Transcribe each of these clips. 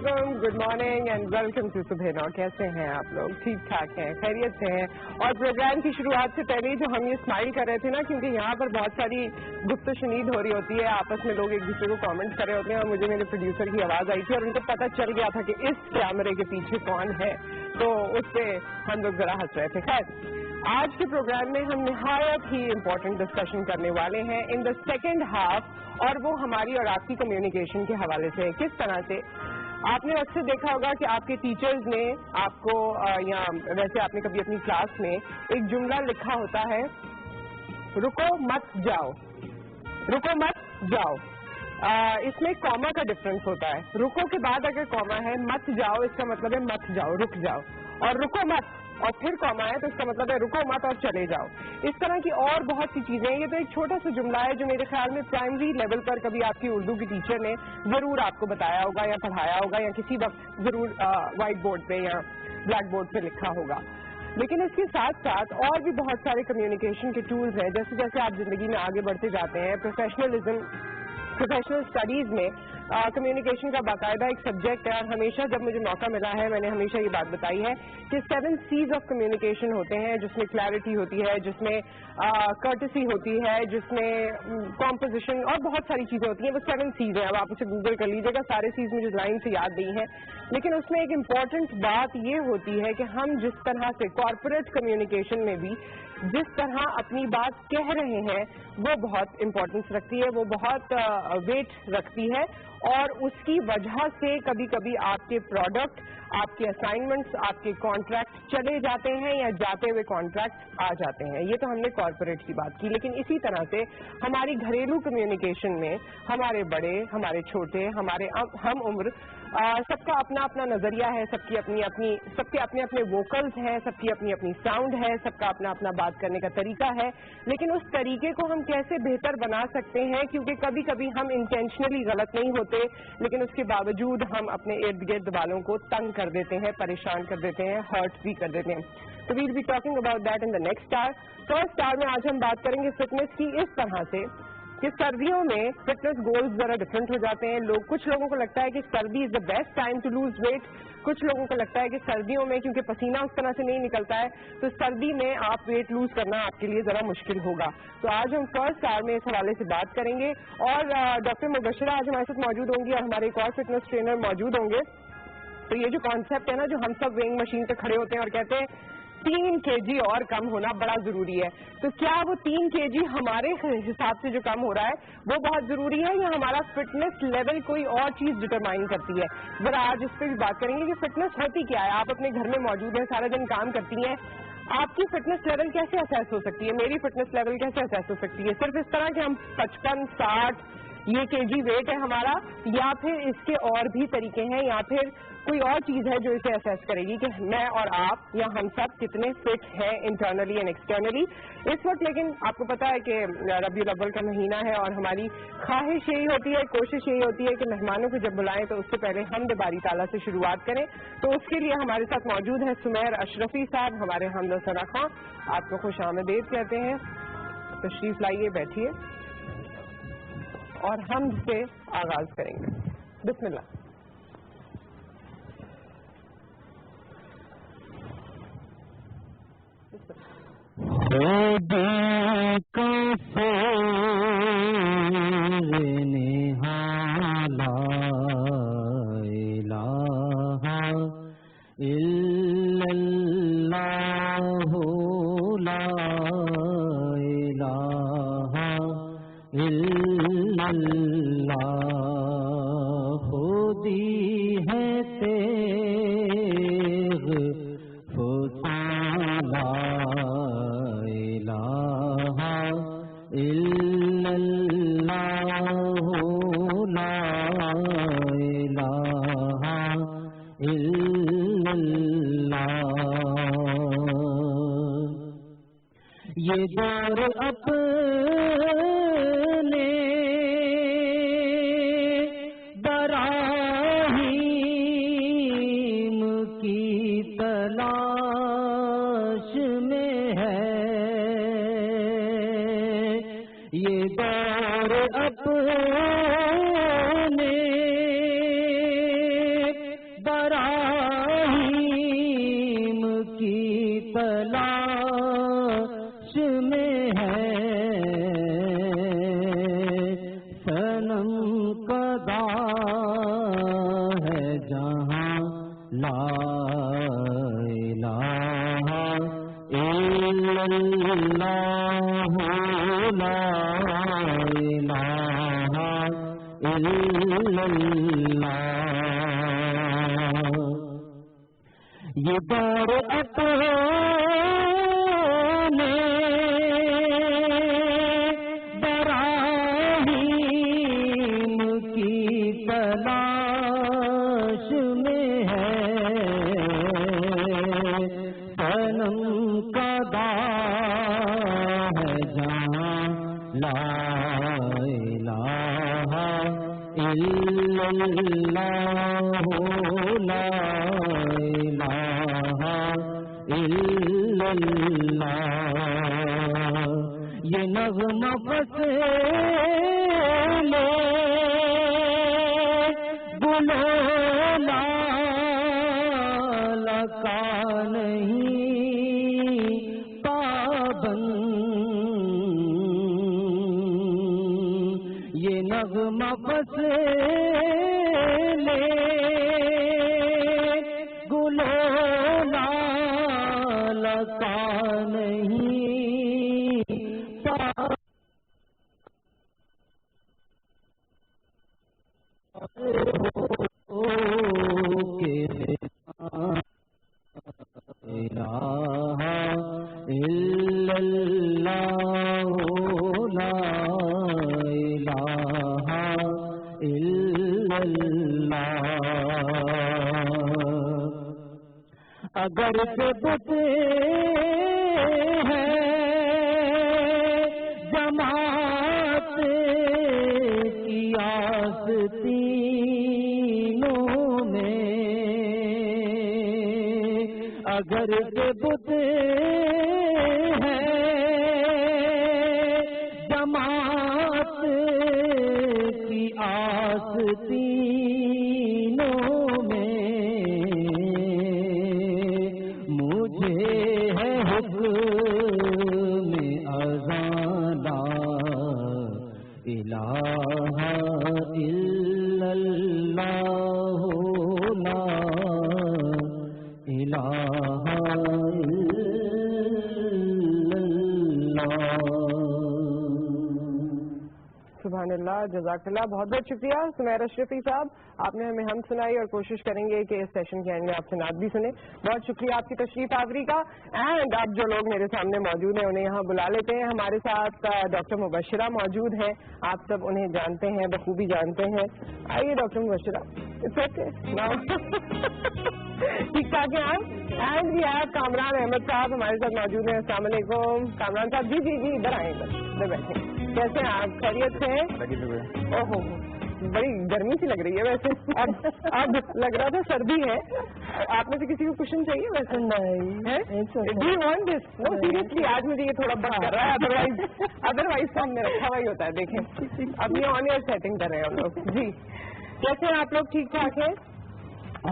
علیکم, good morning and welcome to صبح نو. کیسے ہیں آپ لوگ؟ ٹھیک ٹھاک ہیں, خیریت سے ہیں؟ اور پروگرام کی شروعات سے پہلے جو ہم یہ اسمائل کر رہے تھے نا, کیونکہ یہاں پر بہت ساری گفت و شنید ہو رہی ہوتی ہے, آپس میں لوگ ایک دوسرے کو کامنٹ کر رہے ہوتے ہیں, اور مجھے میرے پروڈیوسر کی آواز آئی تھی اور ان کو پتہ چل گیا تھا کہ اس کیمرے کے پیچھے کون ہے, تو اس پہ ہم لوگ ذرا ہنس رہے تھے. خیر, آج کے پروگرام میں ہم نہایت ہی امپورٹنٹ ڈسکشن کرنے والے ہیں ان دا سیکنڈ ہاف, اور وہ ہماری اور آپ کی کمیونیکیشن کے حوالے سے. کس طرح سے آپ نے اکثر دیکھا ہوگا کہ آپ کے ٹیچرز نے آپ کو یا ویسے آپ نے کبھی اپنی کلاس میں ایک جملہ لکھا ہوتا ہے, رکو مت جاؤ, رکو مت جاؤ. اس میں کاما کا ڈفرنس ہوتا ہے. رکو کے بعد اگر کاما ہے, مت جاؤ اس کا مطلب ہے مت جاؤ, رک جاؤ. اور رکو مت اور پھر کاما ہے تو اس کا مطلب ہے رکو مت اور چلے جاؤ. اس طرح کی اور بہت سی چیزیں ہیں. یہ تو ایک چھوٹا سا جملہ ہے جو میرے خیال میں پرائمری لیول پر کبھی آپ کی اردو کی ٹیچر نے ضرور آپ کو بتایا ہوگا یا پڑھایا ہوگا, یا کسی وقت ضرور وائٹ بورڈ پہ یا بلیک بورڈ پہ لکھا ہوگا. لیکن اس کے ساتھ ساتھ اور بھی بہت سارے کمیونیکیشن کے ٹولز ہیں. جیسے جیسے آپ زندگی میں آگے بڑھتے جاتے ہیں, پروفیشنل اسٹڈیز میں کمیونیکیشن کا باقاعدہ ایک سبجیکٹ ہے, اور ہمیشہ جب مجھے موقع ملا ہے میں نے ہمیشہ یہ بات بتائی ہے کہ 7 C's آف کمیونیکیشن ہوتے ہیں, جس میں کلیئرٹی ہوتی ہے, جس میں کرٹسی ہوتی ہے, جس میں کمپوزیشن اور بہت ساری چیزیں ہوتی ہیں. وہ 7 C's ہیں. اب آپ اسے گوگل کر لیجیے گا, سارے C's مجھے لائن سے یاد نہیں ہیں. لیکن اس میں ایک امپورٹنٹ بات یہ ہوتی ہے کہ ہم جس طرح سے کارپوریٹ کمیونیکیشن میں بھی جس طرح اپنی بات کہہ رہے ہیں وہ بہت امپورٹنس رکھتی ہے, وہ بہت ویٹ رکھتی ہے, اور اس کی وجہ سے کبھی کبھی آپ کے پروڈکٹ, آپ کے اسائنمنٹس, آپ کے کانٹریکٹ چلے جاتے ہیں یا جاتے ہوئے کانٹریکٹ آ جاتے ہیں. یہ تو ہم نے کارپوریٹ کی بات کی. لیکن اسی طرح سے ہماری گھریلو کمیونیکیشن میں ہمارے بڑے, ہمارے چھوٹے, ہمارے ہم عمر, سب کا اپنا اپنا نظریہ ہے, سب کے اپنے اپنے ووکلز ہیں, سب کی اپنی اپنی ساؤنڈ ہے, سب کا اپنا اپنا بات کرنے کا طریقہ ہے. لیکن اس طریقے کو ہم کیسے بہتر بنا سکتے ہیں, کیونکہ کبھی کبھی ہم انٹینشنلی غلط نہیں ہوتے, لیکن اس کے باوجود ہم اپنے ارد گرد والوں کو تنگ کر دیتے ہیں, پریشان کر دیتے ہیں, ہرٹ بھی کر دیتے ہیں. تو we'll be talking about that in the next hour. First hour میں آج ہم بات کریں گے فٹنس کی, اس طرح سے کہ سردیوں میں فٹنس گولز ذرا ڈفرینٹ ہو جاتے ہیں. کچھ لوگوں کو لگتا ہے کہ سردی is the best time to lose weight, کچھ لوگوں کو لگتا ہے کہ سردیوں میں کیونکہ پسینہ اس طرح سے نہیں نکلتا ہے تو سردی میں آپ ویٹ لوز کرنا آپ کے لیے ذرا مشکل ہوگا. تو آج ہم فرسٹ آور میں اس حوالے سے بات کریں گے, اور ڈاکٹر مبشرہ آج ہمارے ساتھ موجود ہوں گی, اور ہمارے ایک اور فٹنس ٹرینر موجود ہوں گے. تو یہ جو کانسیپٹ ہے نا, جو ہم سب ویئنگ مشین پہ کھڑے ہوتے ہیں اور کہتے ہیں 3 kg اور کم ہونا بڑا ضروری ہے, تو کیا وہ 3 kg ہمارے حساب سے جو کم ہو رہا ہے وہ بہت ضروری ہے, یا ہمارا فٹنس لیول کوئی اور چیز ڈٹرمائن کرتی ہے؟ ذرا آج اس پہ بھی بات کریں گے کہ فٹنس ہوتی کیا ہے. آپ اپنے گھر میں موجود ہیں, سارا دن کام کرتی ہیں, آپ کی فٹنس لیول کیسے اسیس ہو سکتی ہے, میری فٹنس لیول کیسے اسیس ہو سکتی ہے؟ صرف اس طرح کہ ہم 55-60 یہ kg ویٹ ہے ہمارا, یا پھر اس کے اور بھی طریقے ہیں, یا پھر کوئی اور چیز ہے جو اسے اسیس کرے گی کہ میں اور آپ یا ہم سب کتنے فٹ ہیں انٹرنلی اینڈ ایکسٹرنلی اس وقت. لیکن آپ کو پتا ہے کہ ربیع الاول کا مہینہ ہے, اور ہماری خواہش یہی ہوتی ہے, کوشش یہی ہوتی ہے کہ مہمانوں کو جب بلائیں تو اس سے پہلے حمد باری تعالیٰ سے شروعات کریں. تو اس کے لیے ہمارے ساتھ موجود ہیں سمیر اشرفی صاحب, ہمارے حمد و ثنا خواں. آپ کو خوش آمدید کہتے ہیں, تشریف لائیے, بیٹھیے, اور ہم سے آغاز کریں گے. بسم اللہ. یہ دور اپنے براہیم کی تلاش میں ہے, یہ دور اپنے ابراہیم کی تلاش میں ہے صنم قدا ہے جہاں لا الہ الا اللہ لا الہ الا اللہ. یہ دور اپنے ابراہیم کی تلاش میں ہے صنم قدا ہے جہاں لا الہ الا اللہ لا الہ الا اللہ. یہ نغمہ فصیلے گلو لال کا نہیں پابند. یہ نغمہ فصیلے گلو لال کا نہیں اگر سے بت ہے جماعت کی آستینوں میں اگر سے بت ہے جماعت کی آستینوں میں مجھے ہے حکم اذان لا الہ الا اللہ لا الہ الا اللہ. سبحان اللہ, جزاک اللہ, بہت بہت شکریہ سمیر اشرفی صاحب, آپ نے ہمیں ہم سنائی اور کوشش کریں گے کہ اس سیشن کے اینڈ میں آپ سے نعت بھی سنیں. بہت شکریہ آپ کی تشریف آوری کا. اینڈ اب جو لوگ میرے سامنے موجود ہیں انہیں یہاں بلا لیتے ہیں. ہمارے ساتھ ڈاکٹر مبشرہ موجود ہیں, آپ سب انہیں جانتے ہیں, بخوبی جانتے ہیں. آئیے ڈاکٹر مبشرہ. ٹھیک ٹھاک ہے آپ. اینڈ بھی آپ کامران احمد صاحب ہمارے ساتھ موجود ہیں. السلام علیکم کامران صاحب. جی جی جی ادھر آئیں, ادھر بیٹھیں. کیسے ہیں آپ, خیریت سے ہیں؟ اوہو بڑی گرمی سی لگ رہی ہے ویسے. اب لگ رہا تھا سردی ہے. آپ میں سے کسی کو کوشچن چاہیے ویسے؟ Do you want this? No seriously, آج مجھے یہ تھوڑا بند کر رہا ہے, ادروائز تو ہم نے رکھا ہوا ہی ہوتا ہے. دیکھیں اب یہ آن ایئر سیٹنگ کر رہے ہیں ہم لوگ. جی کیسے ہیں آپ لوگ, ٹھیک ٹھاک ہیں؟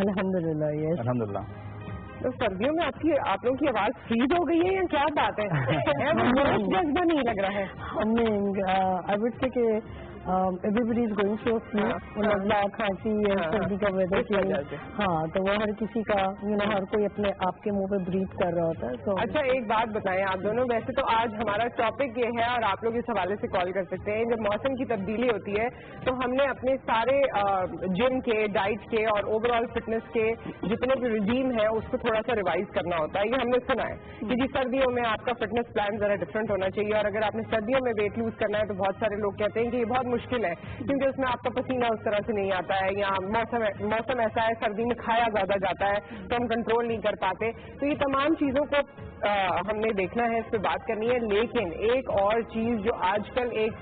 الحمدللہ. یس الحمدللہ. تو سردیوں میں آپ لوگوں کی آواز فریز ہو گئی ہے یا کیا بات ہے؟ جذبہ نہیں لگ رہا ہے. I would say کہ everybody is going through a flu, نزلہ کھانسی ہے, سردی کا ویدر چینج. ہاں تو وہ ہر کسی کا ہر کوئی اپنے آپ کے منہ پہ بریتھ کر رہا ہوتا ہے. اچھا ایک بات بتائیں آپ دونوں, ویسے تو آج ہمارا ٹاپک یہ ہے اور آپ لوگ اس حوالے سے کال کر سکتے ہیں, جب موسم کی تبدیلی ہوتی ہے تو ہم نے اپنے سارے جم کے, ڈائٹ کے اور اوور آل فٹنس کے جتنے بھی رجیم ہے اس کو تھوڑا سا ریوائز کرنا ہوتا ہے. یہ ہم نے سنا ہے کہ جی سردیوں میں آپ کا فٹنس پلان ذرا ڈفرینٹ ہونا چاہیے, اور اگر آپ نے سردیوں میں ویٹ لوز کرنا ہے تو بہت سارے لوگ کہتے ہیں کہ یہ بہت مشکل ہے کیونکہ اس میں آپ کا پسینہ اس طرح سے نہیں آتا ہے, یا موسم ایسا ہے سردی میں کھایا زیادہ جاتا ہے تو ہم کنٹرول نہیں کر پاتے. تو یہ تمام چیزوں کو ہم نے دیکھنا ہے, اس پہ بات کرنی ہے. لیکن ایک اور چیز جو آج کل ایک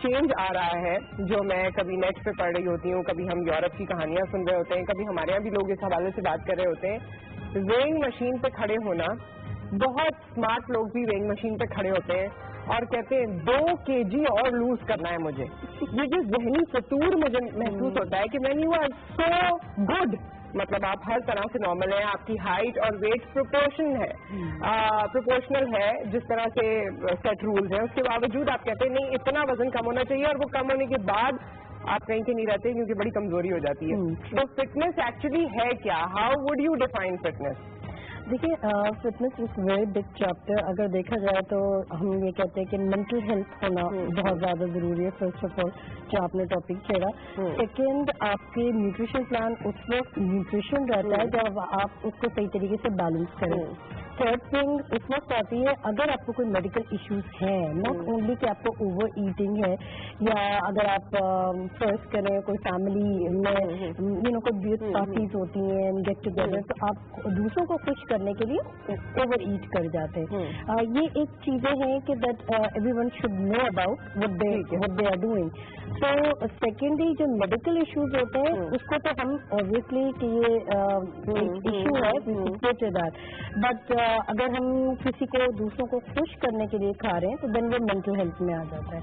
چینج آ رہا ہے جو میں کبھی نیٹ پہ پڑھ رہی ہوتی ہوں, کبھی ہم یورپ کی کہانیاں سن رہے ہوتے ہیں, کبھی ہمارے یہاں بھی لوگ اس حوالے سے بات کر رہے ہوتے ہیں. ویئنگ مشین پہ کھڑے ہونا, بہت اسمارٹ لوگ بھی ویئنگ مشین پہ کھڑے ہوتے ہیں اور کہتے ہیں 2 kg اور لوز کرنا ہے مجھے. یہ جو ذہنی فطور مجھے محسوس ہوتا ہے کہ when you are so good مطلب آپ ہر طرح سے نارمل ہیں, آپ کی ہائٹ اور ویٹ پروپورشنل ہے جس طرح سے سیٹ رولز ہیں, اس کے باوجود آپ کہتے ہیں نہیں اتنا وزن کم ہونا چاہیے, اور وہ کم ہونے کے بعد آپ کہیں کے نہیں رہتے کیونکہ بڑی کمزوری ہو جاتی ہے. تو فٹنس ایکچولی ہے کیا؟ How would you define fitness? دیکھیے fitness is very big chapter. اگر دیکھا جائے تو ہم یہ کہتے ہیں کہ مینٹل ہیلتھ ہونا بہت زیادہ ضروری ہے. فرسٹ آف آل جو آپ نے ٹاپک چھیڑا. سیکنڈ, آپ کے نیوٹریشن پلان اس وقت نیوٹریشن رہتا ہے جب آپ اس کو صحیح طریقے سے بیلنس کریں. تھرڈ تھنگ اس وقت آتی ہے اگر آپ کو کوئی میڈیکل ایشوز ہیں, ناٹ اونلی کہ آپ کو اوور ایٹنگ ہے, یا اگر آپ فرسٹ کریں کوئی فیملی میں کوئی بیوت پارٹیز ہوتی ہیں گیٹ ٹوگیدر, تو آپ دوسروں کو خوش کرنے کے لیے اوور ایٹ کر جاتے ہیں. یہ ایک چیزیں ہیں کہ that everyone should know about what they are doing. تو سیکنڈلی جو میڈیکل ایشوز ہوتے ہیں اس کو تو ہم اوبیسلی کہ یہ ایشو ہے, بٹ اگر ہم کسی کو دوسروں کو خوش کرنے کے لیے کھا رہے ہیں تو دین وہ مینٹل ہیلتھ میں آ جاتا ہے.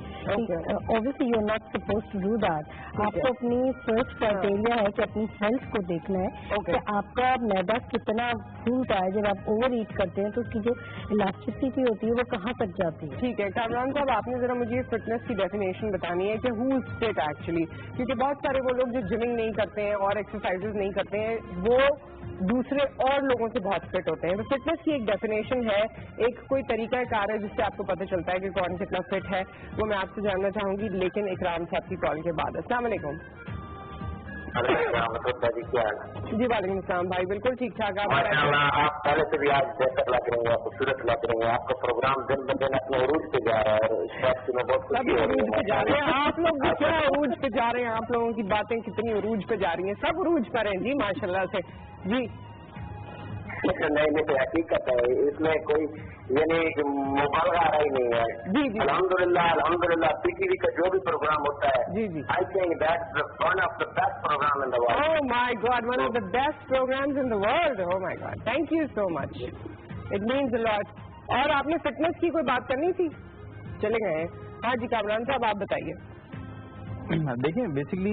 Obviously you are not suppose to do that. آپ کو اپنی فرسٹ کرائٹیریا ہے کہ اپنی ہیلتھ کو دیکھنا ہے کہ آپ کا میدا کتنا پھولتا ہے. جب آپ اوور ایٹ کرتے ہیں تو اس کی جو الاسٹیسٹی ہوتی ہے وہ کہاں تک جاتی ہے. ٹھیک ہے کامران صاحب, آپ نے ذرا مجھے فٹنس کی ڈیفینیشن بتانی ہے کہ ہو از فٹ ایکچولی, کیونکہ بہت سارے وہ لوگ جو جمنگ نہیں کرتے ہیں اور ایکسرسائزز نہیں کرتے ہیں وہ دوسرے اور لوگوں سے بہت فٹ ہوتے ہیں. تو فٹنس کی ایک ڈیفینیشن ہے, ایک کوئی طریقہ کار ہے جس سے آپ کو پتہ چلتا ہے کہ کون کتنا فٹ ہے, وہ میں آپ سے جاننا چاہوں گی لیکن اکرام صاحب کی کال کے بعد. السلام علیکم. جی وعلیکم السلام بھائی, بالکل ٹھیک ٹھاک. آپ پہلے سے بھی آج بہتر لگ رہے ہیں, خوبصورت لگ رہے ہیں. آپ کا پروگرام دن ب دن اپنے عروج پہ جا رہا ہے اور اس بات سے میں بہت خوشی ہو رہی ہے. جا رہے ہیں آپ لوگ بھی کیا عروج پہ جا رہے ہیں, آپ لوگوں کی باتیں کتنی عروج پہ جا رہی ہیں, سب عروج پر ہیں جی ماشاء اللہ سے. جی نہیں تو حقیقت ہے, اس میں کوئی یعنی مبالغہ آ رہا ہی نہیں ہے. جی جی الحمدللہ پی ٹی وی کا جو بھی پروگرام ہوتا ہے, جی جی, I think that's one of the best program in the world. Oh my God, one of the best programs in the world. Oh my God, thank you so much. It means a lot. اور آپ نے fitness کی کوئی بات کرنی تھی, چلے گئے. ہاں جی کامران صاحب آپ بتائیے. دیکھیں بیسکلی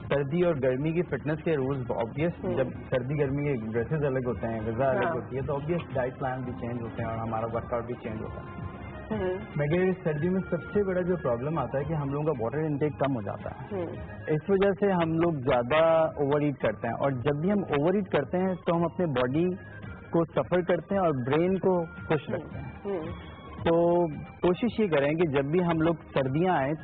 سردی اور گرمی کی فٹنس کے رولز آبویس, جب سردی گرمی کے ڈریسز الگ ہوتے ہیں, غذا الگ ہوتی ہے, تو آبویس ڈائٹ پلان بھی چینج ہوتے ہیں اور ہمارا ورک آؤٹ بھی چینج ہوتا ہے. مگر سردی میں سب سے بڑا جو پرابلم آتا ہے کہ ہم لوگوں کا واٹر انٹیک کم ہو جاتا ہے. اس وجہ سے ہم لوگ زیادہ اوور ایٹ کرتے ہیں, اور جب بھی ہم اوور ایٹ کرتے ہیں تو ہم اپنے باڈی کو سفر کرتے ہیں اور برین کو خوش رکھتے ہیں. تو کوشش یہ کریں کہ جب بھی ہم لوگ سردیاں آئیں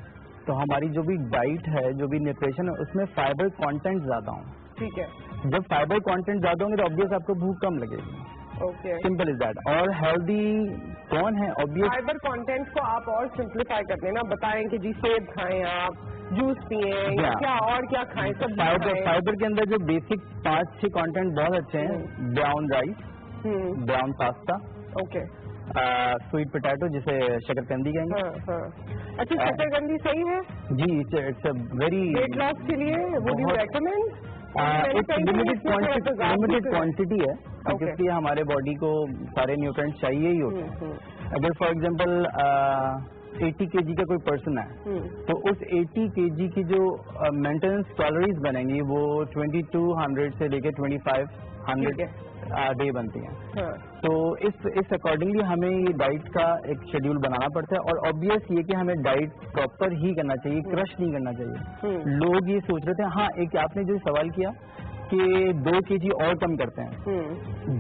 تو ہماری جو بھی ڈائٹ ہے, جو بھی نیوٹریشن ہے, اس میں فائبر کانٹینٹ زیادہ ہوں. ٹھیک ہے, جب فائبر کانٹینٹ زیادہ ہوں گے تو آبویس آپ کو بھوک کم لگے گی. Simple is that. اور ہیلدی کون ہے آبویس فائبر کانٹینٹ کو آپ اور سمپلیفائی کر دینا, بتائیں کہ جی سیب کھائیں, آپ جوس پئیں, کیا اور کیا کھائیں. سب فائبر کے اندر جو بیسک 5-6 کانٹینٹ بہت اچھے ہیں. Brown rice, brown pasta, okay, sweet potato جسے شکرکندی کہیں گے. اچھا شکرکندی صحیح ہے جی, it's a very weight loss کے لیے. Would you recommend? Limited quantity ہے کیونکہ یہ ہمارے باڈی کو سارے نیوٹرینٹ چاہیے ہی ہوتے ہیں. اگر فار ایگزامپل 80 kg کا کوئی پرسن ہے تو اس 80 kg کی جو مینٹیننس کیلوریز بنیں گی وہ 2200 سے لے کے 2500 ڈے بنتی ہیں. تو اس اکارڈنگلی ہمیں یہ ڈائٹ کا ایک شیڈیول بنانا پڑتا ہے, اور آبویس یہ کہ ہمیں ڈائٹ پراپر ہی کرنا چاہیے, کرش نہیں کرنا چاہیے. لوگ یہ سوچ رہے تھے, ہاں ایک آپ نے جو سوال کیا کہ 2 kg اور کم کرتے ہیں,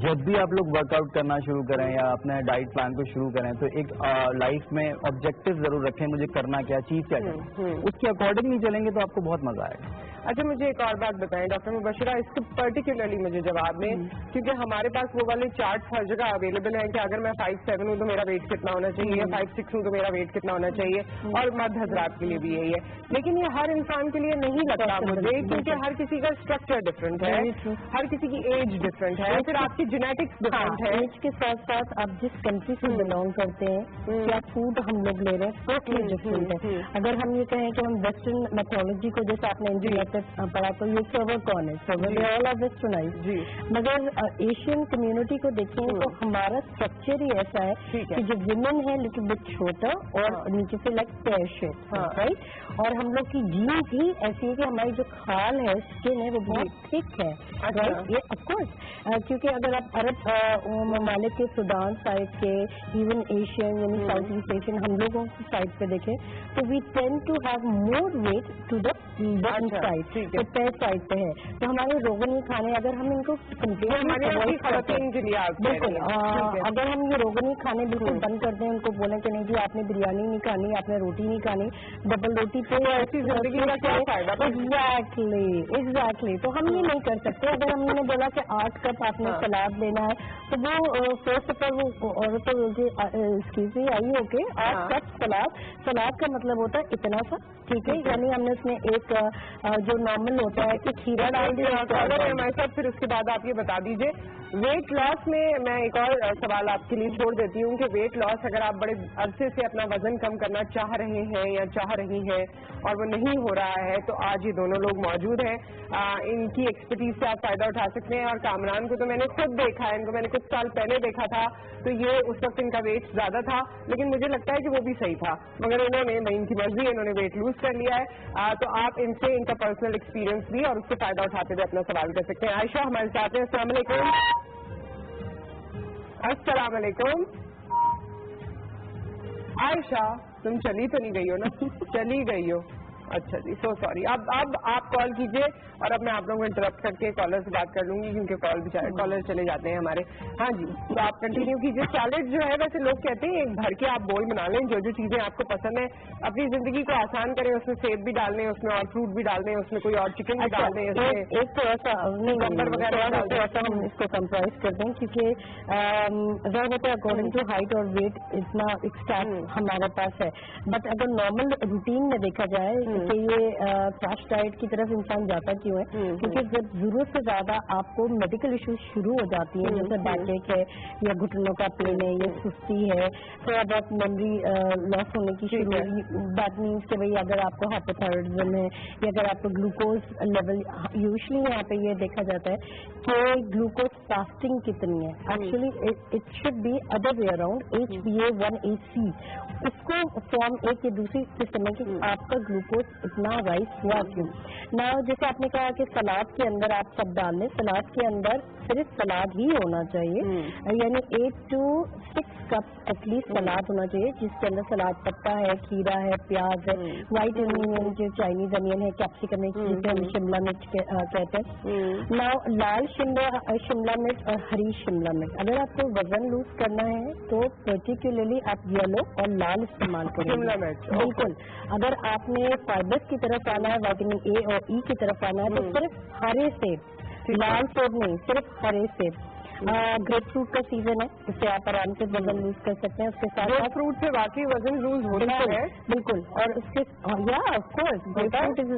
جب بھی آپ لوگ ورک آؤٹ کرنا شروع کریں یا اپنے ڈائٹ پلان کو شروع کریں تو ایک لائف میں آبجیکٹو ضرور رکھیں, مجھے کرنا کیا چیز کیا کرنا, اس کے اکارڈنگ نہیں چلیں گے تو آپ کو بہت مزہ آئے گا. اچھا مجھے ایک اور بات بتائیں ڈاکٹر مبشرہ, اس کو پرٹیکولرلی مجھے جواب میں, کیونکہ ہمارے پاس وہ والے چارٹ ہر جگہ اویلیبل ہیں کہ اگر میں 5'7" ہوں تو میرا ویٹ کتنا ہونا چاہیے, یا 5'6" ہوں تو میرا ویٹ کتنا ہونا چاہیے, اور مرد حضرات کے لیے بھی یہی ہے. لیکن یہ ہر انسان کے لیے نہیں لگتا مجھے, کیونکہ ہر کسی کا اسٹرکچر ڈفرینٹ ہے, ہر کسی کی ایج ڈفرینٹ ہے, پھر آپ کی جینیٹکس ڈفرینٹ ہے. ایج کے ساتھ ساتھ آپ جس کنٹری سے بلانگ کرتے ہیں, کیا فوڈ ہم لوگ لے رہے ہیں ٹوٹلی ڈفرینٹ ہے. اگر ہم یہ کہیں کہ ہم ویسٹرن میتھولوجی کو جیسے آپ نے पे पढ़ा तो ये सर्वर कौन है, सर्वर ये ऑल ऑफ वेस्टर्नाइज जी। मगर एशियन कम्युनिटी को देखेंगे तो हमारा स्ट्रक्चर ही ऐसा है कि जो विमेन है लेकिन बहुत छोटा और नीचे से लाइक पेयर शेप, राइट। और हम लोग की जीन्स ही ऐसी है कि हमारी जो खाल है, स्किन है, वो बहुत थिक है, राइट। ये ऑफकोर्स क्योंकि अगर आप अरब ममालिक के सुडान साइड के, इवन एशियन यानी साउथ ईस्ट एशियन हम लोगों की साइड पे देखें तो we tend to have more weight to the bottom side, तो पैर साइड पे है। तो हमारे रोगनी खाने अगर हम इनको बिल्कुल अगर हम ये रोगनी खाने बिल्कुल बंद कर दें, उनको बोलें कि नहीं जी आपने बिरयानी नहीं खानी, आपने रोटी नहीं खानी, डबल रोटी पे ऐसी जिंदगी का क्या फायदा। एग्जैक्टली तो हम ये नहीं कर सकते। अगर हमने बोला कि 8 कप आपने सलाद लेना है तो वो फर्स्ट ऑफ ऑल वो औरत बोलती एक्सक्यूज आई ओके 8 कप सलाद का मतलब होता है इतना सा, ठीक है, यानी हमने उसमें एक जो नॉर्मल होता है कि खीरा डाल दिया हमारे साथ। फिर उसके बाद आप ये बता दीजिए वेट लॉस में मैं एक और सवाल आपके लिए छोड़ देती हूँ कि वेट लॉस अगर आप बड़े अरसे से अपना वजन कम करना चाह रहे हैं या चाह रही हैं और वो नहीं हो रहा है तो आज ये दोनों लोग मौजूद हैं, इनकी एक्सपर्टीज से आप फायदा उठा सकते हैं। और कामरान को तो मैंने खुद देखा है, इनको मैंने कुछ साल पहले देखा था तो ये उस वक्त इनका वेट ज्यादा था लेकिन मुझे लगता है कि वो भी सही था, मगर इन्होंने नहीं, इनकी मर्जी, इन्होंने वेट लूज कर लिया है। तो आप इनसे इनका पर्सनल एक्सपीरियंस भी और उससे फायदा उठाते हुए अपना सवाल कर सकते हैं। आयशा हमारे साथ हैं। अस्सलाम वालेकुम। अस्सलाम वालेकुम। आयशा तुम चली तो नहीं गई हो ना? चली गई हो, अच्छा जी, सो सॉरी। अब आप कॉल कीजिए और अब मैं आप लोगों को इंटरप्ट करके कॉलर से बात कर लूंगी क्योंकि कॉलर चले जाते हैं हमारे। हाँ जी, तो आप कंटिन्यू कीजिए। सैलेड जो है वैसे लोग कहते हैं एक भर के आप बोल बना लें, जो जो चीजें आपको पसंद है अपनी जिंदगी को आसान करें, उसमें सेब भी डाल दें, उसमें और फ्रूट भी डाल दें, उसमें कोई और चिकन भी डाल दें, एक तो ऐसा गब्बर वगैरह ऐसा हम इसको कंप्राइज करते हैं क्योंकि अगर होता है अकॉर्डिंग टू हाइट और वेट इतना स्टार्ट हमारे पास है। बट अगर नॉर्मल रूटीन में देखा जाए कि ये क्रैश डाइट की तरफ इंसान जाता क्यों है, क्योंकि जब जरूरत से ज्यादा आपको मेडिकल इश्यूज शुरू हो जाती हैं जैसे बैकएक है या घुटनों का पेन है या सुस्ती है, थोड़ा बहुत मेमोरी लॉस होने की शुरू हुई, दैट मीन्स कि भाई अगर आपको हाइपोथायराइडिज्म है या अगर आपको ग्लूकोज लेवल, यूजुअली यहाँ पे ये देखा जाता है कि ग्लूकोज फास्टिंग कितनी है, actually it should be other way around HbA1c, उसको फॉर्म एक या दूसरी सिस्टम है कि आपका ग्लूकोज इतना राइस हुआ क्यों ना। जैसे आपने कहा कि सलाद के अंदर आप सब डाल लें, सलाद के अंदर सिर्फ सलाद ही होना चाहिए, यानी 8 to 6 कप एटलीस्ट सलाद होना चाहिए जिसके अंदर सलाद पत्ता है, खीरा है, प्याज है, व्हाइट अनियन जो चाइनीज अनियन है, कैप्सिकम है जिसे हम शिमला मिर्च कहते हैं ना, लाल शिमला मिर्च और हरी शिमला मिर्च। अगर आपको वजन लूज करना है तो पर्टिकुलरली आप येलो और लाल इस्तेमाल करें शिमला मिर्च, बिल्कुल। अगर आपने फाइबर्स की तरफ आना है, विटामिन ए और ई की तरफ आना है तो सिर्फ हरे सेब, लाल सेब नहीं, सिर्फ हरे सेब। ग्रेप फ्रूट का सीजन है, इससे आप आराम से वजन लूज कर सकते हैं। उसके साथ फ्रूट से वाकई वजन लूज होता है, बिल्कुल। और उसके of course grep fruit is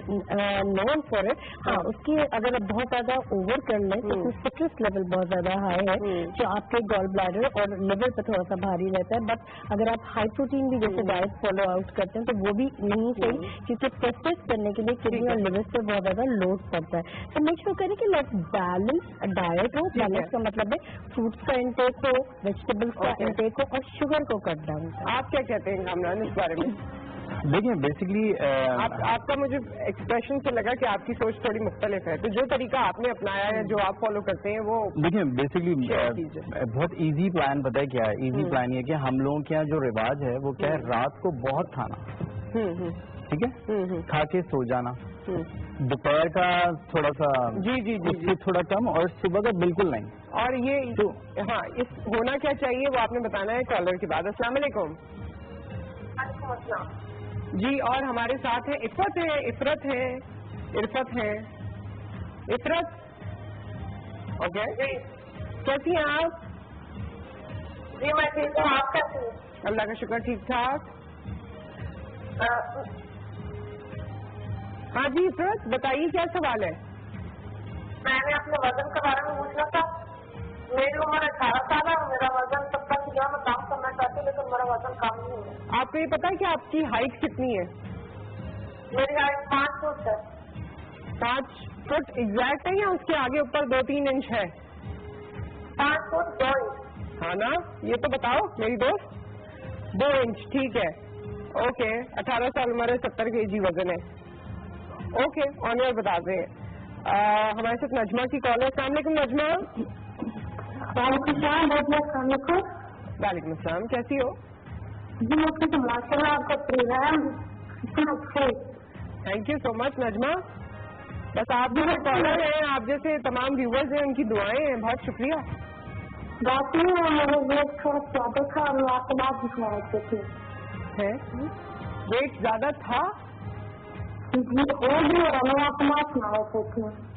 known for it. हाँ, उसकी अगर आप बहुत ज्यादा ओवर कर लें तो उसमें सिट्रस लेवल बहुत ज्यादा हाई है जो आपके गॉल ब्लैडर और लिवर पे थोड़ा सा भारी रहता है। बट अगर आप हाई प्रोटीन भी जैसे डाइट फॉलो आउट करते हैं तो वो भी नहीं सही, क्योंकि प्रोसेस करने के लिए किडनी और लिवर पे बहुत ज्यादा लोड पड़ता है। तो मेक श्योर करें कि लाइक बैलेंस डाइट हो। बैलेंस का मतलब फ्रूट्स का इंटेक हो, वेजिटेबल्स का इंटेक हो और शुगर को कट डाउन। आप क्या कहते हैं कामरान इस बारे में? देखिए बेसिकली आपका मुझे एक्सप्रेशन से लगा कि आपकी सोच थोड़ी मुख्तलिफ है, तो जो तरीका आपने अपनाया है, जो आप फॉलो करते हैं वो देखिए बेसिकली बहुत इजी प्लान पता है क्या है। इजी प्लान ये कि हम लोगों के यहाँ जो रिवाज है वो क्या है, रात को बहुत खाना, ठीक है, खा के सो जाना, दोपहर का थोड़ा सा उससे थोड़ा कम और सुबह का बिल्कुल नहीं। और ये तो हाँ, इस होना क्या चाहिए वो आपने बताना है कॉलर के बाद। अस्सलाम वालेकुम जी। और हमारे साथ है इफ़रत है। इफ़रत ओके, कैसी हैं आप? जी मैं ठीक हूँ, आप कैसी हैं? अल्लाह का शुक्र, ठीक ठाक। हाँ जी इफ़रत बताइए क्या सवाल है? मैंने अपने वजन के बारे में पूछना था। मेरी उम्र 18 साल है, मेरा वजन 70 किलो में काम करना चाहती हूँ लेकिन मेरा वजन कम नहीं है। आपको ये पता है कि आपकी हाइट कितनी है? मेरी हाइट 5 फुट है। 5 फुट एग्जैक्ट है या उसके आगे ऊपर 2-3 इंच है? 5 फुट 2 इंच। हाँ ना, ये तो बताओ मेरी दोस्त। 2 इंच, ठीक है, ओके। 18 साल उम्र है, 70 kg वजन है, ओके। ऑनर बताते हैं। हमारे साथ नजमा की कॉल है। अस्सलाम वालेकुम नजमा। वालेकुम अस्सलाम, कैसी हो? जी मुझे तो माशाल्लाह आपका प्रोग्राम अच्छे। Thank you so much Najma. बस आप भी कॉलर हैं, आप जैसे तमाम व्यूवर्स हैं, उनकी दुआएं हैं, बहुत शुक्रिया। बात नहीं है, मेरे वेट थोड़ा ज्यादा था और मैं आपको बात दिखा रहे थे। है वेट ज्यादा था? जी हो भी और मैं आपको बात सुना रहे थे।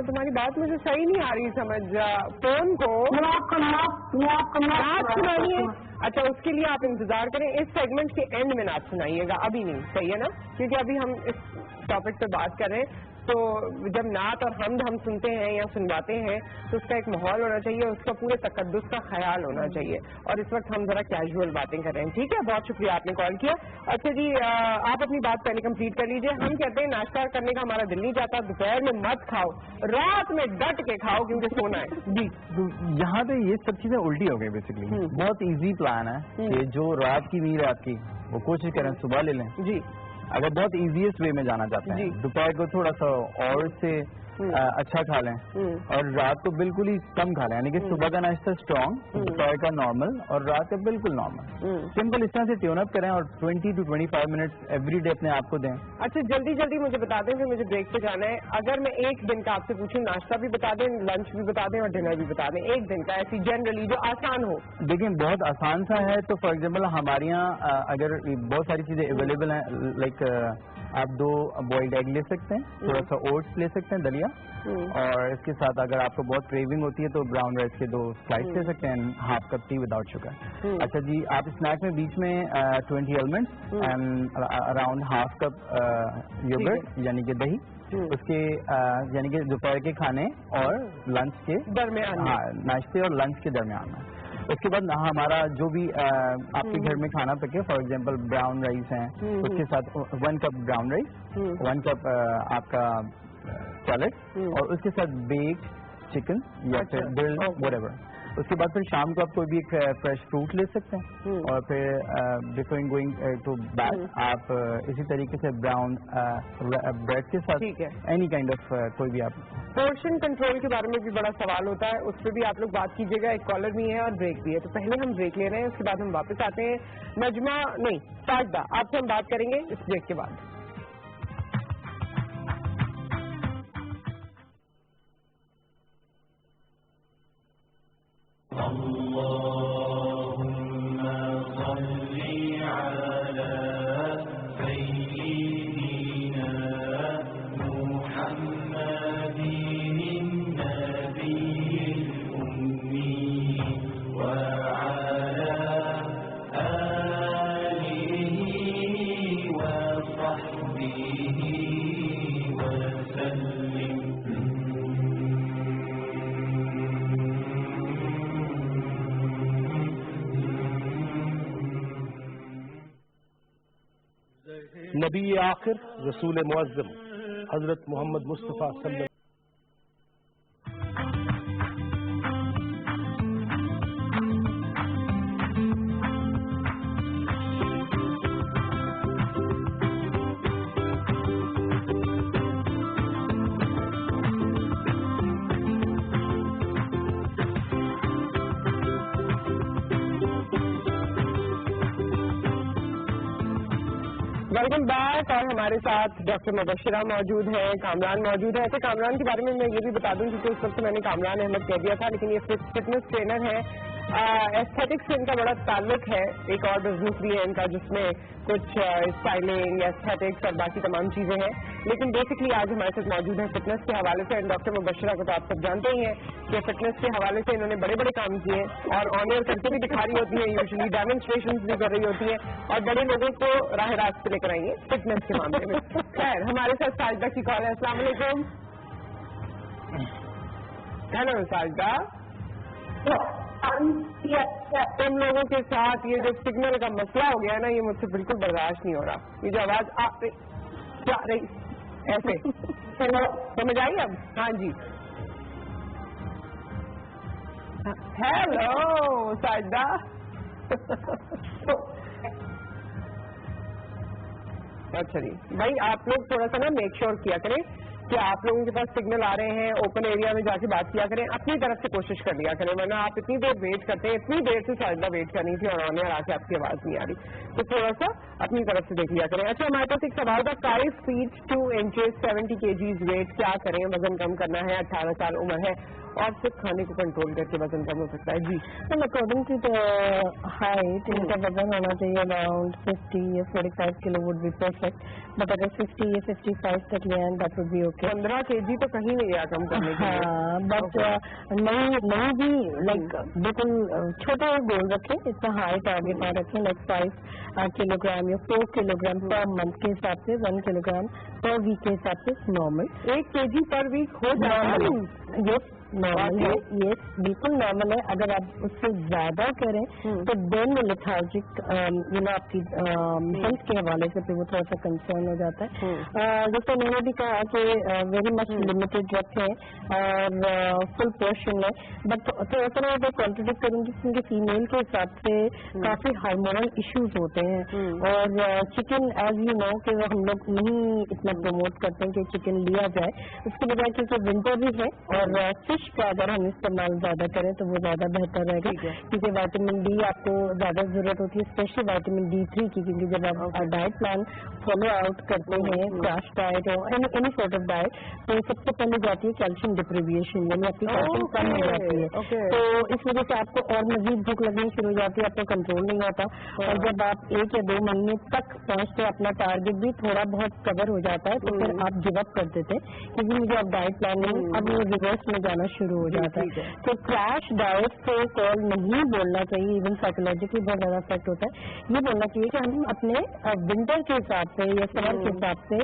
तुम्हारी बात मुझे सही नहीं आ रही समझ। फोन को मैं आपको नाच सुनाइए। अच्छा, उसके लिए आप इंतजार करें, इस सेगमेंट के एंड में नाच सुनाइएगा, अभी नहीं, सही है ना? क्योंकि अभी हम इस टॉपिक पे बात कर रहे हैं, तो जब नात और हमद हम सुनते हैं या सुनवाते हैं तो उसका एक माहौल होना चाहिए, उसका पूरे तकद्दुस का ख्याल होना चाहिए। और इस वक्त हम जरा कैजुअल बातें कर रहे हैं, ठीक है? बहुत शुक्रिया, आपने कॉल किया। अच्छा जी, आप अपनी बात पहले कंप्लीट कर लीजिए। हम कहते हैं नाश्ता करने का हमारा दिल नहीं चाहता, दोपहर में मत खाओ, रात में डट के खाओ क्योंकि सोना है। जी, तो यहाँ पे ये सब चीजें उल्टी हो गई बेसिकली। बहुत इजी प्लान है कि जो रात की नींद है आपकी, वो कोशिश करें सुबह ले लें। जी, अगर बहुत इजीएस्ट वे में जाना चाहते हैं, दोपहर को थोड़ा सा और से अच्छा खा लें और रात को बिल्कुल ही कम खा लें, यानी कि सुबह का नाश्ता स्ट्रॉन्ग, दोपहर का नॉर्मल और रात का बिल्कुल नॉर्मल। सिंपल इस तरह से ट्यून अप करें और 20 to 25 मिनट्स एवरी डे अपने आप को दें। अच्छा, जल्दी जल्दी मुझे बता दें, फिर मुझे ब्रेक पे जाना है। अगर मैं एक दिन का आपसे पूछूं, नाश्ता भी बता दें, लंच भी बता दें और डिनर भी बता दें, एक दिन का ऐसी जनरली जो आसान हो। देखिए बहुत आसान सा है। तो फॉर एग्जाम्पल हमारे यहाँ अगर बहुत सारी चीजें अवेलेबल हैं, लाइक आप 2 बॉइल्ड एग ले सकते हैं, थोड़ा सा ओट्स ले सकते हैं, दलिया, और इसके साथ अगर आपको बहुत क्रेविंग होती है तो ब्राउन राइस के 2 स्लाइस ले सकते हैं, half cup tea without sugar. अच्छा जी, आप स्नैक में बीच में 20 almonds and around half cup yoghurt यानी कि दही, उसके यानी कि दोपहर के खाने और लंच के दरमियान, हाँ, नाश्ते और लंच के दरमियान में। उसके बाद हमारा जो भी आपके घर में खाना पके, फॉर एग्जांपल ब्राउन राइस है, उसके साथ 1 कप ब्राउन राइस, 1 कप आपका सैलेड और उसके साथ बेक्ड चिकन या फिर ग्रिल्ड व्हाटएवर। उसके बाद फिर शाम को आप कोई भी एक फ्रेश फ्रूट ले सकते हैं और फिर बिफोर गोइंग टू बैड आप इसी तरीके से ब्राउन ब्रेड के साथ एनी काइंड ऑफ कोई भी आप। पोर्शन कंट्रोल के बारे में भी बड़ा सवाल होता है, उस पर भी आप लोग बात कीजिएगा। एक कॉलर भी है और ब्रेक भी है, तो पहले हम ब्रेक ले रहे हैं, उसके बाद हम वापस आते हैं। नजमा नहीं, साजदा, आपसे हम बात करेंगे इस ब्रेक के बाद। नबी आखिर रसूल मुअज़्ज़म हजरत मोहम्मद मुस्तफ़ा सल्लल्लाहु वेलकम बैक। और हमारे साथ डॉक्टर मुबशरा मौजूद है, कामरान मौजूद है। ऐसे कामरान के बारे में मैं ये भी बता दूं क्योंकि उस वक्त मैंने कामरान अहमद कह दिया था, लेकिन ये फिटनेस ट्रेनर है। एस्थेटिक्स से इनका बड़ा ताल्लुक है, एक और बिजनेस भी है इनका जिसमें कुछ स्टाइलिंग, एस्थेटिक्स और बाकी तमाम चीजें हैं। लेकिन बेसिकली आज हमारे साथ मौजूद है फिटनेस के हवाले से। डॉक्टर मुबशरा को तो आप सब जानते ही हैं कि फिटनेस के हवाले से इन्होंने बड़े बड़े काम किए और ऑनर करके भी दिखा रही होती है, यूजुअली डेमोन्स्ट्रेशन भी कर रही होती है और बड़े लोगों को राह रास्त पे लेकर आएंगे फिटनेस के मामले में। खैर, हमारे साथ साजदा की कॉल है। अस्सलाम वालेकुम। हेलो साजदा। तुम लोगों के साथ ये जो सिग्नल का मसला हो गया है ना, ये मुझसे बिल्कुल बर्दाश्त नहीं हो रहा। ये जो आवाज आ रही ऐसे समझ आई अब? हाँ जी। हेलो साजदा। अच्छा जी भाई, आप लोग थोड़ा सा ना मेक श्योर किया करें कि आप लोगों के पास सिग्नल आ रहे हैं, ओपन एरिया में जाके बात किया करें, अपनी तरफ से कोशिश कर लिया करें, वरना आप इतनी देर वेट करते हैं, इतनी देर से साजदा वेट करनी थी और आने आके आपकी आवाज नहीं आ रही, तो थोड़ा सा अपनी तरफ से देख लिया करें। अच्छा, हमारे पास एक सवाल था, 5 feet 2 inches 70 kgs वेट, क्या करें? वजन कम करना है, 18 साल उम्र है और सिर्फ खाने को कंट्रोल करके वजन कम हो सकता है। जी, अकॉर्डिंग टू द हाइट इनका वजन होना चाहिए अराउंड 50 या 45 kilo would be perfect, but अगर 50 या 55 तक ले आए that would be okay. 15 kg तो कहीं नहीं गया कम करने के लिए। हाँ, बट नहीं भी लाइक बिल्कुल छोटा गोल रखें, इतना हाई टारगेट ना रखें, लाइक 5 किलोग्राम या 4 किलोग्राम पर मंथ के हिसाब से, 1 किलोग्राम पर वीक के हिसाब से नॉर्मल। 1 kg पर वीक हो जाता है? यस नॉर्मल है, ये बिल्कुल नॉर्मल है। अगर आप उससे ज्यादा करें तो देन लेथार्जिक आपकी हेल्थ के हवाले से फिर वो थोड़ा सा कंसर्न हो जाता है। जैसे मैंने भी कहा कि वेरी मच लिमिटेड रखें और फुल पोर्शन है, बट थोड़ा सा मैं कॉन्ट्रोडिक्ट करूंगी क्योंकि फीमेल के हिसाब से काफी हार्मोनल इश्यूज होते हैं और चिकन एज यू नो कि हम लोग नहीं इतना प्रमोट करते हैं कि चिकन लिया जाए, उसके बजाय क्योंकि विंटर भी है और फिश का अगर हम इस्तेमाल ज्यादा करें तो वो ज्यादा बेहतर रहेगा, क्योंकि विटामिन डी आपको ज्यादा जरूरत होती है, स्पेशली विटामिन D3 की, क्योंकि जब आप डाइट प्लान फॉलो आउट करते हैं, क्रैश डाइट और एनी सॉर्ट ऑफ डाइट, तो सबसे पहले जाती है कैल्शियम डिप्रीविएशन, यानी आपकी कैल्शियम कम हो जाती है। तो इस वजह से आपको और मजीद भूख लगनी शुरू हो जाती है, आपको कंट्रोल नहीं होता और जब आप 1 या 2 महीने तक पहुंचते अपना टारगेट भी थोड़ा बहुत कवर हो जाता है तो फिर आप गिव अप कर देते हैं, क्योंकि मुझे अब डाइट प्लान नहीं, अब वो रिवर्स में जाना शुरू हो जाता है। तो क्रैश डाइट को कॉल नहीं बोलना चाहिए, इवन साइकोलॉजिकली बहुत ज्यादा इफेक्ट होता है। ये बोलना चाहिए कि हम अपने विंटर के हिसाब से या समर के हिसाब से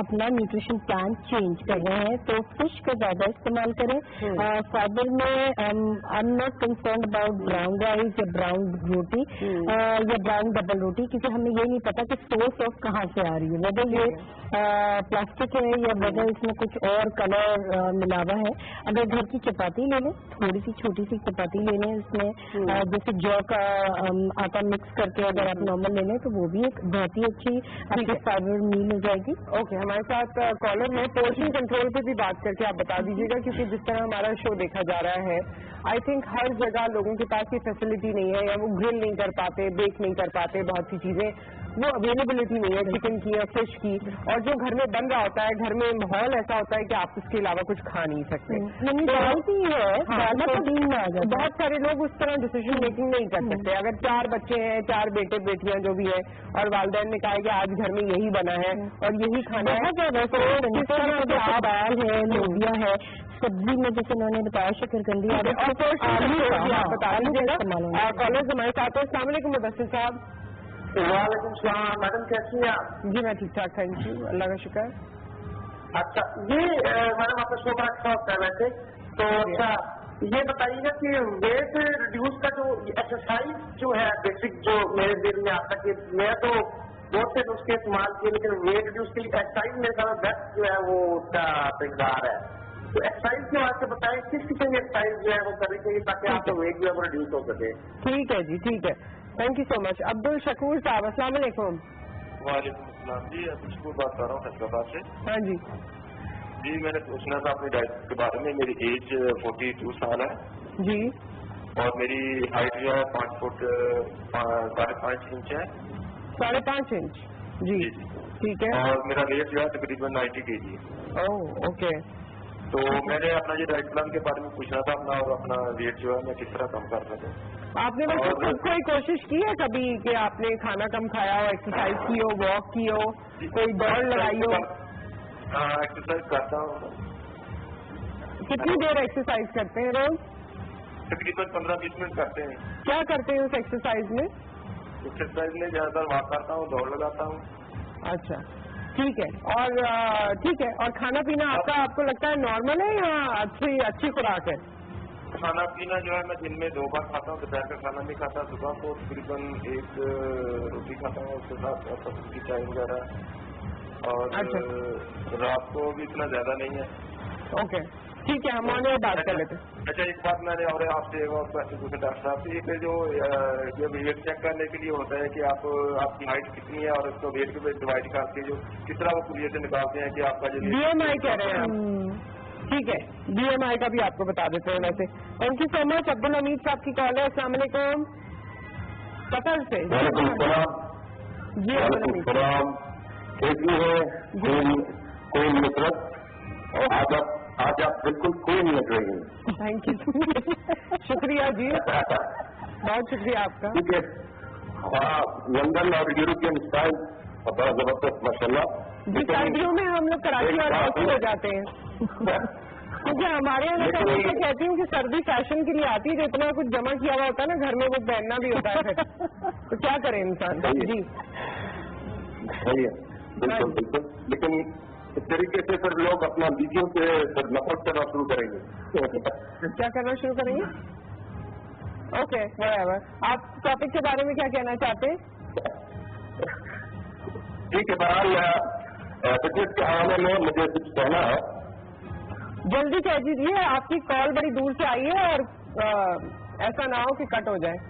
अपना न्यूट्रिशन प्लान चेंज कर रहे हैं, तो फिश का ज्यादा इस्तेमाल करें। फाइबर में I am not concern about brown rice या ब्राउन रोटी या ब्राउन डबल रोटी, क्योंकि हमें ये नहीं पता कि सोर्स ऑफ कहाँ से आ रही है, वेदर ये प्लास्टिक है या वेदर इसमें कुछ और कलर मिलावा है। अगर घर की चपाती ले लें, थोड़ी सी छोटी सी चपाती ले लें, इसमें जैसे जौ का आटा मिक्स करके अगर आप नॉर्मल ले लें तो वो भी एक बहुत ही अच्छी आपकी फाइबर मील हो जाएगी। ओके, हमारे साथ कॉलर है, पोर्शन कंट्रोल पे भी बात करके आप बता दीजिएगा, क्योंकि जिस तरह हमारा शो देखा जा रहा है, आई थिंक हर जगह लोगों के पास ये फैसिलिटी नहीं है, या वो ग्रिल नहीं कर पाते, बेक नहीं कर पाते, बहुत सी चीजें वो अवेलेबिलिटी नहीं है चिकन की या फिश की, और जो घर में बन रहा होता है, घर में माहौल ऐसा होता है कि आप उसके अलावा कुछ खा नहीं सकते। बहुत सारे लोग उस तरह डिसीजन मेकिंग नहीं कर सकते। अगर 4 बच्चे हैं, 4 बेटे बेटियां जो भी है, और वालिदैन ने कहा कि आज घर में यही बना है और यही खाना है, दाल है, लोबिया है, सब्जी में जैसे उन्होंने बताया शकरकंदी बता दीजिएगा। कॉलेज हमारे साथ है। अस्सलाम वालेकुम मुदस्सिर साहब। वालेकुम सलाम, मैडम कैसी हैं आप? जी मैं ठीक ठाक, थैंक यू, अल्लाह का शुक्र। अच्छा, ये मैडम आपका शो बड़ा अच्छा होता है वैसे तो। अच्छा, ये बताइएगा कि वेट रिड्यूस का जो एक्सरसाइज जो है बेसिक, जो मेरे दिल में आता है कि मैं तो बहुत से नुस्खे इस्तेमाल किए, लेकिन वेट रिड्यूस के लिए एक्सरसाइज मेरे ख्याल में बेस्ट जो है वो उसका तरीकेदार है। तो एक्सरसाइज के बारे में बताएं, किस किस्म की एक्सरसाइज जो है वो करनी चाहिए ताकि आपका वेट जो है वो रिड्यूस हो सके। ठीक है जी, ठीक है, thank you so much. Abdul Shakoor साहब, अस्सलाम वालेकुम। वालेकुम अस्सलाम जी, अब्दुल शकूर बात कर रहा हूँ हैदराबाद से। हाँ जी जी, मैंने पूछना था अपनी डाइट के बारे में। मेरी एज 42 साल है जी, और मेरी हाइट जो है 5 फुट 5.5 इंच है। 5.5 इंच जी, ठीक है। और मेरा वेट जो है तकरीबन 90 kg। Oh okay. तो मैंने अपना ये डाइट प्लान के बारे में पूछना था अपना, और अपना वेट जो है मैं किस तरह कम कर सकूँ। आपने वैसे खुद कोई कोशिश की है कभी कि आपने खाना कम खाया हो, एक्सरसाइज की हो, वॉक की हो, कोई दौड़ लगाई हो? एक्सरसाइज करता हूँ। कितनी देर एक्सरसाइज करते हैं रोज? तकरीबन 15-20 मिनट करते हैं। क्या करते हैं उस एक्सरसाइज में? एक्सरसाइज में ज्यादातर वॉक करता हूँ, दौड़ लगाता हूँ। अच्छा, ठीक है। और ठीक है, और खाना पीना आपका आपको लगता है नॉर्मल है या अच्छी खुराक है? खाना पीना जो है मैं दिन में 2 बार खाता हूँ। दोपहर का खाना नहीं खाता, सुबह को तकरीबन 1 रोटी खाता हूँ, उसके साथ सब्जी चाय वगैरह। اور رات کو بھی اتنا زیادہ نہیں ہے. اوکے ٹھیک ہے, ہم مارننگ میں بات کر لیتے ہیں. اچھا ایک بات میں نے اور آپ سے پوچھا ڈاکٹر صاحب سے, کہ جو ویٹ چیک کرنے کے لیے ہوتا ہے کہ آپ کی ہائٹ کتنی ہے اور اس کو ویٹ کے ڈیوائڈ کر کے جو کس طرح وہ پوری سے نکالتے ہیں کہ آپ کا جو BMI کہہ رہے ہیں آپ. ٹھیک ہے BMI کا بھی آپ کو بتا دیتے ہیں. ویسے تھینک یو سو مچ. عبد الحمید صاحب کی کال ہے. السلام علیکم. قطر سے جی عبدالحمید کیسی ہے کوئی نفرت, آج آپ بالکل کوئی نہیں لگ رہی ہیں. تھینک یو شکریہ جی, بہت شکریہ آپ کا. ٹھیک ہے, ہاں لندن اور یورپین اسٹائل بڑا زبردست ماشاء اللہ. جی سردیوں میں ہم لوگ کراچی اور واپس ہو جاتے ہیں کیونکہ ہمارے یہاں میں کہتی ہوں کہ سردی فیشن کے لیے آتی ہے, جو اتنا کچھ جمع کیا ہوا ہوتا ہے نا گھر میں, وہ پہننا بھی ہوتا ہے تو کیا کرے انسان. جی صحیح ہے, بالکل بالکل. لیکن اس طریقے سے پھر لوگ اپنا بیویوں سے نفرت کرنا شروع کریں گے. کیا کرنا شروع کریں گے؟ اوکے آپ ٹاپک کے بارے میں کیا کہنا چاہتے ہیں؟ ٹھیک ہے, بہرحال فٹنس کے حوالے میں مجھے کچھ کہنا ہے. جلدی کہہ دیجیے, آپ کی کال بڑی دور سے آئی ہے اور ایسا نہ ہو کہ کٹ ہو جائے.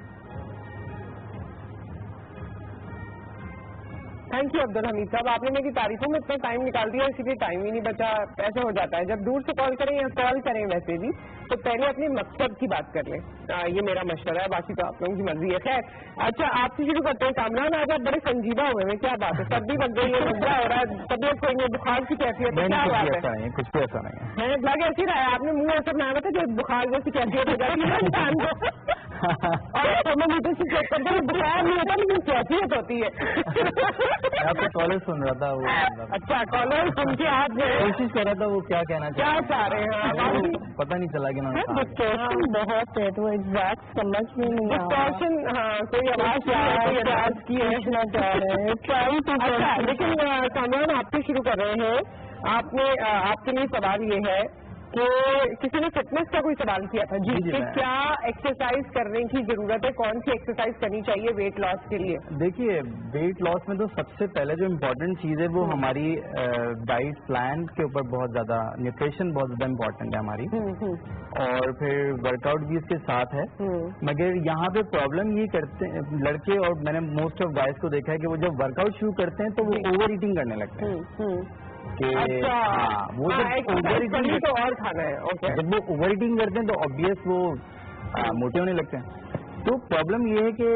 تھینک یو عبدالحمید صاحب, آپ نے میری تعریفوں میں اتنا ٹائم نکال دیا, اسی لیے ٹائم ہی نہیں بچا. ایسے ہو جاتا ہے جب دور سے کال کریں یا کال کریں ویسے بھی, تو پہلے اپنے مقصد کی بات کر لیں. یہ میرا مشورہ ہے, باقی تو آپ لوگوں کی مرضی ہے. خیر اچھا آپ سے شروع کرتے ہیں. کامران آج آپ بڑے سنجیدہ ہوئے ہیں, کیا بات ہے؟ سردی بن گئی ہے, مزہ ہو رہا ہے, طبیعت کوئی نہیں, بخار کی کیفیت ہے, کیا بات ہے؟ کچھ بھی ایسا نہیں ہے, لگ ایسی رہا ہے آپ نے منہ ایسا بنایا تھا جو بخار جیسی کیفیت ہو جاتی ہے انسان کو, اور تھرمومیٹر سے چیک کرتے ہیں بخار نہیں ہوتا لیکن کیفیت ہوتی ہے. آپ کا کالر سن رہا تھا وہ. اچھا کالر سن کے آپ کوشش کر رہا تھا وہ کیا کہنا چاہ رہے ہیں, پتہ نہیں چلا کہ ڈسٹورشن بہت ہے تو ایگزیکٹ سمجھ میں نہیں ڈسٹورشن. ہاں کوئی آواز کی ہے لیکن کامران آپ سے شروع کر رہے ہیں. آپ کے لیے سوال یہ ہے کہ کسی نے فٹنس کا کوئی سوال کیا تھا جی کہ کیا ایکسرسائز کرنے کی ضرورت ہے, کون سی ایکسرسائز کرنی چاہیے ویٹ لاس کے لیے؟ دیکھیے ویٹ لاس میں تو سب سے پہلے جو امپورٹنٹ چیز ہے وہ ہماری ڈائٹ پلان کے اوپر بہت زیادہ, نیوٹریشن بہت زیادہ امپورٹنٹ ہے ہماری, اور پھر ورک آؤٹ بھی اس کے ساتھ ہے. مگر یہاں پہ پرابلم یہ کرتے ہیں لڑکے, اور میں نے موسٹ آف گائز کو دیکھا ہے کہ وہ جب ورک آؤٹ شروع کرتے ہیں تو وہ اوور ایٹنگ کرنے لگتے ہیں. وہ جب اور کھانا ہے, جب وہ اوور ایٹنگ کرتے ہیں تو آبویس وہ موٹے ہونے لگتے ہیں. تو پرابلم یہ ہے کہ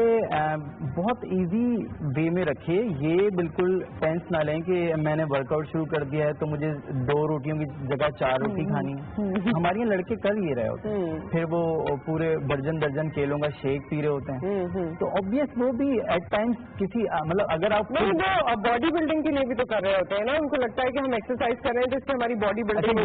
بہت ایزی وے میں رکھیے, یہ بالکل ٹینس نہ لیں کہ میں نے ورک آؤٹ شروع کر دیا ہے تو مجھے 2 روٹیوں کی جگہ 4 روٹی کھانی ہے. ہمارے یہاں لڑکے کر یہ رہے ہوتے ہیں, پھر وہ پورے درجن کیلوں کا شیک پی رہے ہوتے ہیں. تو آبویس وہ بھی ایٹ ٹائمس کسی مطلب اگر آپ باڈی بلڈنگ کے لیے بھی تو کر رہے ہوتے ہیں نا, ان کو لگتا ہے کہ ہم ایکسرسائز کر رہے ہیں تو اس سے ہماری باڈی بلڈنگ.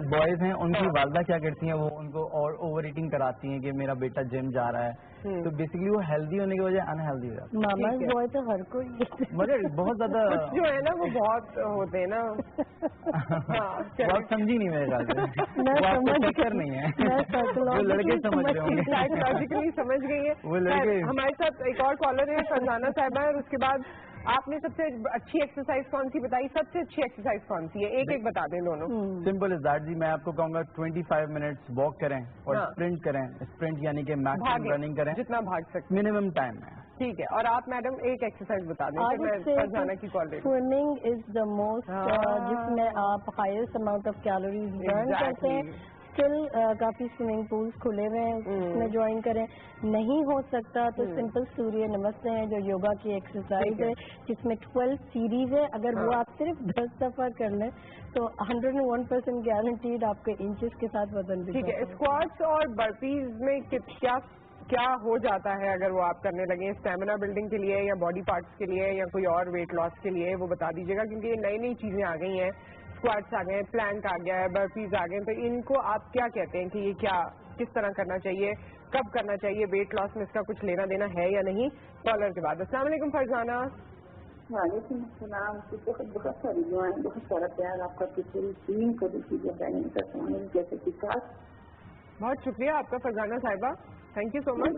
بوائز ہیں ان کی والدہ کیا کرتی ہیں, وہ ان کو اور اوور ایٹنگ کراتی ہیں کہ میرا بیٹا جم جا رہا ہے, تو بیسکلی وہ ہیلدی ہونے کی وجہ انہیلدی ہو جاتا ہے. ماما بوائے تو ہر کوئی مگر بہت زیادہ جو ہے نا وہ بہت ہوتے ہیں نا, بہت سمجھی نہیں میرے خیال سے, نہیں ہے وہ لڑکے سمجھ رہے ہوں گے, سائیکولوجیکلی سمجھ گئی ہے. وہ لڑکے ہمارے ساتھ ایک اور کالر ہے فرزانہ صاحبہ, اور اس کے بعد آپ نے سب سے اچھی ایکسرسائز کون سی بتائی, سب سے اچھی ایکسرسائز کون سی ہے, ایک بتا دیں دونوں. سمپل از دیٹ جی, میں آپ کو کہوں گا 25 منٹس واک کریں اور اسپرنٹ کریں. اسپرنٹ یعنی کہ میکسیمم رننگ کریں, جتنا بھاگ سکتے منیمم ٹائم ہے. ٹھیک ہے, اور آپ میڈم ایک ایکسرسائز بتا دیں. سوئمنگ از دا موسٹ, جس میں آپ highest amount of calories burn کرتے ہیں. اسٹل کافی سوئمنگ پولس کھلے ہوئے ہیں, اس میں جوائن کریں. نہیں ہو سکتا تو سمپل سوریہ نمستے ہیں جو یوگا کی ایکسرسائز ہے, جس میں 12 سیریز ہے. اگر وہ آپ صرف 10 دفعہ کر لیں تو 101% گارنٹیڈ آپ کے انچز کے ساتھ وزن بھی. ٹھیک ہے, اسکواٹس اور برپیز میں کیا ہو جاتا ہے اگر وہ آپ کرنے لگے, اسٹیمنا بلڈنگ کے لیے یا باڈی پارٹس کے لیے یا کوئی اور ویٹ لاس کے لیے, وہ بتا دیجیے گا کیونکہ یہ نئی چیزیں آ گئی ہیں. اسکواٹس آ گئے ہیں, پلانک آ گیا ہے, برپیز آ گئے ہیں, تو ان کو آپ کیا کہتے ہیں کہ یہ کس طرح کرنا چاہیے, کب کرنا چاہیے, ویٹ لاس میں اس کا کچھ لینا دینا ہے یا نہیں؟ کالر کے بعد. السلام علیکم فرزانہ. وعلیکم السلام. بہت ساری دعائیں, بہت سارا پیار آپ کا پوری ٹیم کو دیکھیے. بہت شکریہ آپ کا فرزانہ صاحبہ, تھینک یو سو مچ.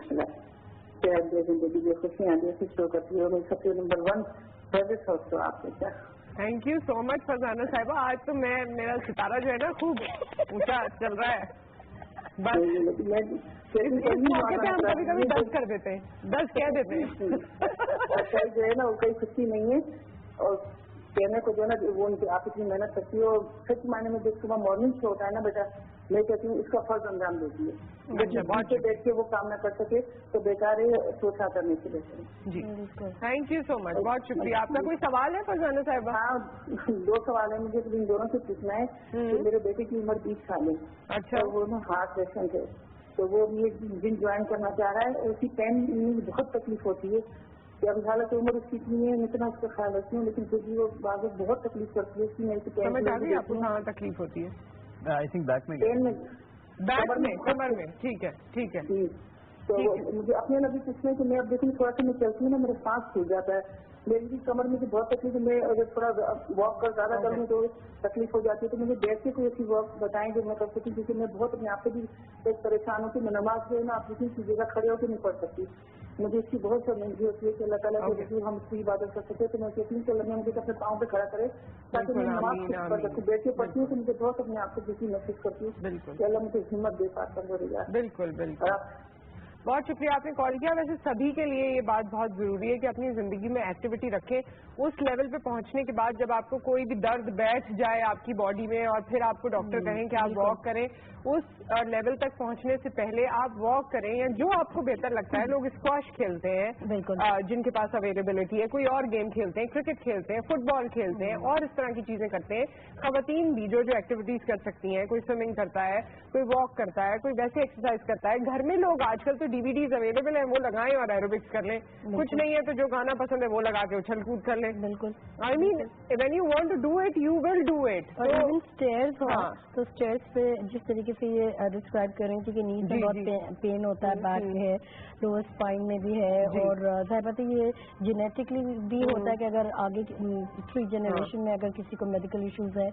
زندگی میں خوشیاں دے, خوش ہو کر سب سے نمبر 1 सर्विस हो तो आप क्या thank you so much Farzana साहिबा, आज तो मेरा सितारा जो है ना खूब ऊंचा चल रहा है। बस इस मौके पे हम कभी कभी 10 कर देते हैं, 10 कह देते हैं। सच्चाई जो है ना वो कहीं खुशी नहीं है, और कहने को जो है ना वो उनकी आप इतनी मेहनत करती हो, सच मायने में जो सुबह मॉर्निंग शो होता है ना बेटा, मैं कहती हूँ इसका फर्ज अंजाम देती है। बहुत से बैठ के वो काम न कर सके तो बेकार है, सोचा करने से बेहतर। जी थैंक यू सो मच, बहुत शुक्रिया। आपका कोई सवाल है फरजाना साहिबा? हाँ 2 सवाल है मुझे, इन दोनों से पूछना है कि मेरे बेटे की उम्र 20 साल है। अच्छा। तो वो ना हार्ट पेशेंट है, तो वो ये जिम ज्वाइन करना चाह रहा है, उसकी पेन में बहुत तकलीफ होती है। अब हालांकि उम्र उसकी इतनी है, इतना उसका ख्याल रखती हूँ, लेकिन फिर भी वो बाद में बहुत तकलीफ करती है। समझ आ गई आपको कहाँ तकलीफ होती है? आई थिंक बैक में, पेन में, कमर में। ठीक है ठीक है। तो मुझे अपने नबी पूछने कि मैं अब देखूँ थोड़ा सा मैं चलती हूँ ना, मेरा सांस फूल जाता है, मेरी भी कमर में भी बहुत तकलीफ है, मैं अगर थोड़ा वॉक कर ज्यादा करूँ तो तकलीफ हो जाती है। तो मुझे बैठ के कोई ऐसी वॉक बताएं जो मैं कर सकती, क्योंकि मैं बहुत अपने आप से भी एक परेशान हूँ कि मैं नमाज जो है ना आप किसी कीजिएगा खड़े होकर नहीं पढ़ सकती, मुझे इसकी बहुत शर्मिंदगी होती है कि अल्लाह ताला के रसूल हम इसकी इबादत कर सके। तो मैं कहती हूँ कि अल्लाह मुझे अपने पाँव पे खड़ा करे ताकि मैं नमाज पढ़ सकूँ। बैठ के पढ़ती हूँ तो मुझे बहुत अपने आप से किसी महसूस करती हूँ कि अल्लाह मुझे हिम्मत दे पाता है। बिल्कुल बिल्कुल, बहुत शुक्रिया आपने कॉल किया। वैसे सभी के लिए ये बात बहुत जरूरी है कि अपनी जिंदगी में एक्टिविटी रखें। उस लेवल पे पहुंचने के बाद जब आपको कोई भी दर्द बैठ जाए आपकी बॉडी में और फिर आपको डॉक्टर कहें कि आप वॉक करें, उस लेवल तक पहुंचने से पहले आप वॉक करें, या जो आपको बेहतर लगता है। लोग स्क्वॉश खेलते हैं जिनके पास अवेलेबिलिटी है, कोई और गेम खेलते हैं, क्रिकेट खेलते हैं, फुटबॉल खेलते हैं, और इस तरह की चीजें करते हैं। खवातीन भी जो एक्टिविटीज कर सकती हैं, कोई स्विमिंग करता है, कोई वॉक करता है, कोई वैसे एक्सरसाइज करता है। घर में लोग आजकल तो डीवीडीज अवेलेबल है, वो लगाएं और एरोबिक्स कर लें। कुछ नहीं है तो जो गाना पसंद है वो लगा के उछल कूद कर लें। बिल्कुल, I mean when you want to do it you will do it. और इवन स्टेयर्स हो तो स्टेयर्स पे जिस तरीके से ये डिस्क्राइब कर रही थी कि नीज में बहुत पेन होता है, बैक में है, लोअर स्पाइन में भी है, और जाहिर बात है ये जेनेटिकली भी होता है कि अगर आगे 3 जनरेशन में अगर किसी को मेडिकल इश्यूज है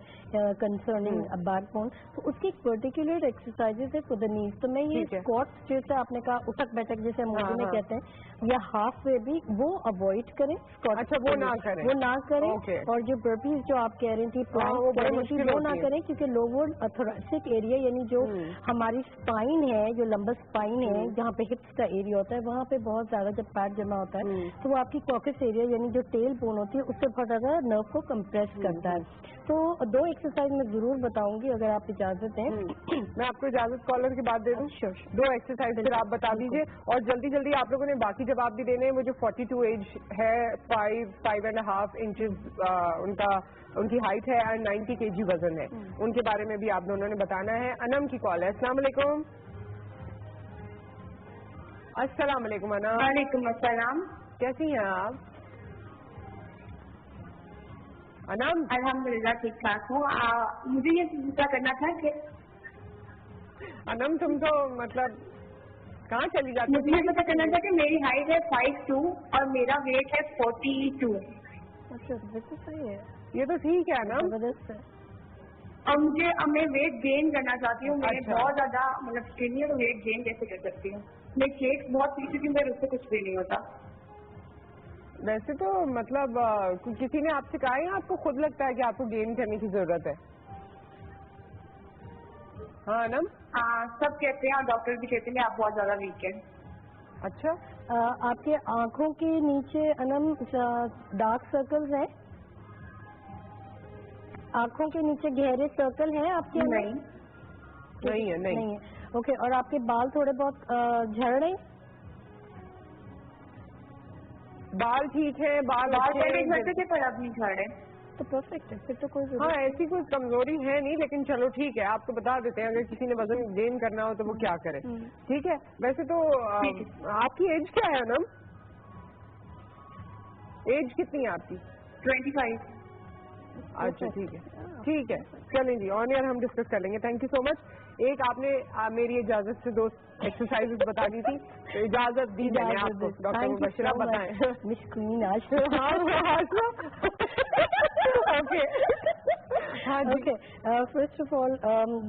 कंसर्निंग बैक बोन, तो उसकी एक पर्टिकुलर एक्सरसाइजेज है फॉर द नीज। तो मैं ये स्क्वाट जैसे आपने कहा उठक बैठक जैसे हम उर्दू में कहते हैं, या हाफ वे भी वो अवॉइड करें। अच्छा, वो ना करें। और जो बर्पीज जो आप कह रही थी वो ना करें, क्योंकि लोअर थोरेसिक एरिया यानी जो हमारी स्पाइन है, जो लंबा स्पाइन है, जहाँ पे हिप्स का एरिया होता है, वहाँ पे बहुत ज्यादा जब फैट जमा होता है तो वो आपकी कॉकस एरिया यानी जो टेल बोन होती है उससे बहुत ज्यादा नर्व को कंप्रेस करता है। तो 2 एक्सरसाइज मैं जरूर बताऊंगी अगर आप इजाजत है। मैं आपको इजाजत कॉलर की बात दे दूं। 2 एक्सरसाइज फिर आप बता दीजिए, और जल्दी जल्दी आप लोगों ने बाकी जवाब भी देने हैं। मुझे 42 एज है, 5.5 इंचेस उनकी हाइट है, एंड 90 kg वजन है। उनके बारे में भी आप दोनों ने बताना है। अनम की कॉल है। अस्सलाम वालेकुम। अस्सलाम वालेकुम अनम। वालेकुम अस्सलाम। कैसी हैं आप अनम? अल्हम्दुलिल्लाह ठीक ठाक हूँ। मुझे ये पूछा करना था कि अनम तुम तो मतलब कहाँ चली जाती? मुझे पता करना था कि मेरी हाइट है 5'2" और मेरा वेट है 42। अच्छा, तो सही है, ये तो ठीक है ना। जबरदस्त है। और मैं वेट गेन करना चाहती हूँ। मैं बहुत ज्यादा मतलब स्किनी है, तो वेट गेन कैसे कर सकती हूँ? मैं केक बहुत पीती थी, मेरे उससे कुछ भी नहीं होता। वैसे तो मतलब किसी ने आपसे कहा है, आपको खुद लगता है कि आपको गेन करने की जरूरत है? हाँ अनम? सब कहते हैं और डॉक्टर भी कहते हैं आप बहुत ज्यादा वीक है। अच्छा, आपके आंखों के नीचे अनम डार्क सर्कल्स हैं? आंखों के नीचे गहरे सर्कल हैं आपके? नहीं है। ओके, और आपके बाल थोड़े बहुत झड़ रहे हैं? बाल ठीक है, बाल झड़ते थे पर अब नहीं झड़ रहे, तो परफेक्ट है, फिर तो कोई हाँ ऐसी कोई कमजोरी है नहीं। लेकिन चलो ठीक है, आपको बता देते हैं, अगर किसी ने वजन गेन करना हो तो वो क्या करे। ठीक है, वैसे तो आपकी एज क्या है अनम? एज कितनी है आपकी? 25। अच्छा ठीक है, चलें जी, ऑन एयर हम डिस्कस कर लेंगे। Thank you so much. एक आपने मेरी इजाजत से 2 एक्सरसाइजेज बता दी थी, तो इजाजत दी मैंने आपको। डॉक्टर मुबशिरा बताएं। मिस क्वीन आज okay okay, first of all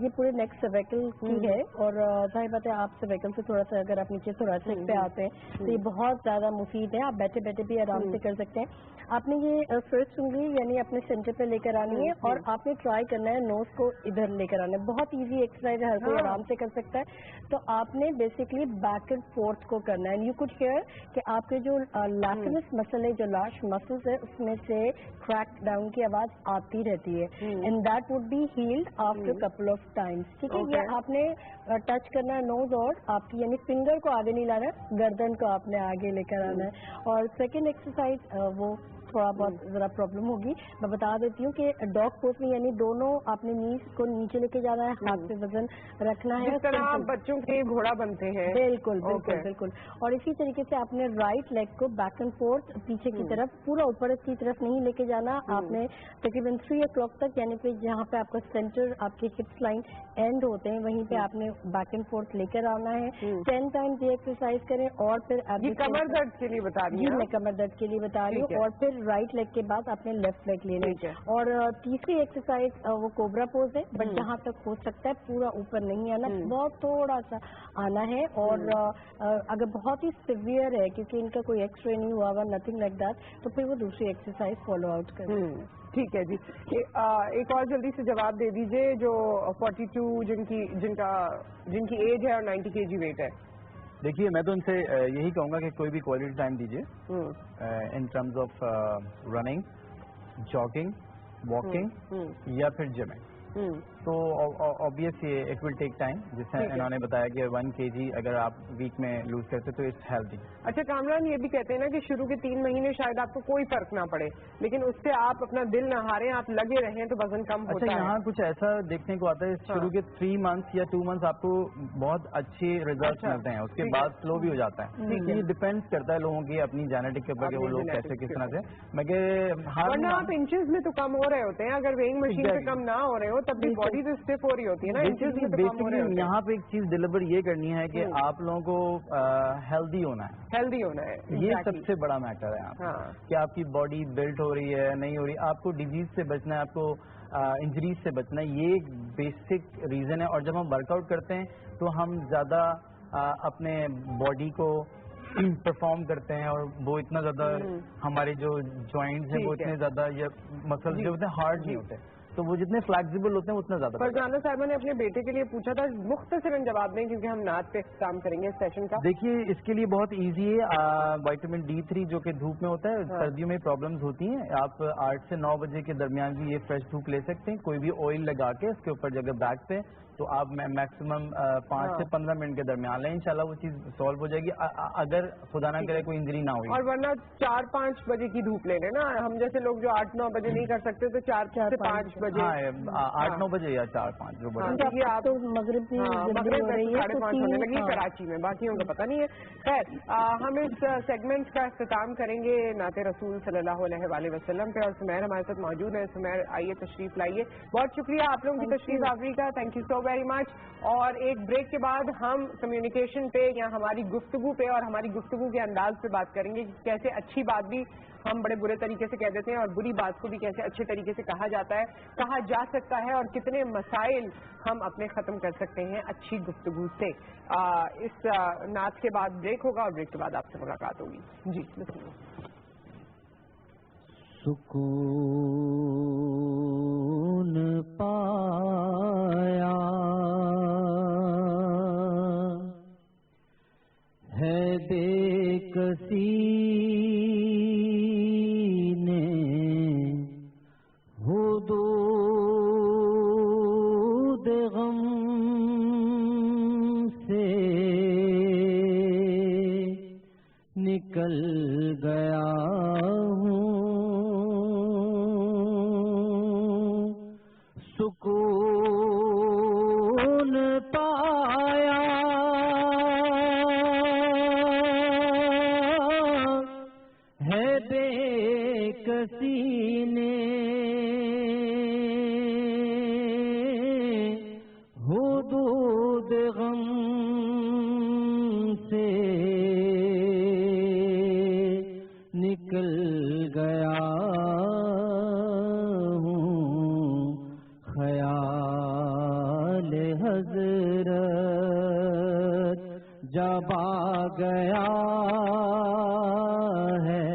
ये पूरे नेक्स्ट सर्वाइकल की है, और जाहिर बात है आप सर्वाइकल से थोड़ा सा अगर आप नीचे थोरेसिक पे आते हैं तो ये बहुत ज्यादा मुफीद है, आप बैठे बैठे भी आराम से कर सकते हैं। आपने ये फर्स्ट उंगली यानी अपने सेंटर पे लेकर आनी है, और आपने ट्राई करना है नोज को इधर लेकर आना है। बहुत इजी एक्सरसाइज है, हर कोई आराम से कर सकता है। तो आपने बेसिकली बैक एंड फोर्थ को करना है। यू कुड हियर कि आपके जो लैक्रिमस मसल है, जो लास्ट मसल्स है, उसमें से क्रैक डाउन की आवाज आती रहती है, and that would be healed after couple of times. ठीक है, ये आपने टच करना है नोज, और आपकी यानी फिंगर को आगे नहीं लाना है, गर्दन को आपने आगे लेकर आना है। और सेकेंड एक्सरसाइज वो थोड़ा बहुत जरा प्रॉब्लम होगी, मैं बता देती हूँ कि डॉग पोज में यानी दोनों आपने नीज को नीचे लेके जाना है, हाथ पे वजन रखना है, जिस तरह आप बच्चों के घोड़ा बनते हैं। बिल्कुल बिल्कुल बिल्कुल। और इसी तरीके से आपने राइट लेग को बैक एंड फोर्थ पीछे की तरफ, पूरा ऊपर की तरफ नहीं लेके जाना। आपने तकरीबन 3 o'clock तक, यानी कि जहाँ पे आपका सेंटर, आपके हिप्स लाइन एंड होते हैं, वहीं पे आपने बैक एंड फोर्थ लेकर आना है। 10 टाइम्स ये एक्सरसाइज करें, और फिर कमर दर्द के लिए बता रही हूँ, मैं कमर दर्द के लिए बता रही हूँ। और फिर राइट लेग के बाद आपने लेफ्ट लेग लेना है। और तीसरी एक्सरसाइज वो कोबरा पोज है, बट जहाँ तक हो सकता है पूरा ऊपर नहीं आना, बहुत थोड़ा सा आना है। और अगर बहुत ही सिवियर है, क्योंकि इनका कोई एक्सरे नहीं हुआ हुआ, नथिंग लाइक दैट, तो फिर वो दूसरी एक्सरसाइज फॉलो आउट करें। ठीक है जी। एक और जल्दी से जवाब दे दीजिए, जो 42 जिनकी एज है और 90 kg वेट है। देखिए, मैं तो इनसे यही कहूँगा कि कोई भी क्वालिटी टाइम दीजिए in terms of running, jogging, walking या फिर जिमिंग। तो obviously it will take time, जिससे इन्होंने बताया कि 1 kg अगर आप वीक में लूज करते तो इट्स हेल्दी। अच्छा कामरान, ये भी कहते हैं ना कि शुरू के 3 महीने शायद आपको कोई फर्क ना पड़े, लेकिन उससे आप अपना दिल न हारें, आप लगे रहें तो वजन कम होता है। अच्छा, यहाँ कुछ ऐसा देखने को आता है, शुरू के 3 months या 2 months आपको बहुत अच्छे रिजल्ट मिलते हैं, उसके बाद स्लो भी हो जाता है। ये डिपेंड्स करता है लोगों की अपनी जेनेटिक के ऊपर कि वो लोग कैसे किस तरह से। वरना आप इंचेस में तो कम हो रहे होते हैं, अगर वेइंग मशीन पे कम ना हो रहे हो तब भी बॉडी तो स्टिफ हो रही होती है ना। बेसिकली यहाँ पे एक चीज डिलीवर ये करनी है कि आप लोगों को हेल्दी होना है, ये सबसे बड़ा मैटर है यहाँ कि आपकी बॉडी बिल्ड हो रही है नहीं हो रही, आपको डिजीज से बचना है, आपको इंजरीज से बचना है, ये एक बेसिक रीजन है। और जब हम वर्कआउट करते हैं तो हम ज्यादा अपने बॉडी को परफॉर्म करते हैं, और वो इतना ज्यादा हमारे जो जॉइंट्स हैं वो इतने ज्यादा, या मसल्स जो होते हैं हार्ड नहीं होते, तो वो जितने फ्लेक्सिबल होते हैं उतना ज्यादा। फरजाना साहिबा ने अपने बेटे के लिए पूछा था, मुख्तसरन जवाब दें क्योंकि हम नात पे काम करेंगे इस सेशन का। देखिए, इसके लिए बहुत इजी है, विटामिन D3 जो कि धूप में होता है, सर्दियों में प्रॉब्लम्स होती हैं, आप 8 से 9 बजे के दरमियान भी ये फ्रेश धूप ले सकते हैं, कोई भी ऑयल लगा के उसके ऊपर जगह बैक पे, तो आप मैक्सिमम 5 से 15 मिनट के दरमियान लें, इंशाल्लाह वो चीज सॉल्व हो जाएगी, अगर खुदा ना करे कोई इंजरी ना हुई। और वरना 4-5 बजे की धूप ले लेना, हम जैसे लोग जो 8-9 बजे नहीं कर सकते तो 4 से 5 बजे, 8-9 बजे या 4-5 जो बजे। आप मगरिब 5:30 होने लगी कराची में, बाकियों का पता नहीं है। खैर, हम इस सेगमेंट का इख्तिताम करेंगे नाते रसूल सल्लल्लाहु अलैहि वसल्लम पे, और सुमैर हमारे साथ मौजूद है। सुमैर, आइए तशरीफ लाइए। बहुत शुक्रिया आप लोगों की तशरीफ आवरी का, thank you so very much. और एक ब्रेक के बाद हम कम्युनिकेशन पे या हमारी गुफ्तगू पे और हमारी गुफ्तगू के अंदाज पे बात करेंगे कि कैसे अच्छी बात भी हम बड़े बुरे तरीके से कह देते हैं और बुरी बात को भी कैसे अच्छे तरीके से कहा जाता है, कहा जा सकता है, और कितने मसाइल हम अपने खत्म कर सकते हैं अच्छी गुफ्तगू से। इस नाच के बाद ब्रेक होगा और ब्रेक के बाद आपसे मुलाकात होगी। जी सुकून पाया है बेकसी ने, हुदूद गम से निकल गया हूँ, सुकून पाया है बेकसी ने, हुदूद गम से निकल गया हूँ, حضرت جب آ گیا ہے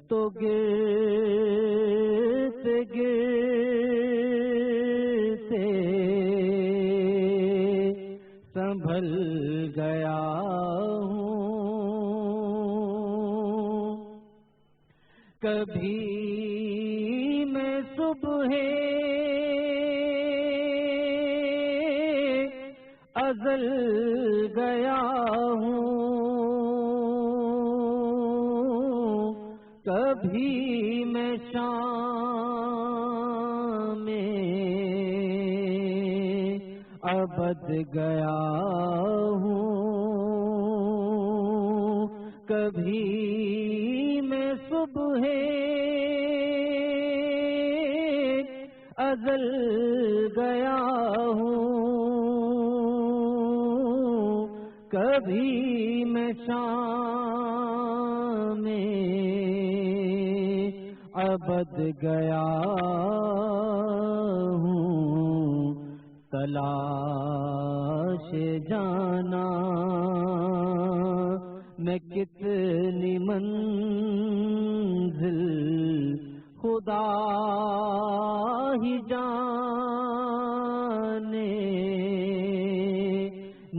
تو گرتے گرتے سنبھل گیا ہوں. کبھی میں صبح ازل گیا ہوں, کبھی میں شام ابد گیا ہوں, کبھی میں صبح ازل گیا ہوں, کبھی میں شام ابد گیا ہوں. تلاش جانا میں کتنی منزل خدا ہی جانے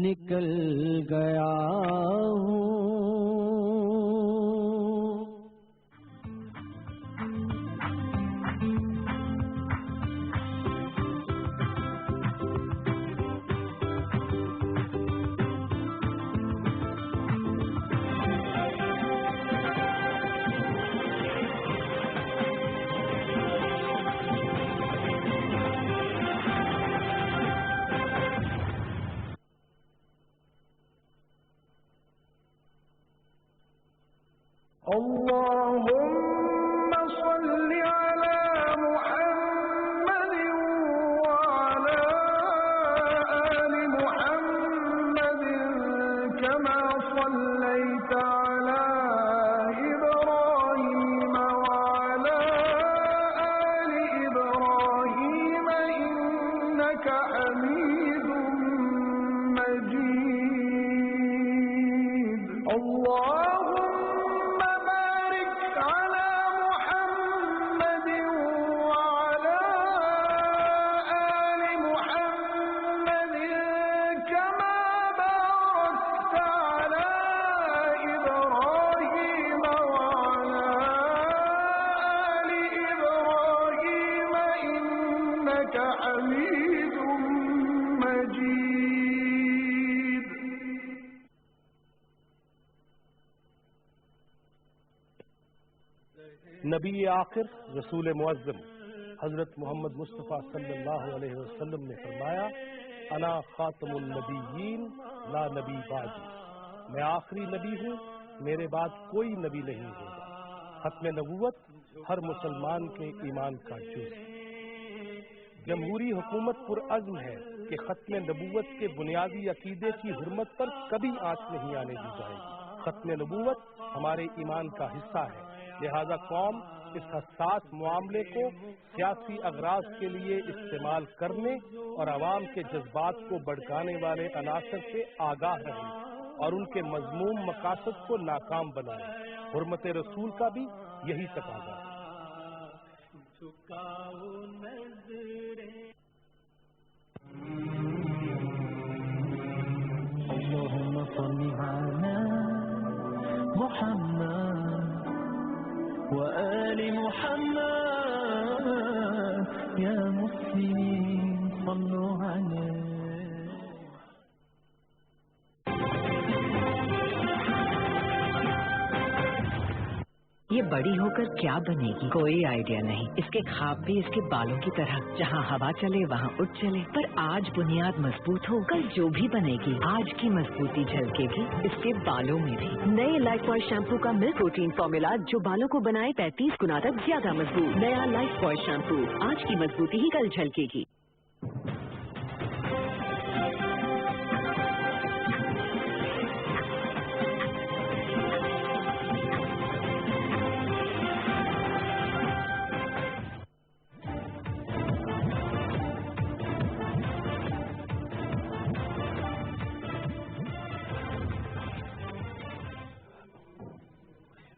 نکل گیا ہوں. اللهم صل على محمد وعلى آل محمد كما صليت على إبراهيم وعلى آل إبراهيم إنك حميد مجيد. اللهم بارك على محمد وعلى آل محمد كما باركت على إبراهيم وعلى آل إبراهيم إنك حميد مجيد. نبی آخر رسول معظم حضرت محمد مصطفیٰ صلی اللہ علیہ وسلم نے فرمایا انا خاتم النبیین لا نبی بعدی, میں آخری نبی ہوں, میرے بعد کوئی نبی نہیں ہوگا. ختم نبوت ہر مسلمان کے ایمان کا جز ہے. جمہوری حکومت پرعزم ہے کہ ختم نبوت کے بنیادی عقیدے کی حرمت پر کبھی آنچ نہیں آنے دی جائے گی. ختم نبوت ہمارے ایمان کا حصہ ہے, لہذا قوم اس حساس معاملے کو سیاسی اغراض کے لیے استعمال کرنے اور عوام کے جذبات کو بھڑکانے والے عناصر سے آگاہ رہے اور ان کے مذموم مقاصد کو ناکام بنائے. حرمت رسول کا بھی یہی تقاضا ہے. اللهم صل على محمد وآل محمد يا مسلمين صلوا عليه. یہ بڑی ہو کر کیا بنے گی کوئی آئیڈیا نہیں. اس کے خواب بھی اس کے بالوں کی طرح, جہاں ہوا چلے وہاں اٹھ چلے. پر آج بنیاد مضبوط ہو, کل جو بھی بنے گی آج کی مضبوطی جھلکے گی اس کے بالوں میں بھی. نئے لائف بوائے شیمپو کا ملک پروٹین فارمولا جو بالوں کو بنائے 35 گنا تک زیادہ مضبوط. نیا لائف بوائے شیمپو, آج کی مضبوطی ہی کل جھلکے گی.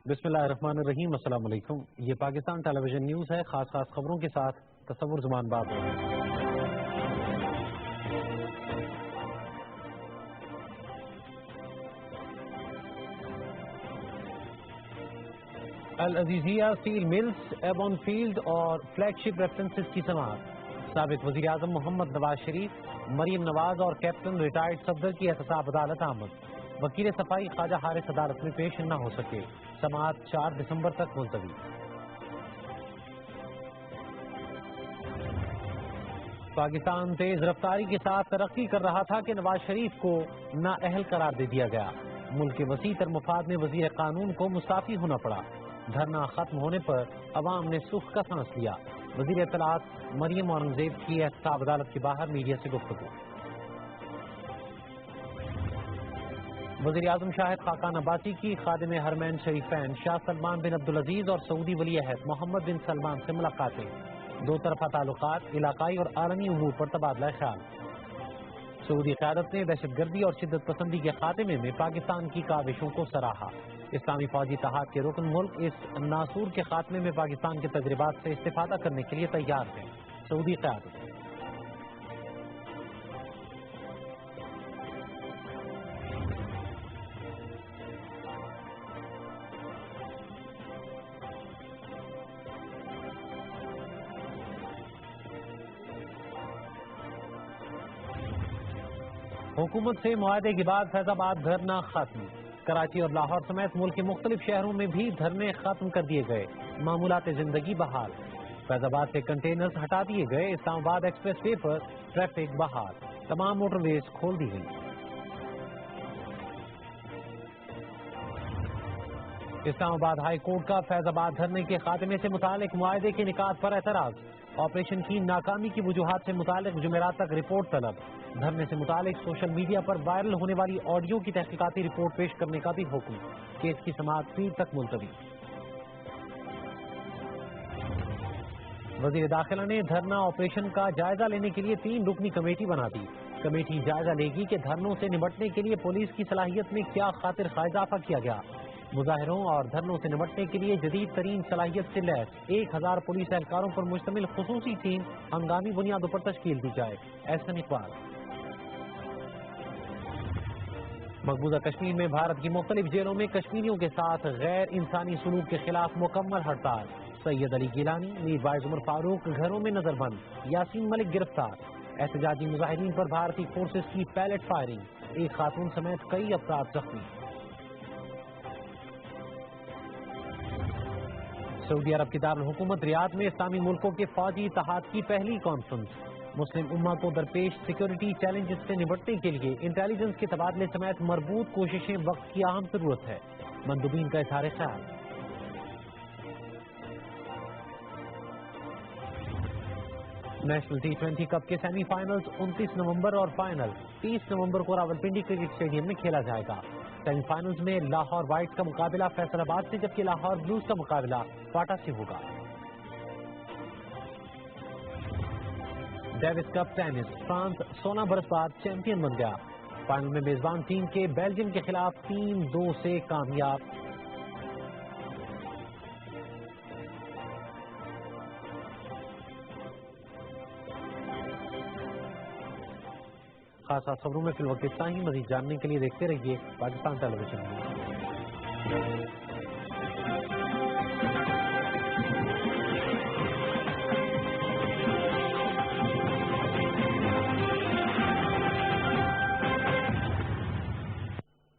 बिस्मिल्लाहिर्रहमानिर्रहीम, अस्सलाम वालेकुम। ये पाकिस्तान टेलीविजन न्यूज़ है। खास खबरों के साथ तसव्वुर ज़ुमान बाबर। अल अजीजिया स्टील मिल्स, एबॉन फील्ड और फ्लैगशिप रेफरेंसेस की समाअत। साबिक वज़ीर आज़म मोहम्मद नवाज शरीफ, मरीम नवाज और कैप्टन रिटायर्ड सफदर की एहतसाब अदालत आमद। वकील सफाई ख्वाजा हारिस अदालत में पेश न हो सके। समाअत 4 दिसंबर तक मुलतवी। पाकिस्तान तेज रफ्तारी के साथ तरक्की कर रहा था कि नवाज शरीफ को नाअहल करार दे दिया गया। मुल्क के वसीतर मफाद में वजीर कानून को मुस्ताफी होना पड़ा। धरना खत्म होने पर अवाम ने सुख का सांस लिया। वजीर इत्तलात मरियम औरंगजेब की एहतसाब अदालत के बाहर मीडिया से गुफ्तगू। वज़ीर आज़म शाहिद खाकान अब्बासी की खादिम हरमैन शरीफैन शाह सलमान बिन अब्दुल अजीज और सऊदी वली अहद मोहम्मद बिन सलमान से मुलाकातें। दो तरफा ताल्लुकात, इलाकाई और आलमी उमूर पर तबादला ख्याल। सऊदी क़यादत ने दहशतगर्दी और शिद्दत पसंदी के खात्मे में पाकिस्तान की काविशों को सराहा। इस्लामी फौजी इत्तेहाद के रुकन मुल्क इस नासूर के खात्मे में पाकिस्तान के तजर्बात से इस्तिफादा करने के लिए तैयार है। सऊदी क़यादत। हुकूमत से मुआहदे के बाद फैजाबाद धरना खत्म। कराची और लाहौर समेत मुल्क के मुख्तलिफ शहरों में भी धरने खत्म कर दिए गए। मामूलात जिंदगी बहाल। फैजाबाद से कंटेनर्स हटा दिए गए। इस्लामाबाद एक्सप्रेस वे पर ट्रैफिक बहाल। तमाम मोटरवेज खोल दी गई। इस्लामाबाद हाई कोर्ट का फैजाबाद धरने के खात्मे से मुतालिक मुआहदे के निकात पर एतराज। ऑपरेशन की नाकामी की वजूहात से मुतालिक जुमेरात तक रिपोर्ट तलब। धरने से मुतालिक सोशल मीडिया पर वायरल होने वाली ऑडियो की तहकीकाती रिपोर्ट पेश करने का भी हुक्म। केस की समाअत 3 तक मुलतवी। वजीर दाखिला ने धरना ऑपरेशन का जायजा लेने के लिए 3 रुकनी कमेटी बना दी। कमेटी जायजा लेगी कि धरनों से निपटने के लिए पुलिस की सलाहियत में क्या खातिर खा इजाफा किया गया। मुजाहिरों और धरनों से निपटने के लिए जदीद तरीन सलाहियत से लैस 1000 पुलिस एहलकारों पर मुश्तमिल खुसूसी टीम हंगामी बुनियादों पर तश्कील दी जाए। एहसन इकबाल। मकबूजा कश्मीर में भारत की मुख्तलिफ जेलों में कश्मीरियों के साथ गैर इंसानी सलूक के खिलाफ मुकम्मल हड़ताल। सैयद अली गिलानी, मीर वाइज उमर फारूक घरों में नजरबंद। यासीन मलिक गिरफ्तार। एहतजाजी मुजाहिरीन पर भारतीय फोर्सेस की पैलेट फायरिंग। एक खातून समेत कई अफराद जख्मी। सऊदी अरब की दारुल हुकूमत रियाद में इस्लामी मुल्कों के फौजी इत्तेहाद की पहली कॉन्फ्रेंस। मुस्लिम उम्मा को दरपेश सिक्योरिटी चैलेंजेस से निपटने के लिए इंटेलिजेंस के तबादले समेत मरबूत कोशिशें वक्त की अहम जरूरत है। मंदुबीन का इज़हार ख्याल। नेशनल T20 कप के सेमीफाइनल्स 29 नवंबर और फाइनल 30 नवंबर को रावलपिंडी क्रिकेट स्टेडियम में खेला जाएगा। सेमीफाइनल्स में लाहौर वाइट्स का मुकाबला फैसलाबाद से, जबकि लाहौर ब्लूज का मुकाबला क्वाटा से होगा। डेविस कप टेनिस, फ्रांस 16 बरस बाद चैंपियन बन गया। फाइनल में मेजबान टीम के बेल्जियम के खिलाफ 3-2 से कामयाब। खास खबरों में फिल वक्त इतना ही। मजीद जानने के लिए देखते रहिए पाकिस्तान टेलीविजन।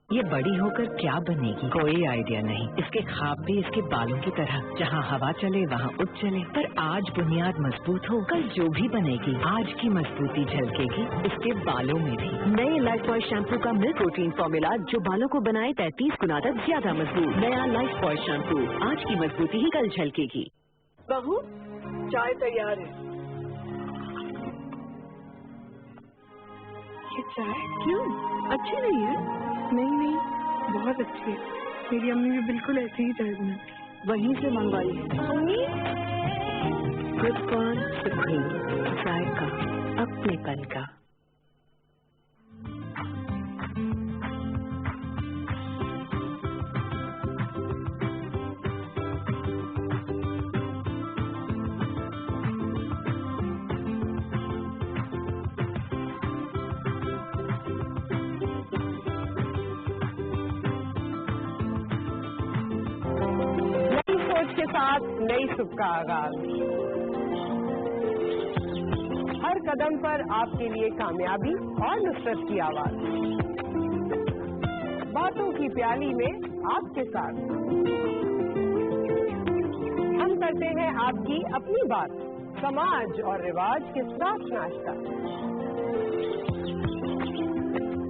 ये बड़ी होकर क्या बनेगी, कोई आइडिया नहीं। इसके ख्वाब भी इसके बालों की तरह, जहाँ हवा चले वहाँ उठ चले। पर आज बुनियाद मजबूत हो, कल जो भी बनेगी, आज की मजबूती झलकेगी इसके बालों में भी। नए लाइफ बॉय शैम्पू का मिल्क प्रोटीन फॉर्मूला जो बालों को बनाए 33 गुना तक ज्यादा मजबूत। नया लाइफ बॉय शैम्पू, आज की मजबूती ही कल झलकेगी। बहू, चाय तैयार है। ये चाय क्यों अच्छी नहीं है? नहीं, बहुत अच्छी है। मेरी अम्मी भी बिल्कुल ऐसे ही चाय बनाती, वहीं से मंगवाई है। अम्मी, गुड फॉर सुप्रीम, चाय का अपनेपन का। साथ नई सुबह का आगाज, हर कदम पर आपके लिए कामयाबी और नुसरत की आवाज, बातों की प्याली में आपके साथ हम करते हैं आपकी अपनी बात, समाज और रिवाज के साथ नाश्ता,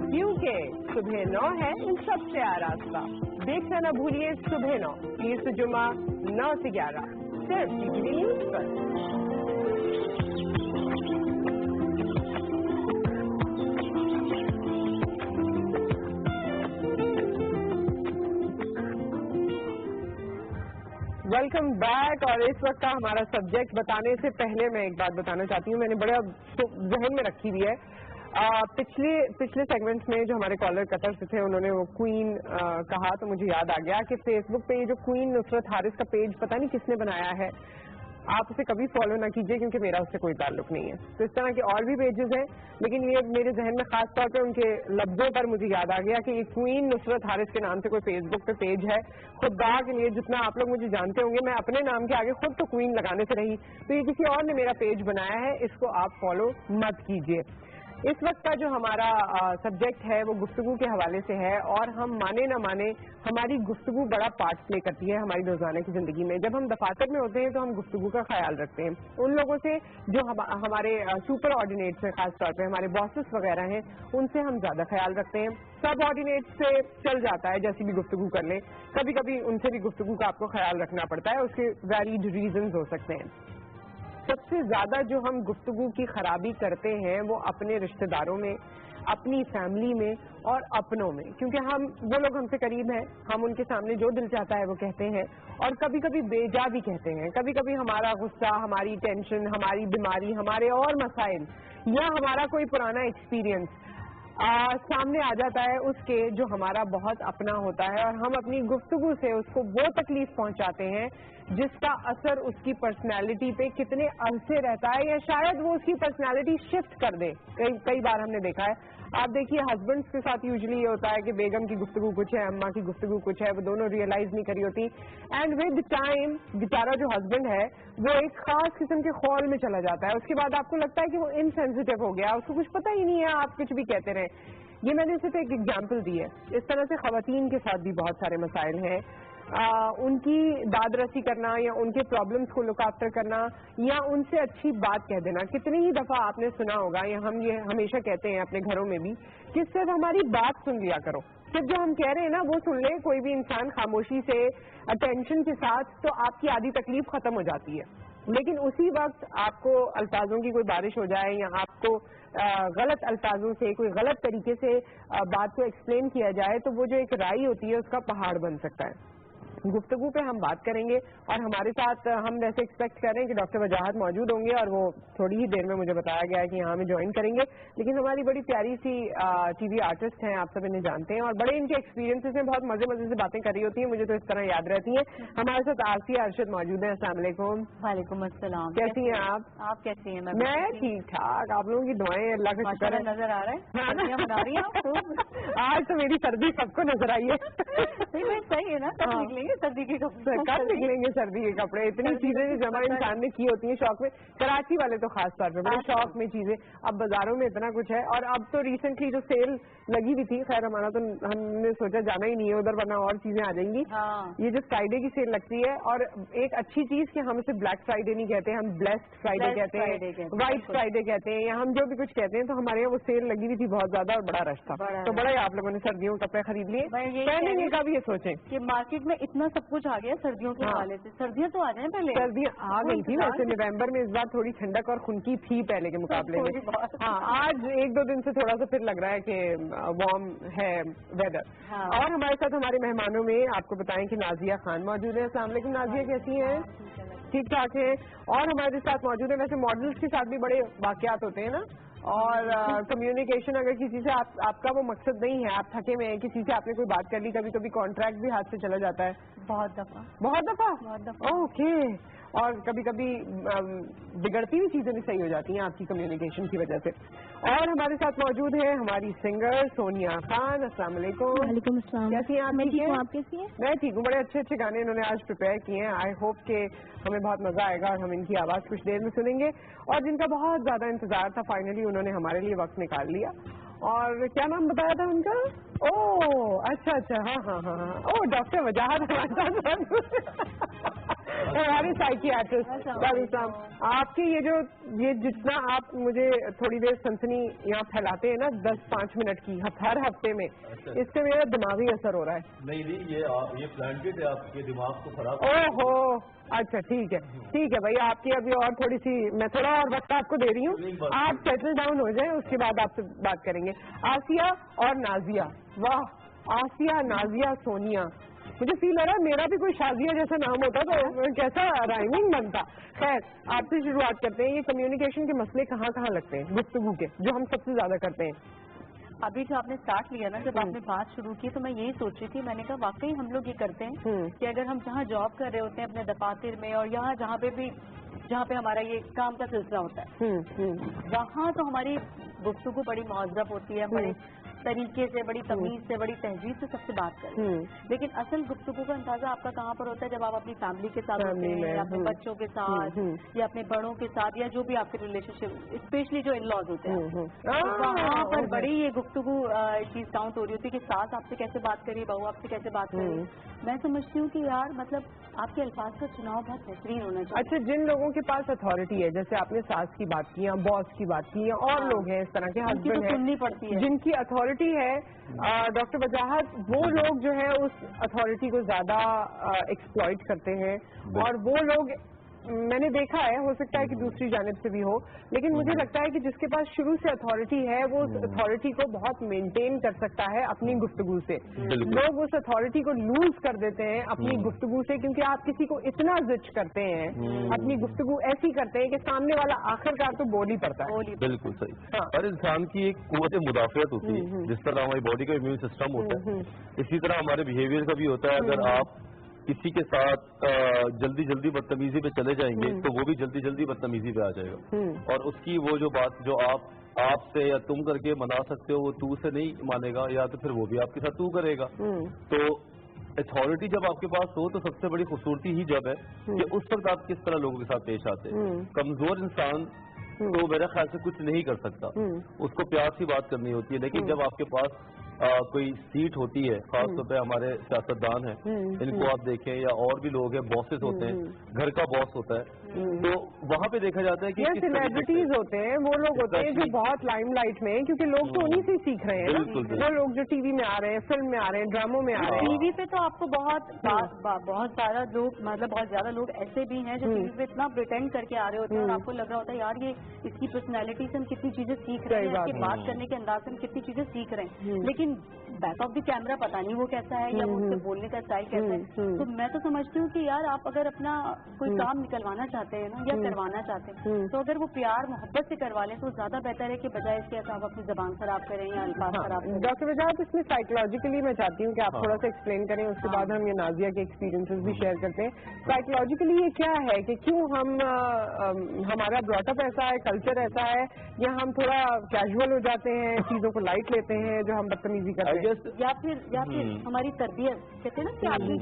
क्योंकि सुबह 9 है इन सबसे आरास्ता। देखना न भूलिए सुबह 9, पीर से जुमा 9 से 11 सिर्फ DTV न्यूज पर। Welcome back. और इस वक्त का हमारा सब्जेक्ट बताने से पहले मैं एक बात बताना चाहती हूँ, मैंने बड़ा जहन में रखी हुई है। पिछले सेगमेंट्स में जो हमारे कॉलर कतर से थे उन्होंने वो क्वीन कहा, तो मुझे याद आ गया कि फेसबुक पे ये जो क्वीन नुसरत हारिस का पेज पता नहीं किसने बनाया है, आप उसे कभी फॉलो ना कीजिए क्योंकि मेरा उससे कोई ताल्लुक नहीं है। तो इस तरह के और भी पेजेस हैं, लेकिन ये मेरे जहन में खास तौर पे उनके लफ्जों पर मुझे याद आ गया कि ये क्वीन नुसरत हारिस के नाम से कोई फेसबुक पे पेज है। खुदा के लिए जितना आप लोग मुझे जानते होंगे, मैं अपने नाम के आगे खुद तो क्वीन लगाने से रही, तो ये किसी और ने मेरा पेज बनाया है, इसको आप फॉलो मत कीजिए। इस वक्त का जो हमारा सब्जेक्ट है वो गुफ्तगू के हवाले से है, और हम माने ना माने हमारी गुफ्तगू बड़ा पार्ट प्ले करती है हमारी रोजाना की जिंदगी में। जब हम दफातर में होते हैं तो हम गुफ्तगू का ख्याल रखते हैं उन लोगों से जो हमारे सुपर ऑर्डिनेट्स हैं, खास तौर पे हमारे बॉसेस वगैरह हैं, उनसे हम ज्यादा ख्याल रखते हैं। सब ऑर्डिनेट्स से चल जाता है जैसी भी गुफ्तगू कर लें, कभी कभी उनसे भी गुफ्तगू का आपको ख्याल रखना पड़ता है, उसके वैलिड रीजंस हो सकते हैं। सबसे ज्यादा जो हम गुफ्तगू की खराबी करते हैं वो अपने रिश्तेदारों में, अपनी फैमिली में और अपनों में, क्योंकि वो लोग हमसे करीब हैं, हम उनके सामने जो दिल चाहता है वो कहते हैं, और कभी कभी बेजा भी कहते हैं। कभी कभी हमारा गुस्सा, हमारी टेंशन, हमारी बीमारी, हमारे और मसाइल या हमारा कोई पुराना एक्सपीरियंस सामने आ जाता है उसके जो हमारा बहुत अपना होता है, और हम अपनी गुफ्तगू से उसको वो तकलीफ पहुंचाते हैं जिसका असर उसकी पर्सनैलिटी पे कितने अरसे रहता है, या शायद वो उसकी पर्सनैलिटी शिफ्ट कर दे। कई बार हमने देखा है, आप देखिए हस्बैंड्स के साथ यूजुअली ये होता है कि बेगम की गुफ्तगू कुछ है, अम्मा की गुफ्तगू कुछ है, वो दोनों रियलाइज नहीं करी होती, एंड विद टाइम बेचारा जो हस्बैंड है वो एक खास किस्म के खौल में चला जाता है। उसके बाद आपको लगता है कि वो इनसेंसिटिव हो गया, उसको कुछ पता ही नहीं है, आप कुछ भी कहते रहे। ये मैंने सिर्फ एक एग्जाम्पल दी है। इस तरह से खवातीन के साथ भी बहुत सारे मसाइल हैं। उनकी दादरसी करना या उनके प्रॉब्लम्स को लुक आफ्टर करना या उनसे अच्छी बात कह देना। कितनी ही दफा आपने सुना होगा, या हम ये हमेशा कहते हैं अपने घरों में भी, कि सिर्फ हमारी बात सुन लिया करो, सिर्फ जो हम कह रहे हैं ना वो सुन ले। कोई भी इंसान खामोशी से अटेंशन के साथ, तो आपकी आधी तकलीफ खत्म हो जाती है। लेकिन उसी वक्त आपको अल्फाजों की कोई बारिश हो जाए, या आपको गलत अल्फाजों से, कोई गलत तरीके से बात को एक्सप्लेन किया जाए, तो वो जो एक राई होती है उसका पहाड़ बन सकता है। गुफ्तगू पे हम बात करेंगे, और हमारे साथ हम वैसे एक्सपेक्ट कर रहे हैं कि डॉक्टर वजाहत मौजूद होंगे, और वो थोड़ी ही देर में मुझे बताया गया है कि यहाँ हमें ज्वाइन करेंगे। लेकिन हमारी बड़ी प्यारी सी टीवी आर्टिस्ट हैं, आप सब इन्हें जानते हैं, और बड़े इनके एक्सपीरियंसेस में बहुत मजे मजे से बातें कर रही होती हैं, मुझे तो इस तरह याद रहती हैं। हमारे साथ आसिया अरशद मौजूद है। अस्सलाम वालेकुम। वालेकुम अस्सलाम। कैसी हैं आप? आप कैसी हैं? मैं ठीक ठाक, आप लोगों की दुआएं, अल्लाह का शुक्र है। नजर आ रहा है, सर्दियां मना रही हैं आज तो मेरी सर्दी सबको नजर आई है। सही है ना, कब निकलेंगे सर्दी के कपड़े? कब निकलेंगे सर्दी के कपड़े? इतनी चीजें जमा इंसान ने की होती हैं शौक में, कराची वाले तो खास तौर पे बड़े शौक में चीजें। अब बाजारों में इतना कुछ है, और अब तो रिसेंटली जो सेल लगी भी थी, खैर हमारा तो हमने सोचा जाना ही नहीं है उधर, वरना और चीजें आ जाएंगी। ये जो फ्राइडे की सेल लगती है, और एक अच्छी चीज कि हम इसे ब्लैक फ्राइडे नहीं कहते, हम ब्लेस्ड फ्राइडे कहते हैं, व्हाइट फ्राइडे कहते हैं, या हम जो भी कुछ कहते हैं। तो हमारे यहाँ वो सेल लगी हुई थी बहुत ज्यादा, और बड़ा रश था, तो बड़ा ही आप लोगों ने सर्दियों के कपड़े खरीद लिए। पहनने का भी ये सोचें कि मार्केट में इतना सब कुछ आ गया सर्दियों के हवाले से। सर्दियां तो आ जाए पहले, सर्दियां आ गई थी वैसे नवंबर में, इस बार थोड़ी ठंडक और खुनकी थी पहले के मुकाबले में। हाँ, आज एक दो दिन से थोड़ा सा फिर लग रहा है कि वार्म है वेदर। और हमारे साथ हमारे मेहमानों में आपको बताएं कि नाजिया खान मौजूद है। अस्सलाम वालेकुम नाजिया, कैसी हैं? ठीक ठाक है। और हमारे साथ मौजूद है, वैसे मॉडल्स के साथ भी बड़े वाकयात होते हैं ना, और कम्युनिकेशन अगर किसी से आपका वो मकसद नहीं है, आप थके हुए हैं, किसी से आपने कोई बात कर ली, कभी कभी कॉन्ट्रैक्ट भी हाथ से चला जाता है। बहुत दफा। बहुत दफा? ओके। اور کبھی کبھی بگڑتی ہوئی چیزیں بھی صحیح ہو جاتی ہیں آپ کی کمیونیکیشن کی وجہ سے. اور ہمارے ساتھ موجود ہے ہماری سنگر سونیا خان. السلام علیکم. وعلیکم السلام. کیسی ہیں آپ؟ میں ٹھیک ہوں, آپ کیسی ہیں؟ میں ٹھیک ہوں. بڑے اچھے اچھے گانے انہوں نے آج پریپیئر کیے ہیں. آئی ہوپ کہ ہمیں بہت مزہ آئے گا اور ہم ان کی آواز کچھ دیر میں سنیں گے. اور جن کا بہت زیادہ انتظار تھا, فائنلی انہوں نے ہمارے لیے وقت نکال لیا. اور کیا نام بتایا تھا ان کا؟ او اچھا اچھا, ہاں ہاں ہاں ہاں, او ڈاکٹر وجاہت ہمارے سائیکیاٹرسٹ. السلام. آپ کے یہ جتنا آپ مجھے تھوڑی دیر سنسنی یہاں پھیلاتے ہیں نا 10-5 منٹ کی ہر ہفتے میں, اس سے میرا دماغی اثر ہو رہا ہے. نہیں یہ پلانٹڈ ہے آپ کے دماغ کو خراب. او ہو اچھا ٹھیک ہے بھائی, آپ کی ابھی اور تھوڑی سی میں تھوڑا اور وقت آپ کو دے رہی ہوں, آپ سیٹل ڈاؤن ہو جائیں, اس کے بعد آپ سے بات کریں گے. آسیہ اور نازیہ, واہ, آسیہ نازیہ سونیا. مجھے فیل ہو رہا ہے میرا بھی کوئی شازیہ جیسا نام ہوتا تو کیسا رائمنگ بنتا. خیر, آپ سے شروعات کرتے ہیں. یہ کمیونیکیشن کے مسئلے کہاں کہاں لگتے ہیں گفتگو کے, جو ہم سب سے زیادہ کرتے ہیں؟ ابھی جو آپ نے اسٹارٹ لیا نا, جب آپ نے بات شروع کی تو میں یہی سوچ رہی تھی, میں نے کہا واقعی ہم لوگ یہ کرتے ہیں کہ اگر ہم جہاں جاب کر رہے ہوتے ہیں اپنے دفاتر میں, اور یہاں جہاں پہ ہمارا یہ کام کا سلسلہ ہوتا ہے, وہاں تو ہماری گفتگو بڑی مہذب ہوتی ہے, بڑے طریقے سے, بڑی تمیز سے, بڑی تہذیب سے سب سے بات کرتے ہیں. لیکن اصل گفتگو کا اندازہ آپ کا کہاں پر ہوتا ہے؟ جب آپ اپنی فیملی کے ساتھ ہوتے ہیں, یا اپنے بچوں کے ساتھ, یا اپنے بڑوں کے ساتھ, یا جو بھی آپ کے ریلیشن شپ, اسپیشلی جو ان لاز ہوتے ہیں, وہاں پر بڑی یہ گفتگو چیز کاؤنٹ ہو رہی ہوتی ہے کہ ساس آپ سے کیسے بات کری, بہو آپ سے کیسے بات کری. میں سمجھتی ہوں کہ یار مطلب آپ کے الفاظ کا چناؤ بہت بہترین ہونا چاہیے. اچھا, جن لوگوں کے پاس اتھارٹی ہے, جیسے آپ نے ساس کی بات کی, باس کی بات کی, اور لوگ ہیں اس طرح کے ہسبینڈ ہیں سننی پڑتی ہے, جن کی اتھارٹی ہے, ڈاکٹر وجاہت, وہ لوگ جو ہے اس اتھارٹی کو زیادہ ایکسپلائٹ کرتے ہیں. اور وہ لوگ میں نے دیکھا ہے, ہو سکتا ہے کہ دوسری جانب سے بھی ہو, لیکن مجھے لگتا ہے کہ جس کے پاس شروع سے اتھارٹی ہے وہ اس اتھارٹی کو بہت مینٹین کر سکتا ہے اپنی گفتگو سے. لوگ اس اتھارٹی کو لوز کر دیتے ہیں اپنی گفتگو سے, کیونکہ آپ کسی کو اتنا زچ کرتے ہیں, اپنی گفتگو ایسی کرتے ہیں کہ سامنے والا آخر کار تو بول ہی پڑتا ہے. بالکل صحیح. ہر انسان کی ایک قوت مدافعت ہوتی ہے, جس طرح ہماری باڈی کا امیون سسٹم ہوتا ہے, اسی طرح ہمارے بیہیویئر کا بھی ہوتا ہے. اگر آپ کسی کے ساتھ جلدی بدتمیزی پہ چلے جائیں گے تو وہ بھی جلدی بدتمیزی پہ آ جائے گا, اور اس کی وہ جو بات جو آپ سے یا تم کر کے منا سکتے ہو, وہ تو سے نہیں مانے گا, یا تو پھر وہ بھی آپ کے ساتھ تو کرے گا. تو اتھارٹی جب آپ کے پاس ہو تو سب سے بڑی خوبصورتی ہی جب ہے کہ اس وقت آپ کس طرح لوگوں کے ساتھ پیش آتے ہیں. کمزور انسان تو میرے خیال سے کچھ نہیں کر سکتا, اس کو پیار سے بات کرنی ہوتی ہے. لیکن جب آپ کے پاس کوئی سیٹ ہوتی ہے, خاص طور پہ ہمارے سیاستدان ہیں, ان کو آپ دیکھیں, یا اور بھی لوگ ہیں, باسز ہوتے ہیں, گھر کا باس ہوتا ہے, تو وہاں پہ دیکھا جاتا ہے کہ سیلیبریٹیز ہوتے ہیں, وہ لوگ ہوتے ہیں جو بہت لائم لائٹ میں ہیں, کیونکہ لوگ تو انہیں سے سیکھ رہے ہیں. وہ لوگ جو ٹی وی میں آ رہے ہیں, فلم میں آ رہے ہیں, ڈراموں میں آ رہے ہیں. ٹی وی پہ تو آپ کو بہت سارا لوگ, مطلب بہت زیادہ لوگ ایسے بھی ہیں جو ٹی وی پہ اتنا پریٹینڈ کر کے آ رہے ہوتے ہیں, اور آپ کو لگ رہا ہوتا ہے یار یہ اس کی پرسنالٹی سے ہم کتنی چیزیں سیکھ رہے ہیں, اس کی بات کرنے کے انداز سے ہم کتنی چیزیں سیکھ رہے ہیں, لیکن بیک آف دی کیمرہ پتا نہیں وہ کیسا ہے, یا وہ اس سے بولنے کا اسٹائل کیسا ہے. تو میں تو سمجھتی ہوں کہ یار آپ اگر اپنا کوئی کام نکلوانا چاہتے ہیں نا, یا کروانا چاہتے ہیں, تو اگر وہ پیار محبت سے کروا لیں تو زیادہ بہتر ہے کہ بجائے اس کے آپ اپنی زبان خراب کریں یا الفاظ خراب کریں. ڈاکٹر وجاہت, اس میں سائیکولوجیکلی میں چاہتی ہوں کہ آپ تھوڑا سا ایکسپلین کریں, اس کے بعد ہم یہ نازیہ کے ایکسپیرینسز بھی شیئر کرتے ہیں. سائیکولوجیکلی یہ کیا ہے کہ کیوں ہمارا براٹ اپ ایسا ہے, کلچر ایسا ہے, یا ہم تھوڑا کیجول ہو جاتے ہیں, چیزوں کو لائٹ لیتے ہیں جو ہم بدتمیزی کرتے ہیں, یا پھر ہماری تربیت, کہتے ہیں نا کہ آپ کی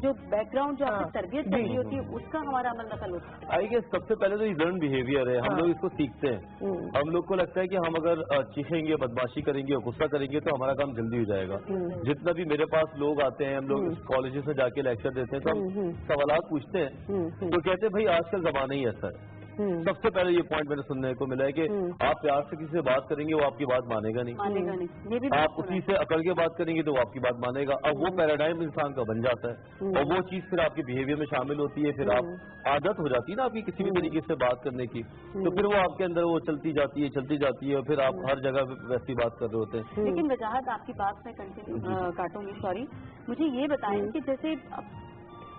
جو بیک گراؤنڈ جو آپ کی تربیت کر رہی ہوتی ہے اس کا ہمارا عمل نقل ہوتا ہے. آئی گیس سب سے پہلے تو یہ لرن بیہیویئر ہے, ہم لوگ اس کو سیکھتے ہیں. ہم لوگ کو لگتا ہے کہ ہم اگر چیخیں گے, بدماشی کریں گے اور غصہ کریں گے تو ہمارا کام جلدی ہو جائے گا. جتنا بھی میرے پاس لوگ آتے ہیں, ہم لوگ کالجز میں جا کے لیکچر دیتے ہیں, تو ہم سوالات پوچھتے ہیں, تو کہتے ہیں بھائی آج کل زمانہ ہی ایسا ہے. سب سے پہلے یہ پوائنٹ میں نے سننے کو ملا ہے کہ آپ پیار سے کسی سے بات کریں گے, وہ آپ کی بات مانے گا نہیں. آپ اسی سے اکڑ کے بات کریں گے تو وہ آپ کی بات مانے گا. اب وہ پیراڈائم انسان کا بن جاتا ہے, اور وہ چیز پھر آپ کے بیہیویئر میں شامل ہوتی ہے. پھر آپ عادت ہو جاتی ہے نا آپ کی کسی بھی طریقے سے بات کرنے کی, تو پھر وہ آپ کے اندر وہ چلتی جاتی ہے, اور پھر آپ ہر جگہ ویسی بات کر رہے ہوتے ہیں. لیکن وجاہت آپ کی بات میں کنٹینیو کاٹوں گی, سوری, مجھے یہ بتائیں کہ جیسے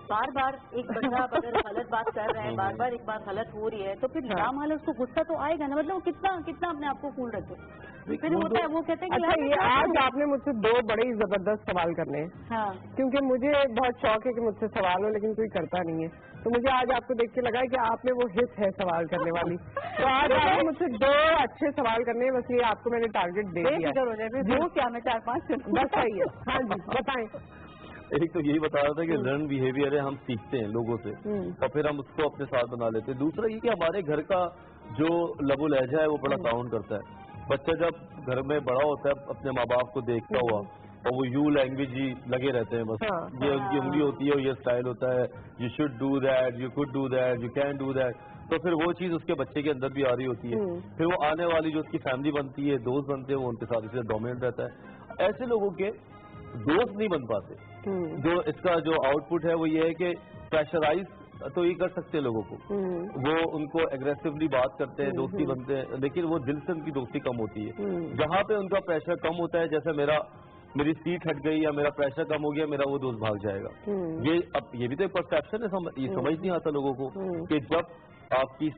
بار بار ایک بندہ اگر غلط بات کر رہے ہیں, بار بار ایک بات غلط ہو رہی ہے, تو پھر ڈرام حال اس کو غصہ تو آئے گا نا, مطلب وہ کتنا اپنے آپ کو کول رکھے. फिर होता है वो कहते हैं कि अच्छा, ये आज आपने मुझसे 2 बड़े ही जबरदस्त सवाल करने हैं। हाँ, क्योंकि मुझे बहुत शौक है कि मुझसे सवाल हो, लेकिन कोई करता नहीं है, तो मुझे आज आपको देख के लगा है कि आप में वो हित है सवाल करने वाली। तो आज आपने मुझसे 2 अच्छे सवाल करने हैं, बस ये आपको मैंने टारगेट दे दिया बेफिक्र हो जाए जो क्या मैं 4-5 बस सही है। हाँ जी, बताएं। एक तो यही बता रहा था कि लर्न बिहेवियर है, हम सीखते हैं लोगों से और फिर हम उसको अपने साथ बना लेते हैं। दूसरा ये कि हमारे घर का जो लबो लहजा है वो बड़ा काउंट करता है। बच्चा जब घर में बड़ा होता है अपने माँ बाप को देखता हुआ और वो यू लैंग्वेज ही लगे रहते हैं, बस ये उनकी उंगली होती है, ये स्टाइल होता है, you should do that, you could do that, you can do that, तो फिर वो चीज उसके बच्चे के अंदर भी आ रही होती है। फिर वो आने वाली जो उसकी फैमिली बनती है, दोस्त बनते हैं, वो उनके साथ इसलिए डोमिनेट रहता है। ऐसे लोगों के दोस्त नहीं बन पाते। जो इसका जो आउटपुट है वो ये है कि प्रेशराइज तो ये कर सकते हैं लोगों को, वो उनको एग्रेसिवली बात करते हैं, दोस्ती बनते हैं, लेकिन वो दिल से उनकी दोस्ती कम होती है। जहाँ पे उनका प्रेशर कम होता है, जैसे मेरी सीट हट गई या मेरा प्रेशर कम हो गया, मेरा वो दोस्त भाग जाएगा। ये भी तो एक परसेप्शन है, ये समझ नहीं आता लोगों को कि जब आपकी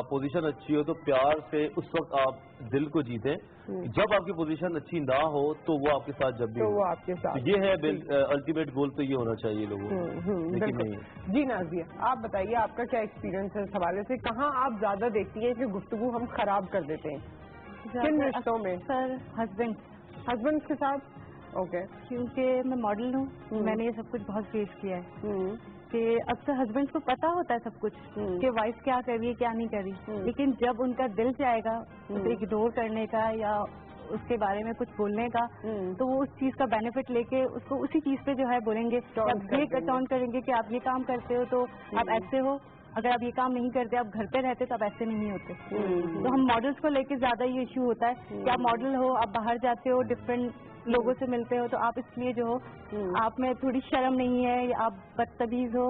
पोजीशन अच्छी हो तो प्यार से उस वक्त आप दिल को जीतें, जब आपकी पोजीशन अच्छी ना हो तो वो आपके साथ जब भी तो हो वो आपके साथ, तो ये है अल्टीमेट गोल, तो ये होना चाहिए लोगों को, लेकिन नहीं। जी नाजिया, आप बताइए आपका क्या एक्सपीरियंस है इस हवाले से? कहाँ आप ज्यादा देखती हैं कि गुफ्तगू हम खराब कर देते हैं? किन रिश्तों में? सर, हस्बैंड के साथ। ओके। क्योंकि मैं मॉडल हूँ, मैंने ये सब कुछ बहुत फेस किया है कि अक्सर हस्बैंड को पता होता है सब कुछ कि वाइफ क्या कर रही है क्या नहीं कर रही, लेकिन जब उनका दिल जाएगा उसे इग्नोर करने का या उसके बारे में कुछ बोलने का, तो वो उस चीज का बेनिफिट लेके उसको उसी चीज पे जो है बोलेंगे, टॉन्ट करेंगे कि आप ये काम करते हो तो आप ऐसे हो, अगर आप ये काम नहीं करते, आप घर पे रहते तो आप ऐसे नहीं होते। तो हम मॉडल्स को लेके ज्यादा ये इश्यू होता है कि आप मॉडल हो, आप बाहर जाते हो, डिफरेंट लोगों से मिलते हो, तो आप इसलिए जो हो आप में थोड़ी शर्म नहीं है, या आप बदतमीज हो,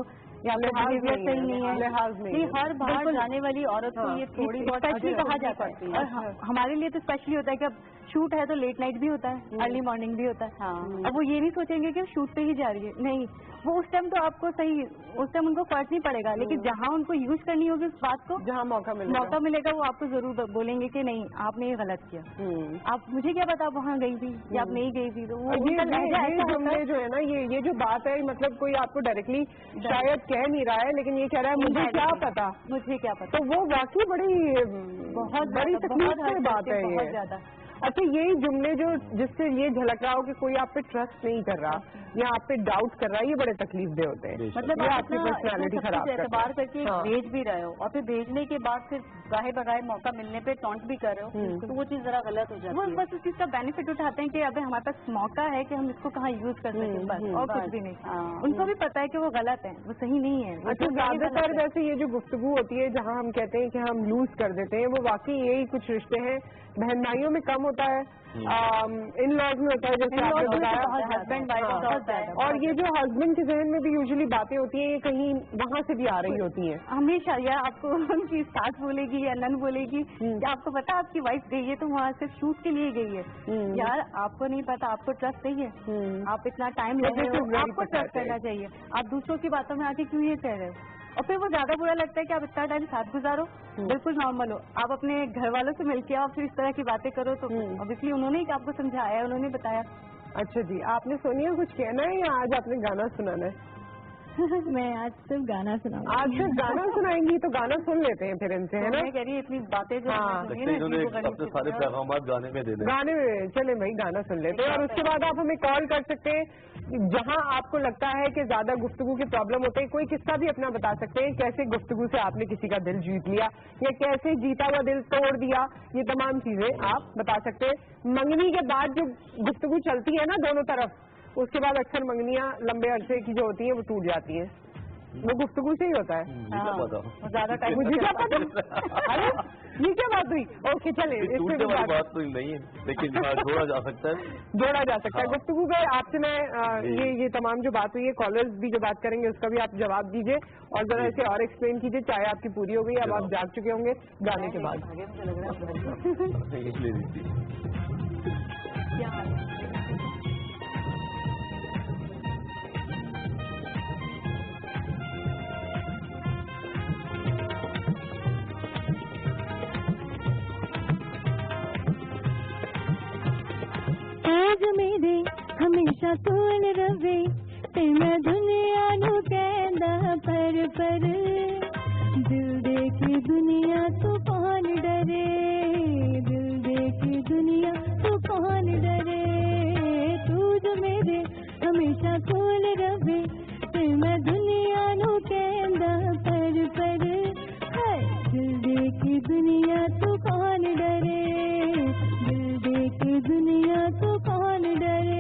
या बिहेवियर सही नहीं है, नहीं, हर बाहर जाने वाली औरत को ये थोड़ी बहुत स्पेशली कहा जाता है। और हमारे लिए तो स्पेशली होता है कि अब शूट है तो लेट नाइट भी होता है, अर्ली मॉर्निंग भी होता है। अब वो ये नहीं सोचेंगे कि शूट पे ही जा रही है, नहीं, वो उस टाइम तो आपको सही, उस टाइम उनको फर्क नहीं पड़ेगा, लेकिन जहाँ उनको यूज करनी होगी उस बात को, जहाँ मौका मिलेगा वो आपको जरूर बोलेंगे कि नहीं आपने ये गलत किया, आप मुझे क्या पता आप वहाँ गई थी या आप नहीं गई थी। तो वो जुमले जो है ना, ये जो बात है, मतलब कोई आपको डायरेक्टली शायद कह नहीं रहा है, लेकिन ये कह रहा है मुझे क्या पता, तो वो वाकई बहुत बड़ी तकलीफ की बात है ये। ज्यादा। अच्छा, यही जुमले जो जिससे ये झलक रहा हो कि कोई आप पे ट्रस्ट नहीं कर रहा या आप पे डाउट कर रहा है, ये बड़े तकलीफ दे होते हैं। मतलब ये आपकी पर्सनैलिटी खराब एतबार करके भेज भी रहे हो और फिर भेजने के बाद फिर गाहे बगाहे मौका मिलने पे टॉन्ट भी कर रहे हो, तो वो चीज जरा गलत हो जाती है। वो बस उस चीज का बेनिफिट उठाते हैं कि अबे हमारे पास मौका है कि हम इसको कहाँ यूज कर सकें, बस और कुछ भी नहीं। उनको भी पता है कि वो गलत है, वो सही नहीं है। अच्छा, ज्यादातर वैसे ये जो गुफ्तगू होती है जहाँ हम कहते हैं कि हम लूज कर देते हैं, वो वाकई यही कुछ रिश्ते हैं, बहन भाइयों में कम होता है, इन लॉज में होता है, जैसे आपने बताया हस्बैंड वाइफ का होता है। और ये जो हस्बैंड के जहन में भी यूजुअली बातें होती हैं, ये कहीं वहाँ से भी आ रही होती हैं हमेशा, या आपको उनकी सास बोलेगी या नन बोलेगी या आपको पता आपकी वाइफ गई है तो वहाँ से शूट के लिए गई है, यार आपको नहीं पता, आपको ट्रस्ट नहीं है, आप इतना टाइम ले रहे हो, आपको ट्रस्ट करना चाहिए, आप दूसरों की बातों में आके क्यों ये कह रहे हो? और फिर वो ज्यादा बुरा लगता है कि आप इतना टाइम साथ गुजारो, बिल्कुल नॉर्मल हो, आप अपने घर वालों से मिलके आओ, फिर इस तरह की बातें करो, तो ऑब्वियसली उन्होंने ही आपको समझाया, उन्होंने बताया। अच्छा जी, आपने सोनिया कुछ कहना है या आज आपने गाना सुनाना है? मैं आज सिर्फ गाना सुनाऊंगी। आज सिर्फ गाना सुनाएंगी, तो गाना सुन लेते हैं फिर इनसे, है ना? मैं कह रही इतनी बातें जो इन्होंने अपने सारे पैगाम गाने में दे दें। गाने में चले भाई, गाना सुन लेते हैं और उसके बाद आप हमें कॉल कर सकते हैं जहां आपको लगता है कि ज्यादा गुफ्तगू की प्रॉब्लम होती है। कोई किस्सा भी अपना बता सकते हैं, कैसे गुफ्तगू से आपने किसी का दिल जीत लिया या कैसे जीता हुआ दिल तोड़ दिया, ये तमाम चीजें आप बता सकते हैं। मंगनी के बाद जो गुफ्तगू चलती है ना दोनों तरफ, उसके बाद अक्सर मंगनियां लंबे अरसे की जो होती हैं वो टूट जाती हैं, वो गुफ्तगू से ही होता है। ज्यादा टाइम मुझे क्या पता, अरे ये क्या बात हुई? ओके चले, इसमें बात तो नहीं है, लेकिन जोड़ा जा सकता है, जोड़ा जा सकता है गुफ्तगू पे। आपसे मैं ये तमाम जो बात हुई है, कॉलर्स भी जो बात करेंगे उसका भी आप जवाब दीजिए और जरा इसे और एक्सप्लेन कीजिए। चाय आपकी पूरी हो गई, अब आप जाग चुके होंगे गाने के बाद। हमेशा कोल रवे ते मैं दुनिया नू कहंदा पर दिल देखी दुनिया तू कौन डरे, दिल देखी दुनिया तू कौन डरे, तू जो मेरे हमेशा कोल रवे ते मैं दुनिया नू कहंदा पर हाय दिल देखी दुनिया तू कौन डरे, दिल देखी दुनिया तू कौन डरे।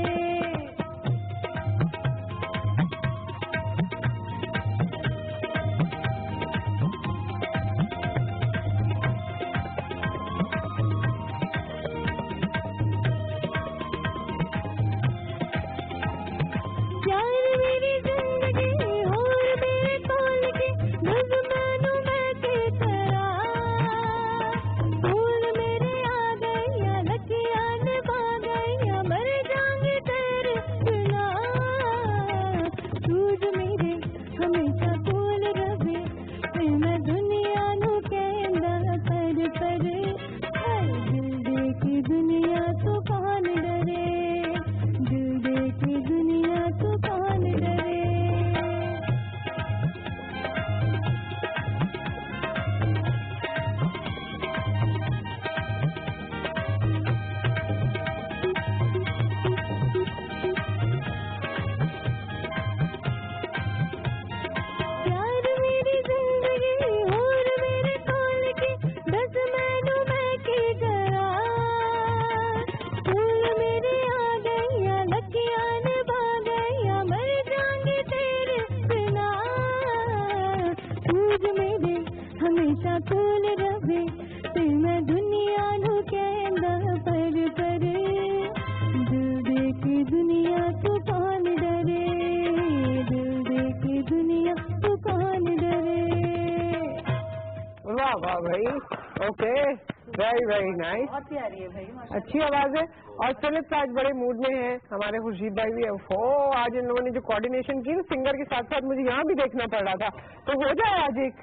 वेरी नाइस, बहुत प्यारी है भाई, अच्छी आवाज है। और फिलिप्स आज बड़े मूड में हैं, हमारे खुर्शीद भाई भी हो। आज इन लोगों ने जो कोऑर्डिनेशन की सिंगर के साथ साथ मुझे यहाँ भी देखना पड़ रहा था, तो हो जाए आज एक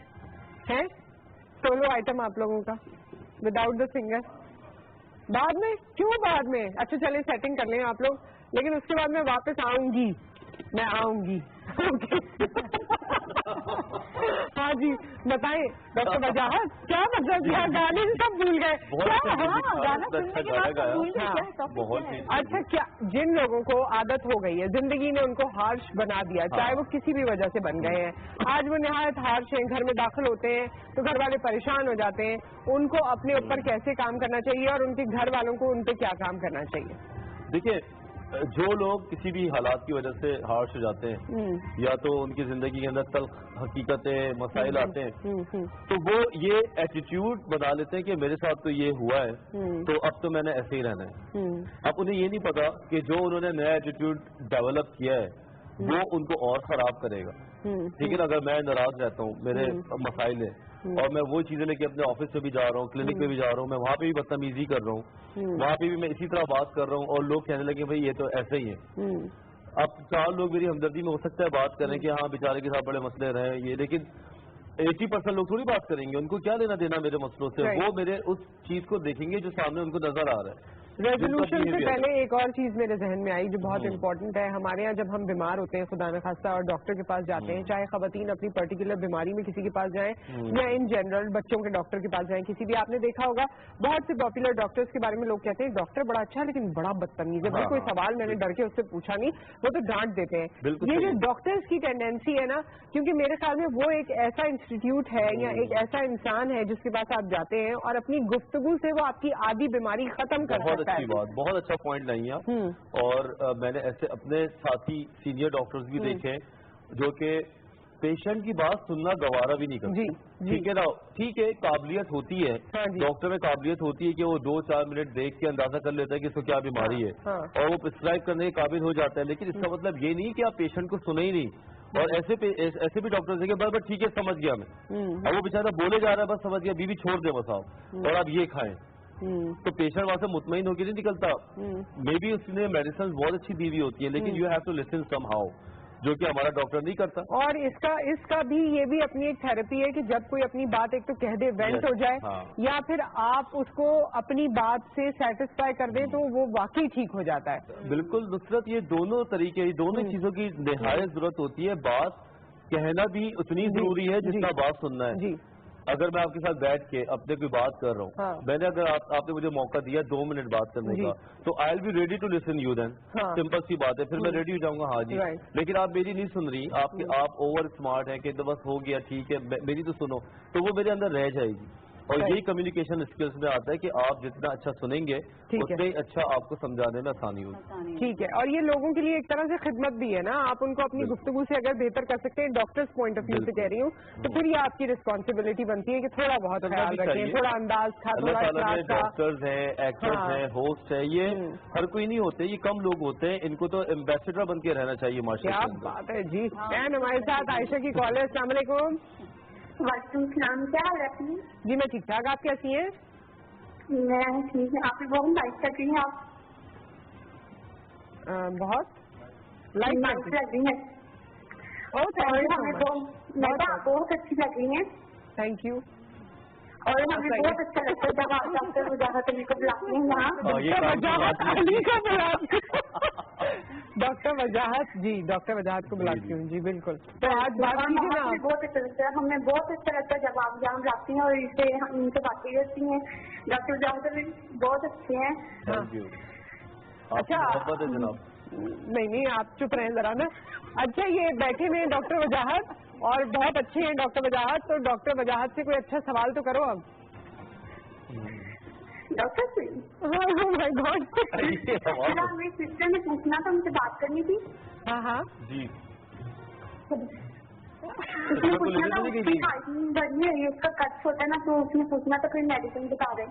है सोलो आइटम आप लोगों का विदाउट द सिंगर। बाद में क्यों बाद में, अच्छा चले सेटिंग कर लें आप लोग, लेकिन उसके बाद मैं वापस आऊंगी, मैं आऊंगी। हाँ जी बताएं डॉक्टर वजाहत, क्या मतलब किया, गाने सब भूल गए क्या? गाना सुनने के बाद भूल गए क्या? बहुत अच्छा, क्या जिन लोगों को आदत हो गई है, जिंदगी ने उनको हार्श बना दिया, चाहे वो किसी भी वजह से बन गए हैं, आज वो निहायत हार्श हैं, घर में दाखिल होते हैं तो घर वाले परेशान हो जाते हैं, उनको अपने ऊपर कैसे काम करना चाहिए और उनके घर वालों को उन पर क्या काम करना चाहिए? देखिए, जो लोग किसी भी हालात की वजह से हार्श हो जाते हैं या तो उनकी जिंदगी के अंदर तल्ख हकीकतें मसाइल आते हैं, तो वो ये एटीट्यूड बना लेते हैं कि मेरे साथ तो ये हुआ है तो अब तो मैंने ऐसे ही रहना है। अब उन्हें ये नहीं पता कि जो उन्होंने नया एटीट्यूड डेवलप किया है वो उनको और खराब करेगा। ठीक है ना, अगर मैं नाराज रहता हूँ, मेरे मसाइल है और मैं वो चीजें लेके अपने ऑफिस में भी जा रहा हूँ, क्लिनिक में भी जा रहा हूँ, मैं वहाँ पे भी बदतमीजी कर रहा हूँ, वहाँ पे भी मैं इसी तरह बात कर रहा हूँ और लोग कहने लगे भाई ये तो ऐसे ही है। अब 4 लोग मेरी हमदर्दी में हो सकता है बात करें कि हाँ बेचारे के साथ बड़े मसले रहे ये, लेकिन 80% लोग थोड़ी बात करेंगे, उनको क्या लेना देना मेरे मसलों से, वो मेरे उस चीज को देखेंगे जो सामने उनको नजर आ रहा है। रेजोल्यूशन से पहले एक और चीज मेरे जहन में आई जो बहुत इंपॉर्टेंट है। हमारे यहाँ जब हम बीमार होते हैं खुदा न खास्ता और डॉक्टर के पास जाते हैं, चाहे खवातीन अपनी पर्टिकुलर बीमारी में किसी के पास जाएं या इन जनरल बच्चों के डॉक्टर के पास जाएं, किसी भी, आपने देखा होगा बहुत से पॉपुलर डॉक्टर्स के बारे में लोग कहते हैं डॉक्टर बड़ा अच्छा है लेकिन बड़ा बदतमीज है, भाई कोई सवाल मैंने डर के उससे पूछा नहीं, वो तो डांट देते हैं। ये जो डॉक्टर्स की टेंडेंसी है ना, क्योंकि मेरे ख्याल में वो एक ऐसा इंस्टीट्यूट है या एक ऐसा इंसान है जिसके पास आप जाते हैं और अपनी गुफ्तगू से वो आपकी आधी बीमारी खत्म कर सकता है। बहुत अच्छा पॉइंट लाई आप। और मैंने ऐसे अपने साथी सीनियर डॉक्टर्स भी देखे जो कि पेशेंट की बात सुनना गवारा भी नहीं करते। ठीक है ना, ठीक है, काबिलियत होती है, डॉक्टर में काबिलियत होती है कि वो 2-4 मिनट देख के अंदाजा कर लेता है कि इसको क्या बीमारी है और वो प्रिस्क्राइब करने के काबिल हो जाता है, लेकिन इसका मतलब ये नहीं कि आप पेशेंट को सुने ही नहीं। और ऐसे भी डॉक्टर्स हैं कि बस ठीक है समझ गया मैं, और वो बेचारा बोले जा रहा है बस समझ गया, बीवी छोड़ दे बस आप और आप ये खाएं, तो पेशेंट वहां से मुतमईन होकर नहीं निकलता। मे बी उसने मेडिसिन बहुत अच्छी दी हुई होती है लेकिन you have to listen somehow. जो कि हमारा डॉक्टर नहीं करता। और इसका भी ये भी अपनी एक थेरेपी है कि जब कोई अपनी बात एक तो कह दे, वेंट हो जाए, या फिर आप उसको अपनी बात से सेटिस्फाई कर दें तो वो वाकई ठीक हो जाता है। बिल्कुल नुसरत, ये दोनों तरीके, ये दोनों चीजों की निहायत जरूरत होती है। बात कहना भी उतनी जरूरी है जितना बात सुनना है। अगर मैं आपके साथ बैठ के अपने कोई बात कर रहा हूँ, मैंने अगर आपने मुझे मौका दिया 2 मिनट बात करने का, तो I will be ready to listen you then, simple सी बात है, फिर मैं रेडी हो जाऊंगा, हाँ जी। लेकिन आप मेरी नहीं सुन रही, आप ओवर स्मार्ट हैं कि तो बस हो गया, ठीक है, मेरी तो सुनो, तो वो मेरे अंदर रह जाएगी। और यही कम्युनिकेशन स्किल्स में आता है कि आप जितना अच्छा सुनेंगे उतना ही अच्छा आपको समझाने में आसानी होगी। ठीक है, और ये लोगों के लिए एक तरह से खिदमत भी है ना, आप उनको अपनी गुफ्तगू से अगर बेहतर कर सकते हैं, डॉक्टर्स पॉइंट ऑफ व्यू से कह रही हूँ, तो फिर ये आपकी रिस्पॉन्सिबिलिटी बनती है कि थोड़ा बहुत ख्याल रखें, थोड़ा अंदाज था, डॉक्टर्स हैं, एक्टर्स हैं, होस्ट है, ये हर कोई नहीं होते, ये कम लोग होते हैं, इनको तो एम्बेसडर बन के रहना चाहिए माशाल्लाह। क्या बात है जी। हमारे साथ आयशा की कॉल है। अस्सलाम वालेकुम। वालेकुम, क्या हाल है अपनी? जी मैं ठीक ठाक, आप कैसी हैं? मैं ठीक है, आप बहुत लाइक कर रही हैं, आप बहुत लाइक लग रही हैं, और हमें बहुत अच्छी लग रही हैं। Thank you. और हमें बहुत अच्छा लगता है जब आप डॉक्टर वजाहत अली को बुलाती हैं यहाँ। डॉक्टर वजाहत जी, डॉक्टर वजाहत को बुलाती हूँ जी, बिल्कुल। तो आज बात कीजिए ना। बहुत अच्छा लगता है, हमें बहुत अच्छा लगता है जब आप यहाँ जाती हैं और इसे इनसे बातें करती हैं। डॉक्टर वजाहत अली बहुत अच्छे हैं। अच्छा, नहीं आप चुप रहें जरा ना। अच्छा, ये बैठे हुए डॉक्टर वजाहत और बहुत अच्छे हैं डॉक्टर वजाहत, तो डॉक्टर वजाहत से कोई अच्छा सवाल तो करो अब। डॉक्टर से माय गॉड, मेरी सिस्टर ने पूछना था, मुझे बात करनी थी। हाँ जी, उसने पूछना था, उसकी हाइजीन बढ़नी है, उसका कट होता है ना, तो उसने पूछना था कोई मेडिसिन बता रहे।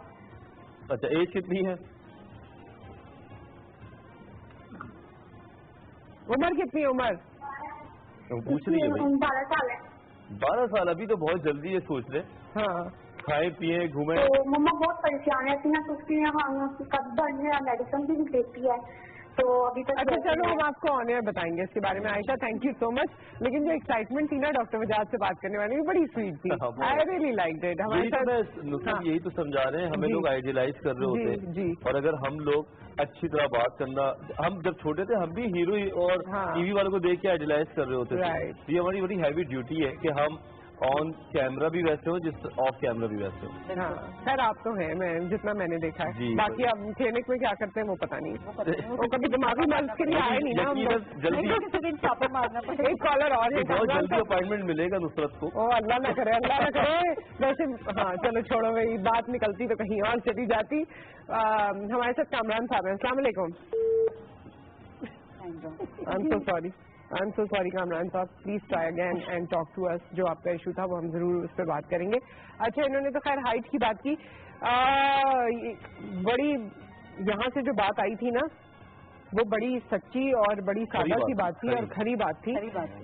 अच्छा, एज कितनी है? उम्र कितनी है? उम्र पूछ रही है? 12 साल है। 12 साल, अभी तो बहुत जल्दी है, सोच रहे। हाँ, खाए पिए घूमे। तो मम्मा बहुत परेशान रहती है, तो उसकी यहाँ कब बढ़ने मेडिसिन भी देती है, तो अभी तक। अच्छा चलो, हम आपको ऑन एयर बताएंगे इसके बारे में। Ayesha, thank you so much. लेकिन जो एक्साइटमेंट थी ना डॉक्टर वजाहत से बात करने वाली, बड़ी स्वीट थी। I really like it. हमारे साथ यही तो समझा रहे हैं, हमें लोग आइडियलाइज कर रहे होते हैं, और अगर हम लोग अच्छी तरह बात करना, हम जब छोटे थे हम भी हीरो और टीवी वालों को देख के आइडियलाइज कर रहे होते थे। ये हमारी बड़ी हैवी ड्यूटी है कि हम ऑन कैमरा भी वैसे हो, जिस ऑफ कैमरा भी वैसे हो। हाँ सर, आप तो हैं, मैं जितना मैंने देखा है। बाकी अब क्लिनिक में क्या करते हैं वो पता नहीं, वो कभी दिमागी मर्ज के लिए आए नहीं ना हम लोग। जल्दी छापा मारना पड़ेगा। एक कॉलर और है, बहुत जल्दी अपॉइंटमेंट मिलेगा नुसरत को। ओ अल्लाह ना करे, अल्लाह ना करे। वैसे हाँ चलो छोड़ो, भाई बात निकलती तो कहीं और चली जाती। हमारे साथ कामरान साहब हैं। अस्सलाम वालेकुम। I am so sorry Kamran Sahab, please try again and talk to us. जो आपका इशू था वो हम जरूर उस पर बात करेंगे। अच्छा, इन्होंने तो खैर हाइट की बात की, बड़ी यहाँ से जो बात आई थी ना, वो बड़ी सच्ची और बड़ी सादा सी बात थी और खरी बात थी।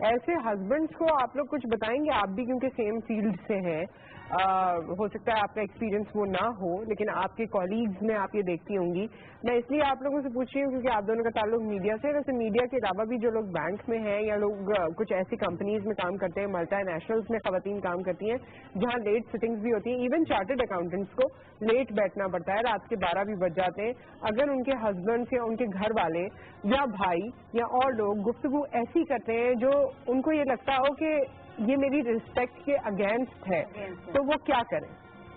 ऐसे हस्बैंड्स को आप लोग कुछ बताएंगे, आप भी क्योंकि सेम फील्ड से हैं, हो सकता है आपका एक्सपीरियंस वो ना हो, लेकिन आपके कॉलीग्स में आप ये देखती होंगी। मैं इसलिए आप लोगों से पूछ रही हूँ क्योंकि आप दोनों का ताल्लुक मीडिया से। वैसे मीडिया के अलावा भी जो लोग बैंक में हैं या लोग कुछ ऐसी कंपनीज में काम करते हैं, मल्टी नेशनल्स में खवातीन काम करती हैं जहाँ लेट सिटिंग्स भी होती हैं। इवन चार्टर्ड अकाउंटेंट्स को लेट बैठना पड़ता है, रात के 12 भी बज जाते हैं। अगर उनके हस्बैंड या उनके घर वाले या भाई या और लोग गुफ्तगू ऐसी करते हैं जो उनको ये लगता हो कि ये मेरी रिस्पेक्ट के अगेंस्ट है, तो वो क्या करें?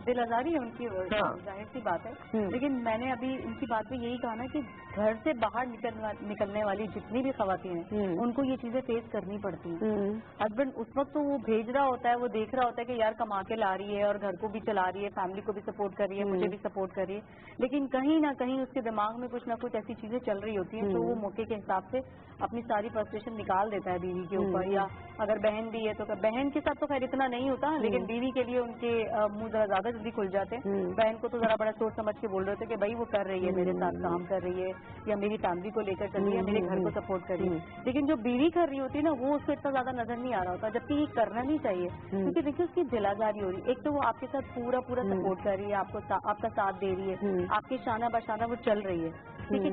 दिल आजारी है उनकी, जाहिर सी बात है। लेकिन मैंने अभी इनकी बात में यही कहा ना कि घर से बाहर निकलने वाली जितनी भी खवातीन हैं उनको ये चीजें फेस करनी पड़ती हैं। हस्बैंड उस वक्त तो वो भेज रहा होता है, वो देख रहा होता है कि यार कमा के ला रही है और घर को भी चला रही है, फैमिली को भी सपोर्ट कर रही है, मुझे भी सपोर्ट कर रही है, लेकिन कहीं ना कहीं उसके दिमाग में कुछ ना कुछ ऐसी चीजें चल रही होती हैं तो वो मौके के हिसाब से अपनी सारी फ्रस्ट्रेशन निकाल देता है बीवी के ऊपर। या अगर बहन भी है तो बहन के साथ तो खैर इतना नहीं होता, लेकिन बीवी के लिए उनके मुंह ज्यादा जल्दी खुल जाते हैं। बहन को तो जरा बड़ा सोच समझ के बोल रहे थे कि भाई वो कर रही है, मेरे साथ काम कर रही है या मेरी फैमिली को लेकर चल रही है, मेरे घर को सपोर्ट कर रही है। लेकिन जो बीवी कर रही होती है ना, वो उसको इतना ज्यादा नजर नहीं आ रहा होता, जबकि ये करना नहीं चाहिए। क्योंकि देखिए उसकी दिलाजारी हो रही है, एक तो वो आपके साथ पूरा सपोर्ट कर रही है, आपका साथ दे रही है, आपकी शाना बशाना वो चल रही है। ٹھیک ہے,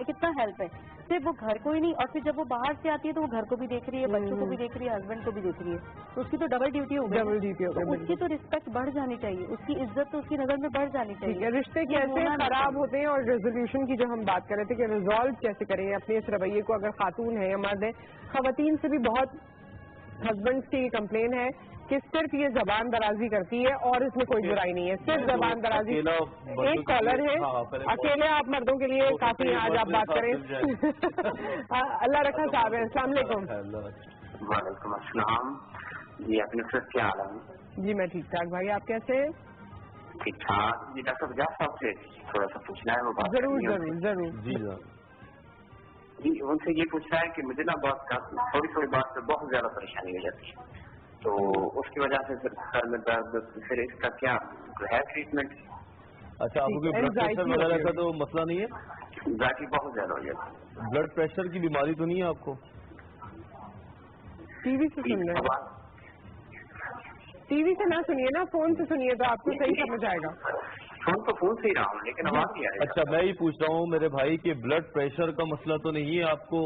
کتنا ہیلپ ہے. صرف وہ گھر کو ہی نہیں, اور پھر جب وہ باہر سے آتی ہے تو وہ گھر کو بھی دیکھ رہی ہے, بچوں کو بھی دیکھ رہی ہے, ہسبینڈ کو بھی دیکھ رہی ہے, تو اس کی تو ڈبل ڈیوٹی ہو گئی. اس کی تو رسپیکٹ بڑھ جانی چاہیے, اس کی عزت تو اس کی نظر میں بڑھ جانی چاہیے. رشتے کیسے خراب ہوتے ہیں, اور ریزولوشن کی جو ہم بات کر رہے تھے کہ ریزالو کیسے کریں اپنے اس رویے کو, اگر خاتون ہے یا مرد ہے. خواتین سے بھی بہت ہسبینڈ کی کمپلین ہے کہ صرف یہ زبان درازی کرتی ہے, اور اس میں کوئی برائی نہیں ہے, صرف زبان درازی. ایک کالر ہے, اکیلے آپ مردوں کے لیے کافی ہیں, آج آپ بات کریں. اللہ رکھا صاحب ہے. السلام علیکم. وعلیکم السلام. جی آپ نے کیا حال ہے؟ جی میں ٹھیک ٹھاک. بھائی آپ کیسے؟ ٹھیک ٹھاک. جی ڈاکٹر فجاز صاحب سے تھوڑا سا پوچھنا ہے. وہ ضرور ضرور ضرور. جی ان سے یہ پوچھنا ہے کہ مجھے نا تھوڑی بات سے بہت زیادہ پریشانی ہو جاتی ہے, تو اس کی وجہ سے پھر سر میں درد, پھر اس کا کیا ہے ٹریٹمنٹ؟ اچھا آپ کو بلڈ پریشر وغیرہ کا تو مسئلہ نہیں ہے؟ ذاتی بہت زیادہ ہو جاتا ہے. بلڈ پریشر کی بیماری تو نہیں ہے آپ کو؟ ٹی وی سے سن رہے ہیں؟ ٹی وی سے نہ سنیے نا, فون سے سنیے تو آپ کو صحیح سمجھ آئے گا. فون سے ہی رہا ہوں لیکن آواز نہیں آ رہی. اچھا میں ہی پوچھ رہا ہوں میرے بھائی کہ بلڈ پریشر کا مسئلہ تو نہیں ہے آپ کو؟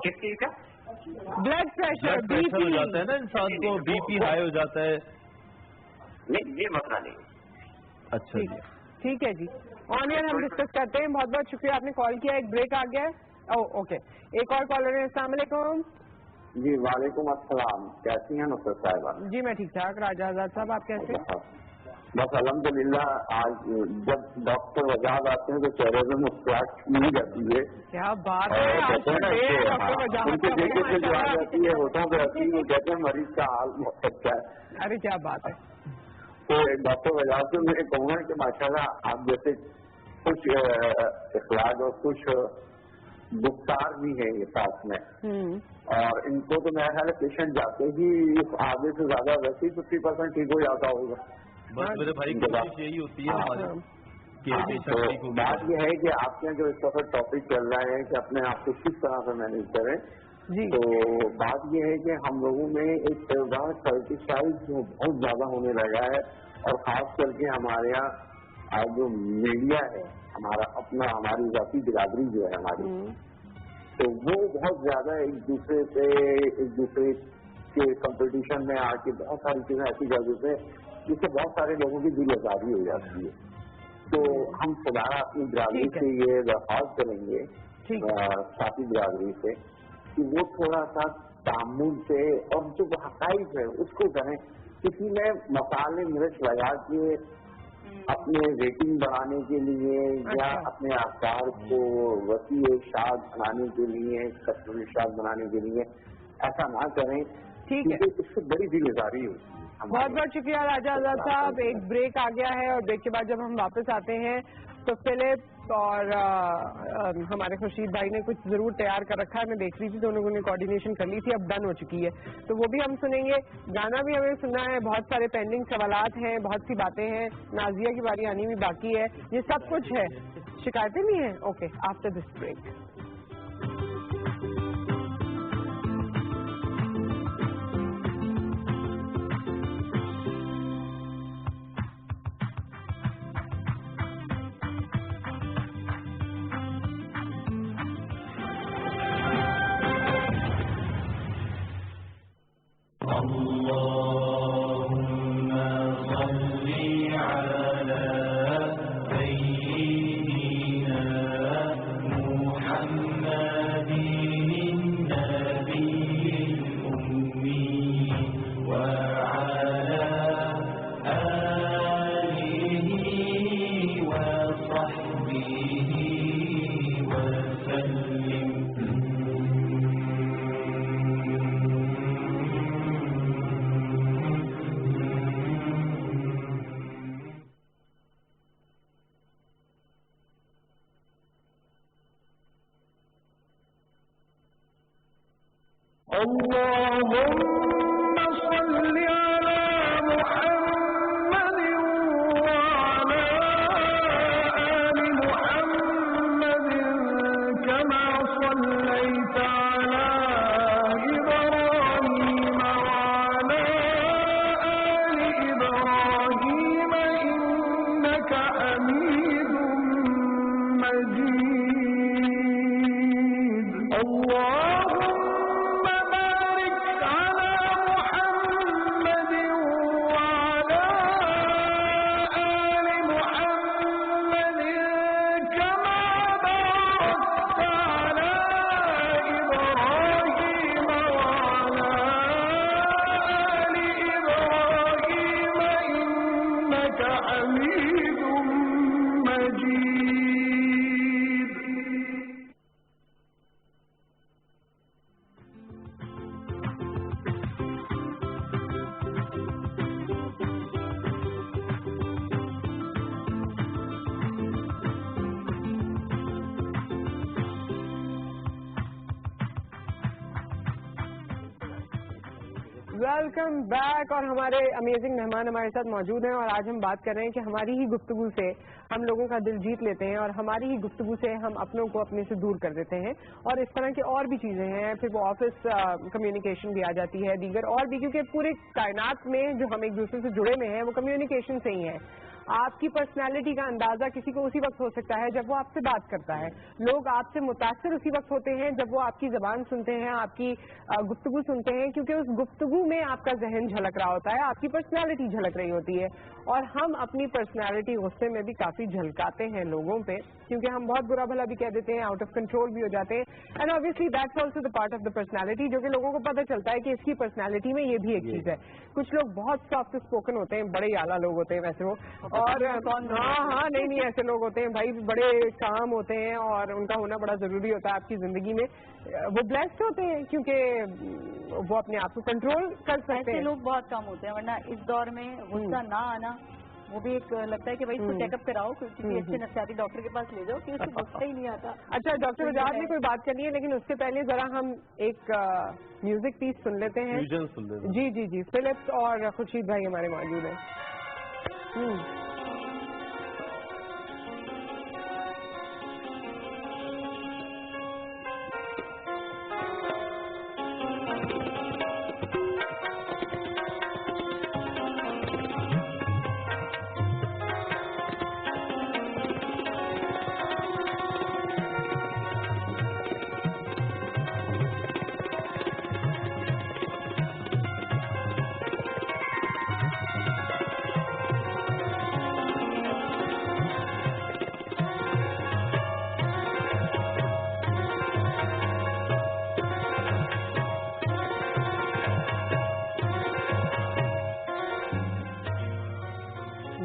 کس چیز کا؟ بلڈ پریشر ہو جاتا ہے نا انسان کو, بی پی ہائی ہو جاتا ہے. نہیں یہ مسئلہ نہیں. اچھا ٹھیک ہے جی, آن ایئر ہم ڈسکس کرتے ہیں. بہت بہت شکریہ آپ نے کال کیا. ایک بریک آ گیا ہے. اوکے, ایک اور کالر ہے. السلام علیکم. جی وعلیکم السلام. کیسی ہیں نصرت صاحبہ؟ جی میں ٹھیک ٹھاک. راجہ آزاد صاحب آپ کیسے ہیں؟ بس الحمدللہ. آج جب ڈاکٹر وجاہت آتے ہیں تو چہرے میں مسکراہٹ نہیں رہتی ہے. کیا بات ہے, ان کو دیکھ کے جو آ جاتی ہے ہوٹوں پہ آتی ہے, وہ کہتے ہیں مریض کا حال بہت اچھا ہے. ارے کیا بات ہے. تو ڈاکٹر وجاہت سے میں کہوں گا کہ ماشاءاللہ آپ جیسے کچھ اخلاق اور کچھ گفتار بھی ہے یہ ساتھ میں, اور ان کو تو میرا خیال ہے پیشنٹ جاتے ہی آدھے سے زیادہ ویسے ہی 50% ٹھیک ہو جاتا ہوگا. بس میرے بھائی کی کوشش یہی ہوتی ہے ہماری. تو بات یہ ہے کہ آپ کے جو اس وقت ٹاپک چل رہا ہے کہ اپنے آپ کو کس طرح سے مینیج کریں, تو بات یہ ہے کہ ہم لوگوں میں ایک سرٹیفائڈ جو بہت زیادہ ہونے لگا ہے, اور خاص کر کے ہمارے یہاں جو میڈیا ہے ہماری ذاتی برادری جو ہے ہماری, تو وہ بہت زیادہ ایک دوسرے کے کمپٹیشن میں آ کے بہت ساری چیزیں ایسی کر دیتے ہیں جس سے بہت سارے لوگوں کی دل آزادی ہو جاتی ہے. تو ہم خدارہ اپنی برادری سے یہ درخواست کریں گے, ساتھی برادری سے, کہ وہ تھوڑا سا تعامل سے اور جو حقائق ہے اس کو کریں. کسی میں مسالے مرچ لگا کے اپنے ریٹنگ بڑھانے کے لیے یا اپنے آکار کو وسیع شاد بنانے کے لیے, کثیر شاد بنانے کے لیے ایسا نہ کریں, کیونکہ اس سے بڑی دل آزاری ہوتی ہے. بہت بہت شکریہ راجہ آزاد صاحب. ایک بریک آ گیا ہے, اور بریک کے بعد جب ہم واپس آتے ہیں تو فلپ اور ہمارے خورشید بھائی نے کچھ ضرور تیار کر رکھا ہے. میں دیکھ رہی تھی تو انہوں نے کوآرڈینیشن کر لی تھی, اب ڈن ہو چکی ہے, تو وہ بھی ہم سنیں گے. گانا بھی ہمیں سننا ہے. بہت سارے پینڈنگ سوالات ہیں, بہت سی باتیں ہیں. نازیہ کی باری آنی بھی باقی ہے. یہ سب کچھ ہے. شکایتیں بھی ہیں. Okay, after this break. اللهم صل على محمد وعلى آل محمد كما صليت على إبراهيم وعلى آل إبراهيم إنك حميد مجيد. Welcome back. और हमारे अमेजिंग मेहमान हमारे साथ मौजूद हैं और आज हम बात कर रहे हैं कि हमारी ही गुफ्तगू से हम लोगों का दिल जीत लेते हैं और हमारी ही गुफ्तगू से हम अपनों को अपने से दूर कर देते हैं और इस तरह की और भी चीजें हैं। फिर वो ऑफिस कम्युनिकेशन भी आ जाती है, दीगर और भी, क्योंकि पूरे कायनात में जो हम एक दूसरे से जुड़े में हैं वो कम्युनिकेशन से ही है। आपकी पर्सनालिटी का अंदाजा किसी को उसी वक्त हो सकता है जब वो आपसे बात करता है। लोग आपसे मुतासिर उसी वक्त होते हैं जब वो आपकी जबान सुनते हैं, आपकी गुफ्तगू सुनते हैं, क्योंकि उस गुफ्तगू में आपका जहन झलक रहा होता है, आपकी पर्सनालिटी झलक रही होती है। और हम अपनी पर्सनालिटी गुस्से में भी काफी झलकाते हैं लोगों पे, क्योंकि हम बहुत बुरा भला भी कह देते हैं, आउट ऑफ कंट्रोल भी हो जाते हैं। And obviously that's also the part of the personality, जो कि लोगों को पता चलता है कि इसकी पर्सनालिटी में ये भी एक चीज है। कुछ लोग बहुत सॉफ्ट स्पोकन होते हैं, बड़े आला लोग होते हैं वैसे वो, और हाँ नहीं ऐसे लोग होते हैं भाई, बड़े काम होते हैं और उनका होना बड़ा जरूरी होता है आपकी जिंदगी में। वो ब्लेस्ड होते हैं क्योंकि वो अपने आप को कंट्रोल कर सकते हैं। ऐसे लोग बहुत कम होते हैं, वरना इस दौर में गुस्सा ना आना वो भी एक लगता है कि भाई इसको चेकअप कराओ, किसी अच्छे नफसियाती डॉक्टर के पास ले जाओ कि उसको गुस्सा ही नहीं आता। अच्छा डॉक्टर वजाहत ने कोई बात करनी है, लेकिन उससे पहले जरा हम एक म्यूजिक पीस सुन लेते हैं। जी फिलिप्स और खुर्शीद भाई हमारे मौजूद हैं।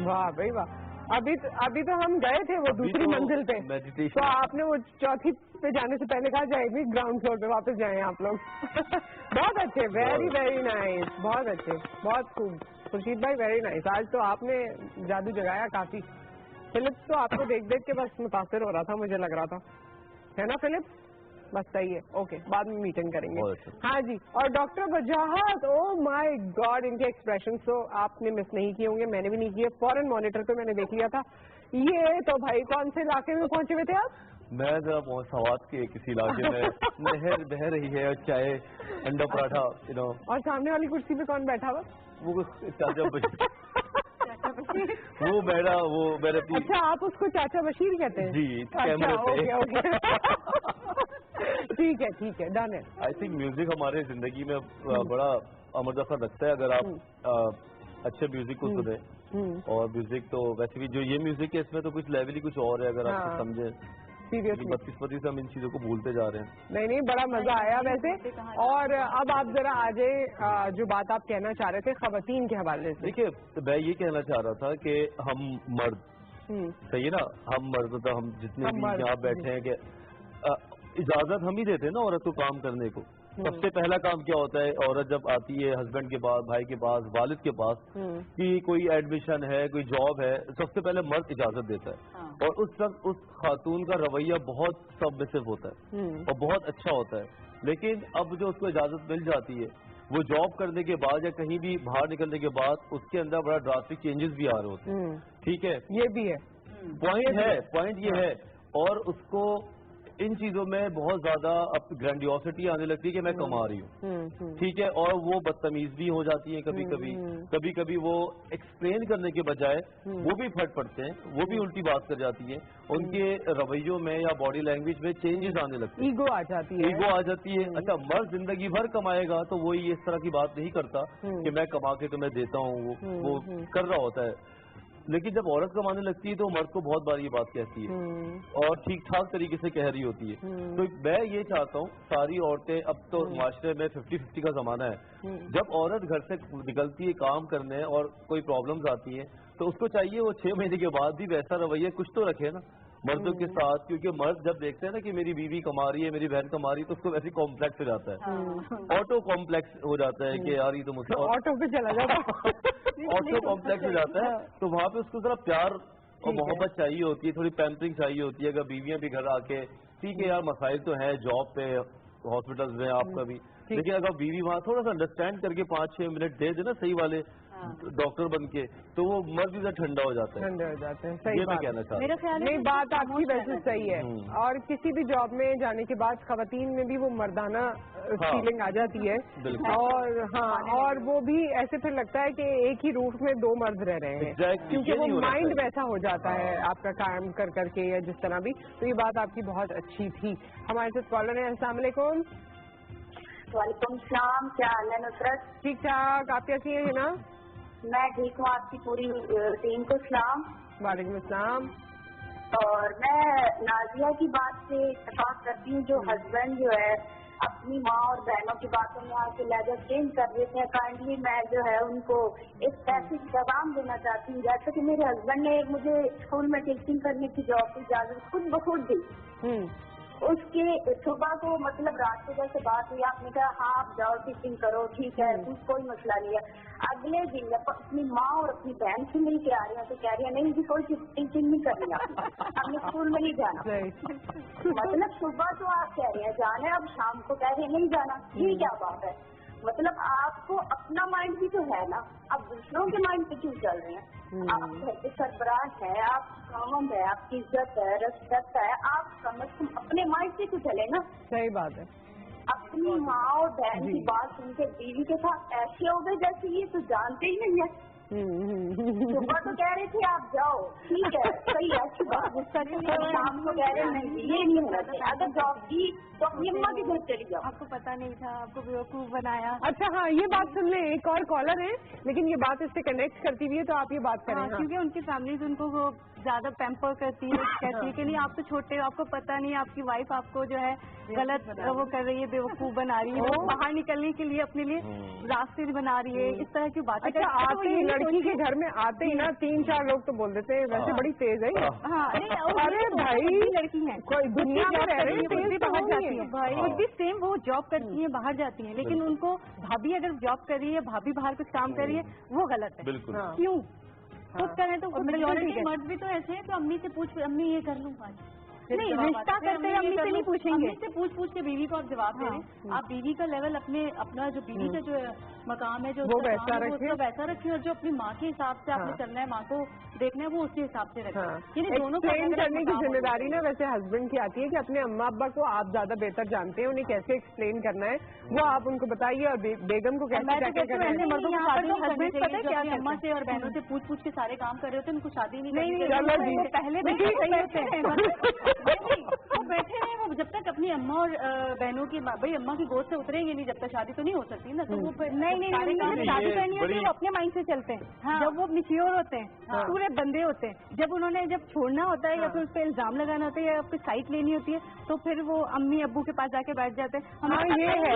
वाह भाई वाह। अभी तो हम गए थे वो दूसरी मंजिल पे, तो आपने वो चौथी पे जाने से पहले कहा जाए भी ग्राउंड फ्लोर पे वापस जाएं आप लोग। बहुत अच्छे, वेरी नाइस, बहुत अच्छे, बहुत खूब। खुर्शीद भाई वेरी नाइस, आज तो आपने जादू जगाया काफी। फिलिप्स तो आपको देख देख के बस मुतासिर हो रहा था, मुझे लग रहा था, है ना फिलिप्स? बस सही है, ओके, बाद में मीटिंग करेंगे। हाँ जी। और doctor Wajahat, oh my God, इनके एक्सप्रेशन तो आपने मिस नहीं किए होंगे, मैंने भी नहीं किए। फॉरेन मॉनिटर पे मैंने देख लिया था। ये तो भाई कौन से इलाके में पहुंचे हुए थे आप? मैं जरा सवात के किसी इलाके में नहर बह रही है, चाय अंडा पराठा और सामने वाली कुर्सी पे कौन बैठा हुआ? वो चाचा बशीर। वो मेरा अच्छा, आप उसको चाचा बशीर कहते हैं? जी, कैमरे पे। ओके ठीक है, डन है। आई थिंक म्यूजिक हमारे जिंदगी में बड़ा अमर दखल रखता है। अगर आप अच्छे म्यूजिक को सुने, और म्यूजिक तो वैसे भी जो ये म्यूजिक है इसमें तो कुछ लेवल ही कुछ और है, अगर आप समझे। सीरियसली 32 से हम इन चीजों को भूलते जा रहे हैं। नहीं बड़ा मजा आया वैसे। और अब आप जरा आजे जो बात आप कहना चाह रहे थे खवातीन के हवाले से। देखिए, मैं ये कहना चाह रहा था कि हम मर्द, सही है ना, हम मर्द, तो हम जितने भी यहाँ बैठे हैं कि इजाजत हम ही देते हैं ना औरत को काम करने को। सबसे पहला काम क्या होता है, औरत जब आती है हस्बैंड के पास, भाई के पास, वालिद के पास, कि कोई एडमिशन है, कोई जॉब है, सबसे पहले मर्द इजाजत देता है। और उस वक्त उस खातून का रवैया बहुत सबमिसिव होता है और बहुत अच्छा होता है। लेकिन अब जो उसको इजाजत मिल जाती है, वो जॉब करने के बाद या कहीं भी बाहर निकलने के बाद उसके अंदर बड़ा ड्रास्टिक चेंजेस भी आ रहे होते हैं। ठीक है, ये भी है, पॉइंट ये है। और उसको इन चीजों में बहुत ज्यादा अब ग्रैंडियोसिटी आने लगती है कि मैं कमा रही हूँ, ठीक है, और वो बदतमीज भी हो जाती है कभी कभी वो एक्सप्लेन करने के बजाय वो भी फट पड़ते हैं, वो भी उल्टी बात कर जाती है, उनके रवैयों में या बॉडी लैंग्वेज में चेंजेस आने लगते हैं, ईगो आ जाती है। अच्छा, मर्द जिंदगी भर कमाएगा तो वो इस तरह की बात नहीं करता कि मैं कमा के तुम्हें देता हूँ, वो कर रहा होता है। लेकिन जब औरत कमाने लगती है तो मर्द को बहुत बार ये बात कहती है और ठीक ठाक तरीके से कह रही होती है। तो मैं ये चाहता हूँ सारी औरतें, अब तो माशरे में 50-50 का जमाना है, जब औरत घर से निकलती है काम करने और कोई प्रॉब्लम्स आती है तो उसको चाहिए वो 6 महीने के बाद भी वैसा रवैया कुछ तो रखे ना मर्दों के साथ, क्योंकि मर्द जब देखते हैं ना कि मेरी बीवी कमा रही है, मेरी बहन कमा रही है, तो उसको वैसे कॉम्प्लेक्स हो जाता है, ऑटो कॉम्प्लेक्स हो जाता है कि यार ये तो मुझसे ऑटो पे चला जाता है, ऑटो कॉम्प्लेक्स हो जाता है। तो वहाँ पे उसको जरा प्यार और मोहब्बत चाहिए होती है, थोड़ी पैम्परिंग चाहिए होती है। अगर बीवियां भी घर आके, ठीक है यार मसाइल तो है जॉब पे हॉस्पिटल्स में आपका भी, लेकिन अगर बीवी वहाँ थोड़ा सा अंडरस्टैंड करके 5-6 मिनट दे ना सही वाले डॉक्टर बन के, तो वो मर्द भी ठंडा हो जाता है। ठंडे हो जाते हैं, सही ये मैं बात। कहना चाहता हूँ। मेरा ख्याल है नहीं, बात आपकी वैसे सही है। और किसी भी जॉब में जाने के बाद खवातीन में भी वो मर्दाना फीलिंग आ जाती है। और हाँ, और वो भी ऐसे फिर लगता है कि एक ही रूफ में दो मर्द रह रहे हैं, क्योंकि वो माइंड वैसा हो जाता है आपका काम कर करके या जिस तरह भी। तो ये बात आपकी बहुत अच्छी थी। हमारे साथ कॉलर है। अस्सलाम वालेकुम। वालेकुम सलाम, क्या हाल है नुसरत? ठीक ठाक, आप कैसी हैं ना? मैं ठीक हूँ, आपकी पूरी टीम को सलाम। वालेकुम अस्सलाम। और मैं नाजिया की बात से इत्तेफाक करती हूँ, जो हस्बैंड जो है अपनी माँ और बहनों की बातों में आके लहजा चेंज कर देते हैं। काइंडली मैं जो है उनको एक पैसे पैगाम देना चाहती हूँ। जैसे कि मेरे हस्बैंड ने मुझे स्कूल में टीचिंग करने की जॉब की इजाजत खुद बखुद दी। उसके सुबह को मतलब रात को जैसे बात हुई, आपने कहा हाँ आप जाओ टीचिंग करो, ठीक है, कोई मसला नहीं है। अगले दिन जब अपनी माँ और अपनी बहन से मिल के आ रही है तो कह रही है नहीं जी कोई टीचिंग नहीं करनी, हमने स्कूल में नहीं जाना। मतलब सुबह तो आप कह रहे हैं जाना है, अब शाम को कह रहे हैं नहीं जाना, ये क्या बात है? मतलब आपको अपना माइंड भी तो है ना, आप दूसरों के माइंड पे क्यों चल रहे हैं? आप घर के सरबराह है, आप काम है, आपकी इज्जत है, रिस्पेक्ट है, आप कम से कम अपने माइंड से तो चले ना। सही बात है। अपनी माँ और बहन की बात सुन के बीवी के साथ ऐसे हो गए जैसे ये तो जानते ही नहीं है। सुबह तो कह रहे थे आप जाओ, ठीक है, सही है, अच्छी बात। शाम को कह रहे नहीं, ये नहीं होना चाहिए। अगर जॉब की तो अपनी अम्मा के घर चली जाओ। आपको पता नहीं था, आपको बेवकूफ बनाया। अच्छा हाँ, ये बात सुन ले, एक और कॉलर है लेकिन ये बात इससे कनेक्ट करती हुई है, तो आप ये बात करें। क्योंकि उनकी फैमिली उनको वो ज्यादा पैम्पर करती है, कहती है कि नहीं आप तो छोटे हो, आपको पता नहीं, आपकी वाइफ आपको जो है गलत वो कर रही है, बेवकूफ बना रही है, बाहर निकलने के लिए अपने लिए रास्ते बना रही है, इस तरह की बातें। अच्छा, आते ही लड़की के घर में आते ही ना 3-4 लोग तो बोल देते हैं वैसे बड़ी तेज है। हाँ, अरे भाई लड़की है, कोई दुनिया में रह रही है, बाहर जाती है भाई, खुद भी सेम वो जॉब करती है, बाहर जाती है, लेकिन उनको भाभी अगर जॉब कर रही है, भाभी बाहर कुछ काम कर रही है, वो गलत है। बिल्कुल। क्यों खुद करें तो मेजॉरिटी मर्द भी तो ऐसे हैं तो अम्मी से पूछ, अम्मी ये कर लूँ नहीं, रिश्ता करते हैं अम्मी से नहीं पूछेंगे, अम्मी से पूछ के बीवी को आप जवाब दे रहे। आप बीवी का लेवल अपना जो बीवी का जो मकाम है, जो वो वैसा रखिए, वैसा रखिए, और जो अपनी माँ के हिसाब से आपने चलना है, माँ को देखना है, वो उसी हिसाब से रखें। दोनों को एक्सप्लेन करने की जिम्मेदारी ना वैसे हस्बैंड की आती है कि अपने अम्मा अब्बा को आप ज्यादा बेहतर जानते हैं, उन्हें कैसे एक्सप्लेन करना है वो आप उनको बताइए, और बेगम को कैसे करना है। हस्बैंड पता है क्या, अम्मा से और बहनों से पूछ के सारे काम कर रहे होते हैं, उनको शादी नहीं करनी। चलो जी, पहले वो बैठे रहे, वो जब तक अपनी अम्मा और बहनों की, भाई अम्मा की गोद से उतरेंगे नहीं जब तक शादी तो नहीं हो सकती ना। तो वो नहीं शादी करनी है, वो अपने माइंड से चलते हैं। जब वो मिच्योर होते हैं, पूरे बंदे होते हैं, जब उन्होंने जब छोड़ना होता है या फिर उस पर इल्जाम लगाना होता है या फिर साइट लेनी होती है, तो फिर वो अम्मी अब्बू के पास जाके बैठ जाते हैं। ये है,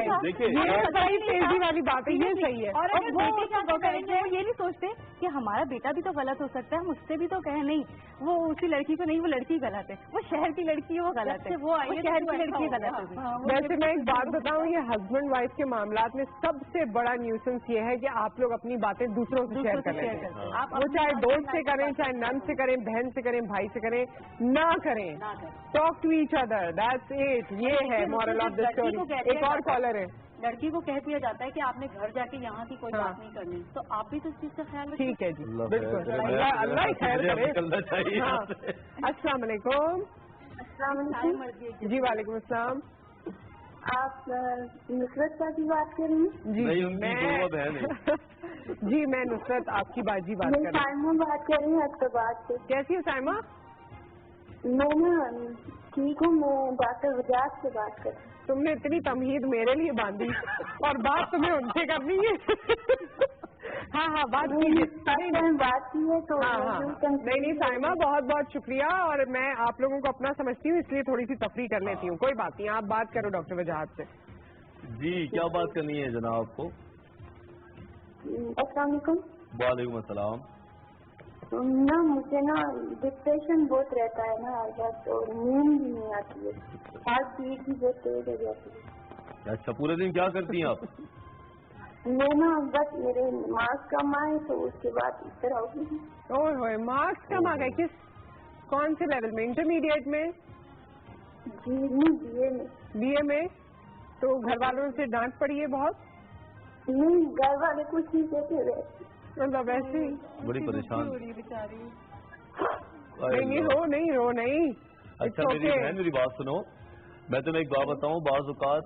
तेजी वाली बात है, ये सही है। और अगर बेटे क्या करेंगे, वो ये नहीं सोचते कि हमारा बेटा भी तो गलत हो सकता है, हम उससे भी तो कहें नहीं, वो उसी लड़की को नहीं, वो लड़की गलत है, वो शहर की लड़की है, वो गलत है, वो शहर की लड़की गलत है। वैसे मैं एक बात बताऊं, ये हस्बैंड वाइफ के मामलात में सबसे बड़ा न्यूसेंस ये है कि आप लोग अपनी बातें दूसरों से शेयर कर लेते हैं। वो चाहे दोस्त से करें, चाहे नंद से करें, बहन से करें, भाई से करें, ना करें। Talk to each other, that's it. ये है मॉरल ऑफ द स्टोरी। एक और कॉलर है। लड़की को कह दिया जाता है कि आपने घर जाके यहाँ की कोई बात नहीं करनी, तो आप भी तो इस चीज का ख्याल रखें। ठीक है जी, बिल्कुल, अल्लाह खैर करे। अस्सलाम वालेकुम। जी वालेकुम अस्सलाम। आप नुसरत की बात कर रही हैं? जी मैं नुसरत आपकी बाजी बात कर रही हूँ। साइमा बात कर रही हूँ हैदराबाद से। कैसी है साइमा? मैं ठीक हूँ, मैं डॉक्टर वजाज से बात कर रही हूँ। तुमने इतनी तमहीद मेरे लिए बांधी और बात तुम्हें उनसे करनी है। हाँ बात कीजिए। बात की है तो नहीं साइमा, बहुत बहुत शुक्रिया, और मैं आप लोगों को अपना समझती हूँ इसलिए थोड़ी सी तफरी कर लेती हूँ। कोई बात नहीं, आप बात करो डॉक्टर वजाहत से। जी क्या बात करनी है जनाब आपको? अस्सलाम वालेकुम। वालेकुम अस्सलाम। ना मुझे ना डिप्रेशन बहुत रहता है ना, तो नींद भी नहीं आती है, हार्ट बीट भी बहुत तेज हो जाती है। अच्छा, पूरे दिन क्या करती हैं आप? मैं ना बस मेरे मार्क्स कम आए तो उसके बाद इस तरह होगी। ओह मार्क्स कम आ गए? कौन से लेवल में? इंटरमीडिएट में? जी नहीं, बीए में। बीए में? तो घर वालों से डांट पड़ी है बहुत? नहीं, घर वाले कुछ नहीं कहते रहे, मतलब ऐसे ही बड़ी परेशान। नहीं, रो नहीं। अच्छा मेरी बहन, मेरी बात सुनो, मैं तुम्हें एक बात बताऊं, बाज़ औक़ात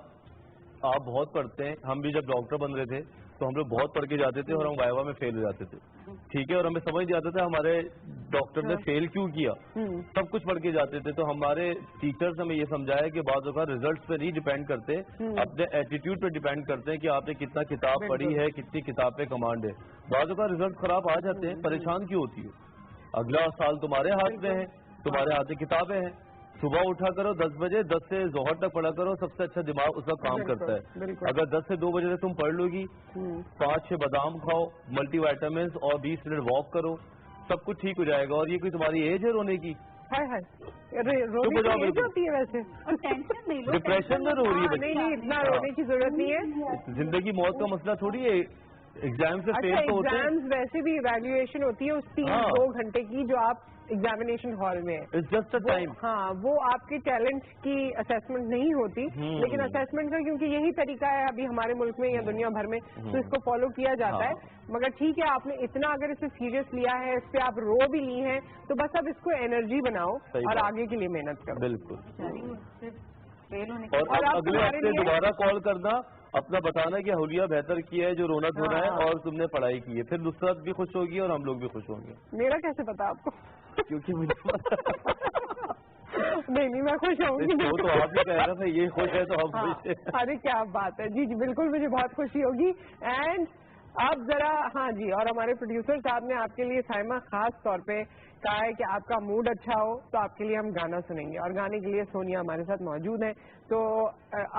आप बहुत पढ़ते हैं, हम भी जब डॉक्टर बन रहे थे तो हम लोग बहुत पढ़ के जाते थे और हम वाइवा में फेल हो जाते थे, ठीक है, और हमें समझ नहीं आता था हमारे डॉक्टर ने फेल क्यों किया, सब कुछ पढ़ के जाते थे। तो हमारे टीचर्स हमें ये समझाया कि बाज़ औक़ात रिजल्ट्स पे नहीं डिपेंड करते, अपने एटीट्यूड पे डिपेंड करते हैं कि आपने कितना किताब पढ़ी है, कितनी किताब पे कमांड है। बाज़ औक़ात रिजल्ट खराब आ जाते हैं, परेशान क्यों होती हो? अगला साल तुम्हारे हाथ में है, तुम्हारे हाथ में किताबें हैं, सुबह उठा करो 10 बजे, 10 से जोहर तक पढ़ा करो, सबसे अच्छा दिमाग उसका काम करता है। अगर 10 से 2 बजे तक तुम पढ़ लोगी, 5-6 बादाम खाओ, मल्टीविटामिन और 20 मिनट वॉक करो, सब कुछ ठीक हो जाएगा। और ये कोई तुम्हारी एज है रोने की? रोने की होती है वैसे, डिप्रेशन में रो रही है? नहीं, इतना रोने की जरूरत नहीं है। जिंदगी मौत का मसला थोड़ी है, एग्जाम से फेल तो होते हैं। एग्जाम्स वैसे भी इवैल्यूएशन होती है उस 3-2 घंटे की जो आप एग्जामिनेशन हॉल में है। It's just a time. हाँ, वो आपके टैलेंट की असेसमेंट नहीं होती, लेकिन असेसमेंट का क्योंकि यही तरीका है अभी हमारे मुल्क में या दुनिया भर में, तो इसको फॉलो किया जाता है। मगर ठीक है, आपने इतना अगर इसे सीरियस लिया है, इस पे आप रो भी ली हैं, तो बस अब इसको एनर्जी बनाओ और आगे के लिए मेहनत करो। बिल्कुल। और अगले हफ्ते दोबारा कॉल करना, अपना बताना कि हुलिया बेहतर किया है, जो रोना धोना है, और तुमने पढ़ाई की है, फिर नुसरत भी खुश होगी और हम लोग भी खुश होंगे। मेरा कैसे पता आपको? क्योंकि मुझे नहीं, मैं खुश होंगी। वो तो आप ही कह रहे थे, ये खुश है तो हम खुश हैं। अरे क्या बात है जी, बिल्कुल मुझे बहुत खुशी होगी। एंड अब जरा, हाँ जी, और हमारे प्रोड्यूसर साहब ने आपके लिए साइमा खास तौर पे कहा है कि आपका मूड अच्छा हो तो आपके लिए हम गाना सुनेंगे, और गाने के लिए सोनिया हमारे साथ मौजूद है, तो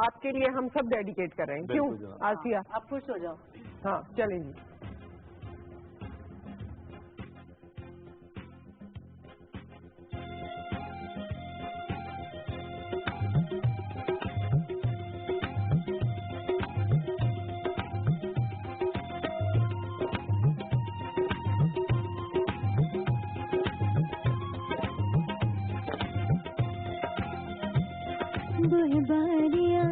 आपके लिए हम सब डेडिकेट कर रहे हैं। क्यों आसिया, आप खुश हो जाओ। हाँ चलें जी। बुहबारिया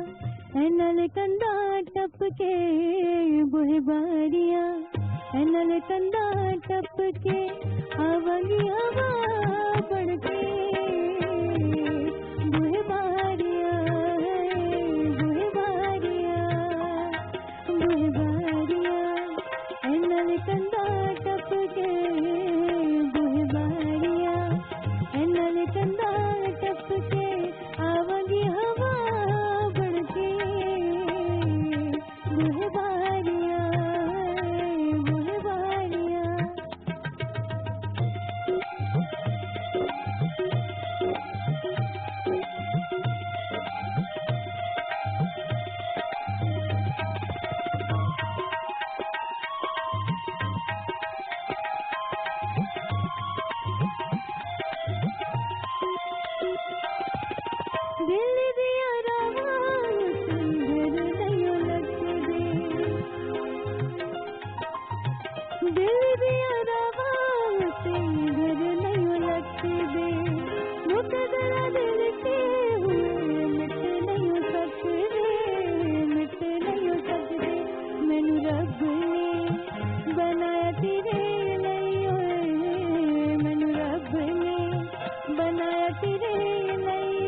नल कंदा टपके, बुहबारिया नल कंदा टपके, आवागी हवा बढ़के, बुहबारिया बुहबारिया बुहबारिया नल कंदा टपके, बुहबारिया नल कंदा टपके, आवागी हवा बढ़के, बुहबारिया बुहबारिया। दिल दिया रावात घर नहीं लगते, दिल दिया रावात घर नहीं लगते, मुकदरा दिल के हुए मिट नहीं सकते, मिट नहीं सकते, मैनू रब ने बनाया तेरे नहीं होए, मैनू रब ने बनाया तेरे नहीं,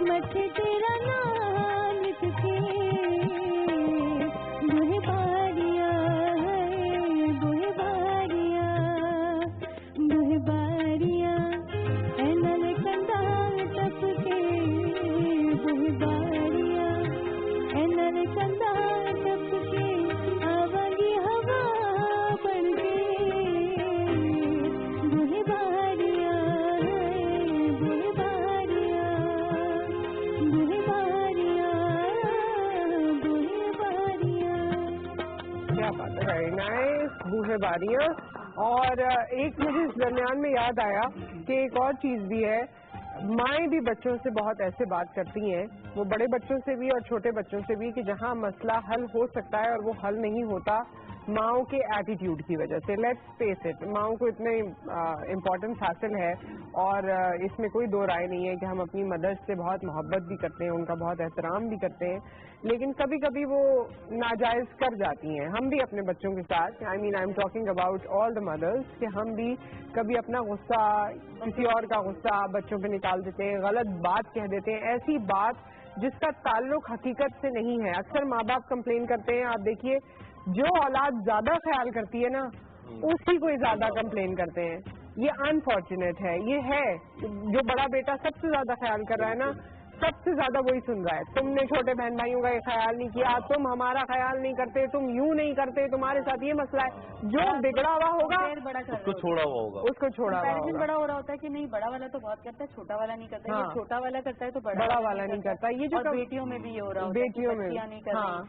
मत तेरा नाम लिख के, बुहबारिया बुहबारिया बुहबारिया नल कंदा टपके, बुहबारिया नल कंदा टपके, आवागी हवा बढ़के, बुहबारिया बुहबारिया बुहबारिया बुहबारिया। क्या बात है, वेरी नाइस, बुहबारियाँ। और एक मुझे इस दरमियान में याद आया कि एक और चीज भी है, माएँ भी बच्चों से बहुत ऐसे बात करती हैं, वो बड़े बच्चों से भी और छोटे बच्चों से भी, कि जहाँ मसला हल हो सकता है और वो हल नहीं होता, माओं के एटीट्यूड की वजह से। लेट्स फेस इट, माओं को इतने इम्पोर्टेंस हासिल है और इसमें कोई दो राय नहीं है कि हम अपनी मदर्स से बहुत मोहब्बत भी करते हैं, उनका बहुत एहतराम भी करते हैं, लेकिन कभी कभी वो नाजायज़ कर जाती हैं। हम भी अपने बच्चों के साथ, I am talking about all the mothers, कि हम भी कभी अपना गुस्सा, किसी और का गुस्सा बच्चों पे निकाल देते हैं, गलत बात कह देते हैं, ऐसी बात जिसका ताल्लुक हकीकत से नहीं है। अक्सर माँ बाप कंप्लेन करते हैं, आप देखिए जो औलाद ज्यादा ख्याल करती है ना उसी को ही ज्यादा कंप्लेन करते हैं। ये अनफॉर्चुनेट है, ये है। जो बड़ा बेटा सबसे ज्यादा ख्याल कर रहा है ना, सबसे ज्यादा वही सुन रहा है, तुमने छोटे बहन भाइयों का ये ख्याल नहीं किया, तुम हमारा ख्याल नहीं करते, तुम यूं नहीं करते, तुम्हारे साथ ये मसला है। जो बिगड़ा हुआ होगा उसको छोड़ा हुआ होगा, उसको छोड़ा हुआ होगा। बड़ा हो रहा होता है कि नहीं बड़ा वाला तो बहुत करता है, छोटा वाला नहीं करता। हाँ। ये छोटा वाला करता है तो बड़ा वाला नहीं करता। ये जो बेटियों में भी ये हो रहा होता है, बेटियों में नहीं कर हाँ,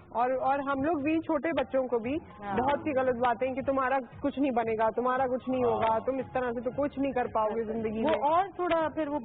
और हम लोग भी छोटे बच्चों को भी बहुत सी गलत बातें कि तुम्हारा कुछ नहीं बनेगा, तुम्हारा कुछ नहीं होगा, तुम इस तरह से तो कुछ नहीं कर पाओगे जिंदगी में। और थोड़ा फिर वो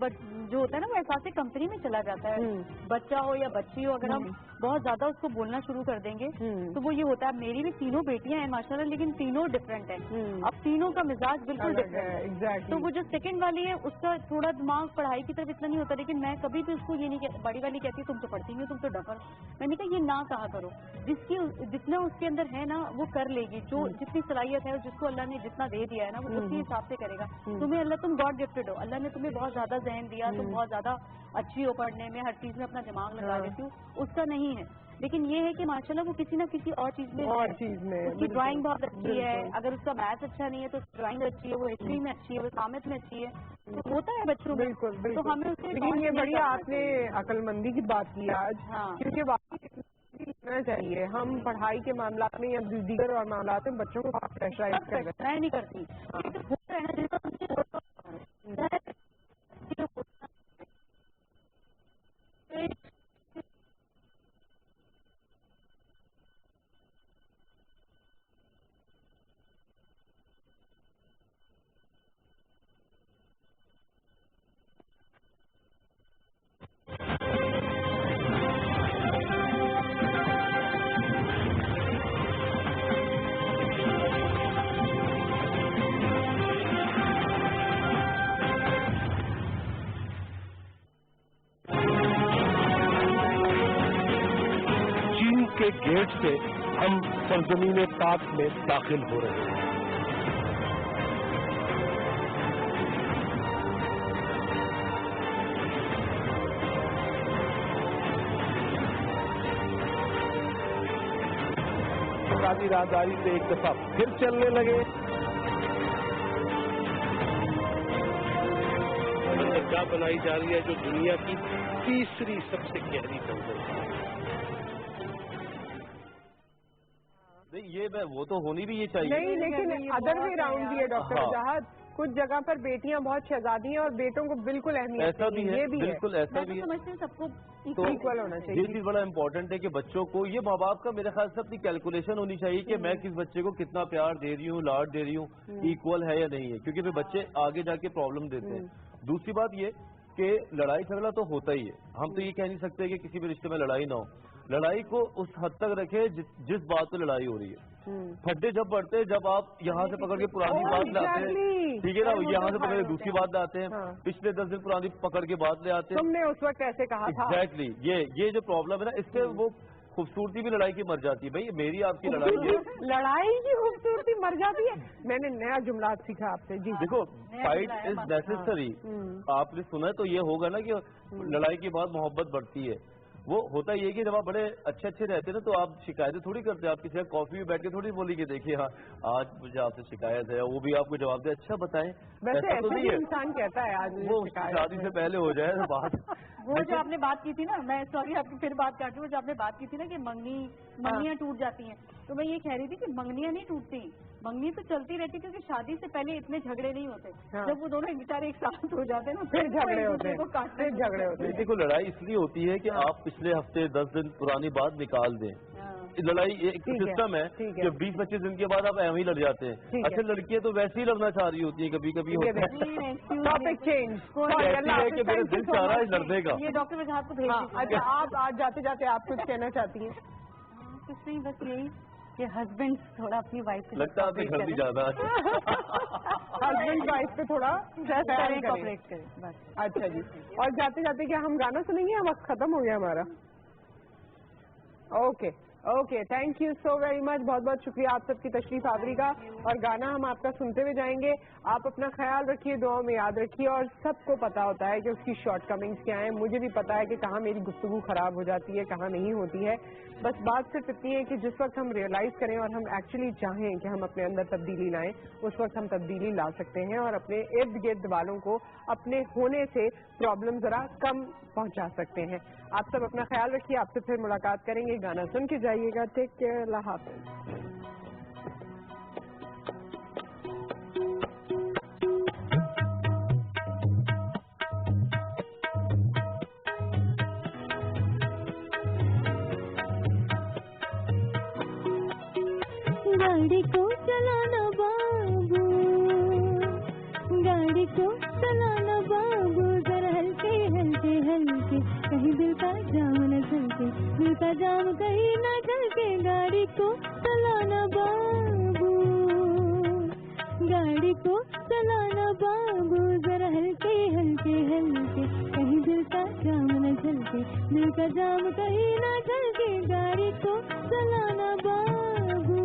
जो होता है ना वो एहसास कंपनी में चला जाता है। बच्चा हो या बच्ची हो, अगर हम बहुत ज्यादा उसको बोलना शुरू कर देंगे तो वो ये होता है। मेरी भी तीनों बेटियां हैं माशाल्लाह, लेकिन तीनों डिफरेंट है। अब तीनों का मिजाज बिल्कुल डिफरेंट है। एग्जैक्टली। तो वो जो सेकंड वाली है उसका थोड़ा दिमाग पढ़ाई की तरफ इतना नहीं होता, लेकिन मैं कभी भी उसको ये नहीं कहती। बड़ी वाली कहती है तुम तो पढ़ती नहीं, तुम तो डफर। मैंने कहा ये ना कहा करो, जितना उसके अंदर है ना वो कर लेगी, जो जितनी सलाहियत है, जिसको अल्लाह ने जितना दे दिया है ना वो उसी हिसाब से करेगा। तुम्हें अल्लाह, तुम गॉड गिफ्टेड हो, अल्लाह ने तुम्हें बहुत ज्यादा जहन दिया, तुम बहुत ज्यादा अच्छी हो, पढ़ने में हर चीज में अपना दिमाग लगा देती हो, उसका नहीं है। लेकिन ये है कि माशाल्लाह वो किसी ना किसी और चीज में उसकी ड्राइंग बहुत अच्छी है। अगर उसका मैथ अच्छा नहीं है तो ड्राइंग अच्छी है, वो हिस्ट्री में अच्छी है, वो सामत में अच्छी है, तो होता है बच्चों में। बिल्कुल। तो हमें उससे लेकिन ये बढ़िया आपने अक्लमंदी की बात की आज, क्योंकि वाकई चाहिए हम पढ़ाई के मामला में या दीगर और मामला में बच्चों को प्रेशराइज कर रहे हैं। मैं नहीं करती। के गेट से हम सरजमीन पाक में दाखिल हो रहे हैं। शादी राजदारी से एक दफा फिर चलने लगे। जगह बनाई जा रही है जो दुनिया की तीसरी सबसे गहरी दलदल है। ये वो तो होनी भी ये चाहिए नहीं, लेकिन अदर वे राउंड भी है डॉक्टर वजाहत। कुछ जगह पर बेटियां बहुत शहजादी हैं और बेटों को बिल्कुल अहमियत ऐसा भी है, ये भी बिल्कुल ऐसा भी है। समझते हैं सबको इक्वल होना चाहिए। ये चीज बड़ा इंपॉर्टेंट है कि बच्चों को, ये माँ बाप का मेरे ख्याल से अपनी कैलकुलेशन होनी चाहिए कि मैं किस बच्चे को कितना प्यार दे रही हूँ, लाड दे रही हूँ, इक्वल है या नहीं है, क्योंकि फिर बच्चे आगे जाके प्रॉब्लम देते हैं। दूसरी बात ये कि लड़ाई झगड़ा तो होता ही है, हम तो ये कह नहीं सकते कि किसी भी रिश्ते में लड़ाई ना हो। लड़ाई को उस हद तक रखे जिस बात पे लड़ाई हो रही है। खड्डे जब बढ़ते हैं, जब आप यहाँ से पकड़ के पुरानी बात लाते हैं, ठीक है ना, यहाँ से पकड़ के दूसरी बात लाते हैं, पिछले 10 दिन पुरानी पकड़ के बात ले आते हैं। तुमने उस वक्त ऐसे कहा था। एग्जैक्टली, ये जो प्रॉब्लम है ना, इससे वो खूबसूरती भी लड़ाई की मर जाती है। भाई मेरी आपकी लड़ाई है, लड़ाई की खूबसूरती मर जाती है। मैंने नया जुमला सीखा आपसे जी। देखो, फाइट इज नेसेसरी। आपने सुना है तो ये होगा ना कि लड़ाई के बाद मोहब्बत बढ़ती है। वो होता ये कि जब आप बड़े अच्छे रहते हैं ना तो आप शिकायतें थोड़ी करते हैं। आप किसी कॉफी में बैठ के थोड़ी बोली कि देखिए हाँ आज मुझे आपसे शिकायत है, वो भी आपको जवाब दे अच्छा बताएं। वैसे तो नहीं है, इंसान कहता है आज वो शादी से पहले हो जाए बात। वो जो आपने बात की थी ना, मैं सॉरी आपकी फिर बात काटूं, वो जो आपने बात की थी ना कि मंगनियां टूट जाती हैं, तो मैं ये कह रही थी कि मंगनियां नहीं टूटती, मंगनी तो चलती रहती, क्योंकि शादी से पहले इतने झगड़े नहीं होते। जब वो दोनों बेचारे एक साथ हो जाते हैं ना फिर झगड़े होते हैं। देखो लड़ाई इसलिए होती है कि आप पिछले हफ्ते 10 दिन पुरानी बात निकाल दें। लड़ाई एक सिस्टम है कि 20-25 दिन के बाद आप ऐसे ही लड़ जाते हैं। अच्छा लड़कियां तो वैसे ही लड़ना चाह रही होती है, कभी कभी होता है टॉपिक चेंज है कि मेरा दिल चाह रहा है लड़ने का। ये डॉक्टर वजाहत को भेज दीजिए। अच्छा, आप आज जाते जाते आप कुछ कहना चाहती हैं? कुछ नहीं, बस यही कि हस्बैंड थोड़ा अपनी वाइफ से लगता है आपकी जल्दी ज्यादा हस्बैंड वाइफ पे थोड़ा कोऑपरेट करें बस। अच्छा जी, और जाते जाते क्या हम गाना सुनेंगे? वक्त खत्म हो गया हमारा। Okay okay, thank you so very much, बहुत बहुत शुक्रिया आप सबकी तशरीफ आवरी का। और गाना हम आपका सुनते हुए जाएंगे। आप अपना ख्याल रखिए, दुआ में याद रखिए। और सबको पता होता है कि उसकी शॉर्ट कमिंग्स क्या हैं, मुझे भी पता है कि कहाँ मेरी गुफ्तगू खराब हो जाती है, कहाँ नहीं होती है। बस बात सिर्फ इतनी है कि जिस वक्त हम रियलाइज करें और हम एक्चुअली चाहें कि हम अपने अंदर तब्दीली लाएं, उस वक्त हम तब्दीली ला सकते हैं और अपने इर्द गिर्द वालों को अपने होने से प्रॉब्लम जरा कम पहुंचा सकते हैं। आप सब अपना ख्याल रखिए, आपसे फिर मुलाकात करेंगे। गाना सुन के जाइएगा। टेक केयर, अल्लाह हाफ़िज़। गाड़ी को चलाना बाबू, गाड़ी को चलाना बाबू, जरा हल्के हल्के हल्के, कहीं दिल का जाम न झलके, दिल का जाम कहीं न झलके। गाड़ी को चलाना बाबू, गाड़ी को चलाना बाबू, जरा हल्के हल्के हल्के, कहीं दिल का जाम न झलके, दिल का जाम कहीं न झलके। गाड़ी को चलाना बाबू।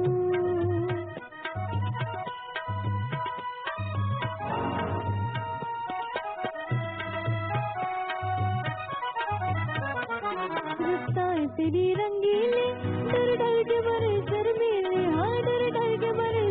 तेरी रंगीले डर डर के बड़े शर्मीले, हाँ डर डर के बड़े